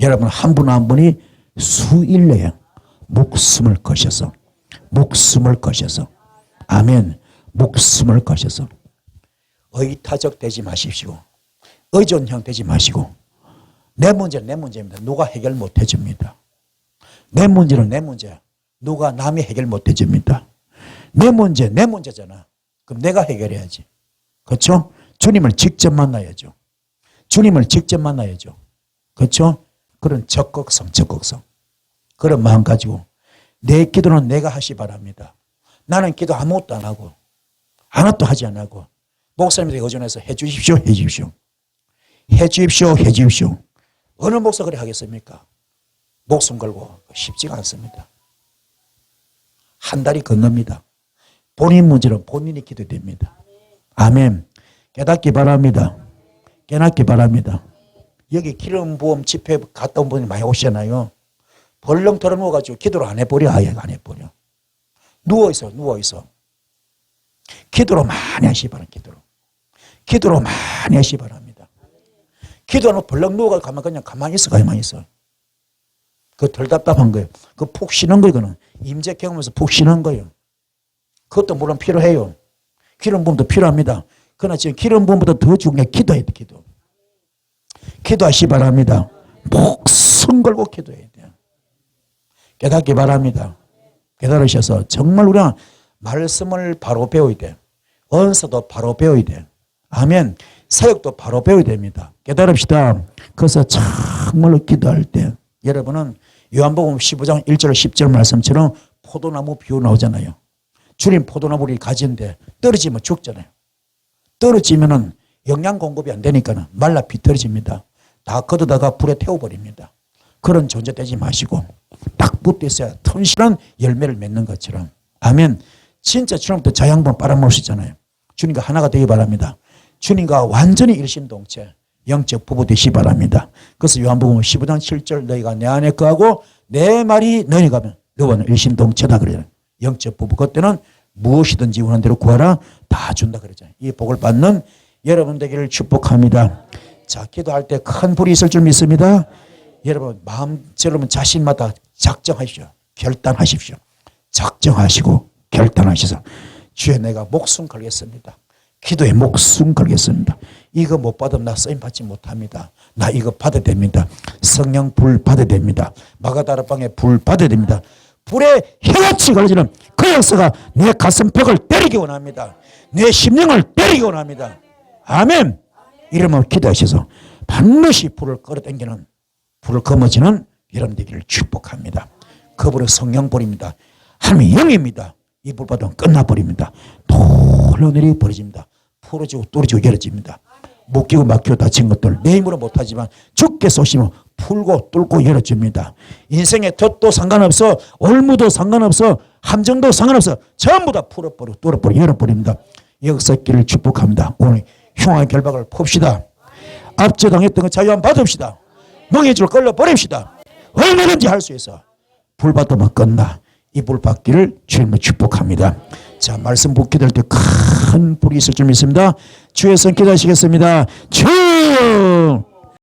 여러분 한 분 한 분이 수일 내에 목숨을 거셔서 아멘. 목숨을 거셔서 의타적 되지 마십시오. 의존형 되지 마시고 내 문제는 내 문제입니다. 누가 해결 못 해줍니다. 내 문제는 내 문제야. 누가 남이 해결 못 해줍니다. 내 문제 내 문제잖아. 그럼 내가 해결해야지. 그렇죠? 주님을 직접 만나야죠. 그렇죠? 그런 적극성 그런 마음 가지고 내 기도는 내가 하시 바랍니다. 나는 기도 아무것도 안 하고 하지 안 하고 목사님들에게 의존해서 해주십시오. 어느 목사 그래 하겠습니까? 목숨 걸고 쉽지가 않습니다. 한 달이 건넙니다. 본인 문제는 본인이 기도됩니다. 아멘. 깨닫기 바랍니다. 여기 기름 부음 집회 갔다 온 분이 많이 오시잖아요. 벌렁 털어놓아가지고 기도를 안 해버려. 아예 안 해버려. 누워있어. 기도로 많이 하시 바랍니다. 기도로 많이 하시 바랍니다. 기도하면 벌렁 누워가지고 그냥 가만히 있어. 그 덜 답답한 거예요. 그 푹 쉬는 거 이거는. 임재 경험에서 푹 쉬는 거예요. 그것도 물론 필요해요. 기름 부음도 필요합니다. 그러나 지금 기름 부음보다 더 중요해. 기도해야 돼. 기도하시 바랍니다. 목숨 걸고 기도해야 돼요. 깨닫기 바랍니다. 깨달으셔서 정말 우리가 말씀을 바로 배워야 돼요. 언서도 바로 배워야 돼요. 아멘. 사역도 바로 배워야 됩니다. 깨달읍시다. 그래서 정말로 기도할 때 여러분은 요한복음 15장 1절 10절 말씀처럼 포도나무 비유 나오잖아요. 주님 포도나무를 가지는데 떨어지면 죽잖아요. 떨어지면은 영양 공급이 안 되니까 말라 비틀어집니다. 다 걷어다가 불에 태워버립니다. 그런 존재 되지 마시고 딱 붙어 있어야 튼실한 열매를 맺는 것처럼. 아멘. 진짜 주님부터 자양분 빨아먹으시잖아요. 주님과 하나가 되기 바랍니다. 주님과 완전히 일심동체 영적 부부 되시기 바랍니다. 그래서 요한복음 15장 7절 너희가 내 안에 거하고 내 말이 너희 가면 너와는 일심동체다 그래요. 영적 부부 그때는 무엇이든지 원하는 대로 구하라 다 준다 그러잖아요. 이 복을 받는 여러분 되기를 축복합니다. 자, 기도할 때 큰 불이 있을 줄 믿습니다. 여러분 여러분 자신마다 작정하십시오. 결단하십시오. 작정하시고 결단하셔서 주여 내가 목숨 걸겠습니다. 기도에 목숨 걸겠습니다. 이거 못 받으면 나 쓰임 받지 못합니다. 나 이거 받아야 됩니다. 성령 불 받아야 됩니다. 마가다락방에 불 받아야 됩니다. 불에 혀같이 걸어지는 그 역사가 내 가슴벽을 때리기 원합니다. 내 심령을 때리기 원합니다. 아멘. 이러면 기도하셔서 반드시 불을 끌어당기는 불을 거머쥐는 여러분 되기를 축복합니다. 그 불은 성령불입니다. 하나님의 영입니다. 이 불 받으면 끝나버립니다. 흘러내리 버려집니다. 풀어지고 뚫어지고 열어집니다. 묶이고 막히고 다친 것들 내 힘으로 못하지만 주께서 오시면 풀고 뚫고 열어줍니다. 인생의 덫도 상관없어, 올무도 상관없어, 함정도 상관없어, 전부 다 풀어버리고 뚫어버리고 열어버립니다. 역사길을 축복합니다. 오늘 흉한 결박을 풉시다. 압제당했던 거 자유함 받읍시다. 멍해줄 걸러버립시다. 얼마든지 할 수 있어. 불 받으면 끝나. 이 불 받기를 주님을 축복합니다. 자, 말씀 붓게 될 때 큰 불이 있을 줄 믿습니다. 주의 손 기도하시겠습니다. 주여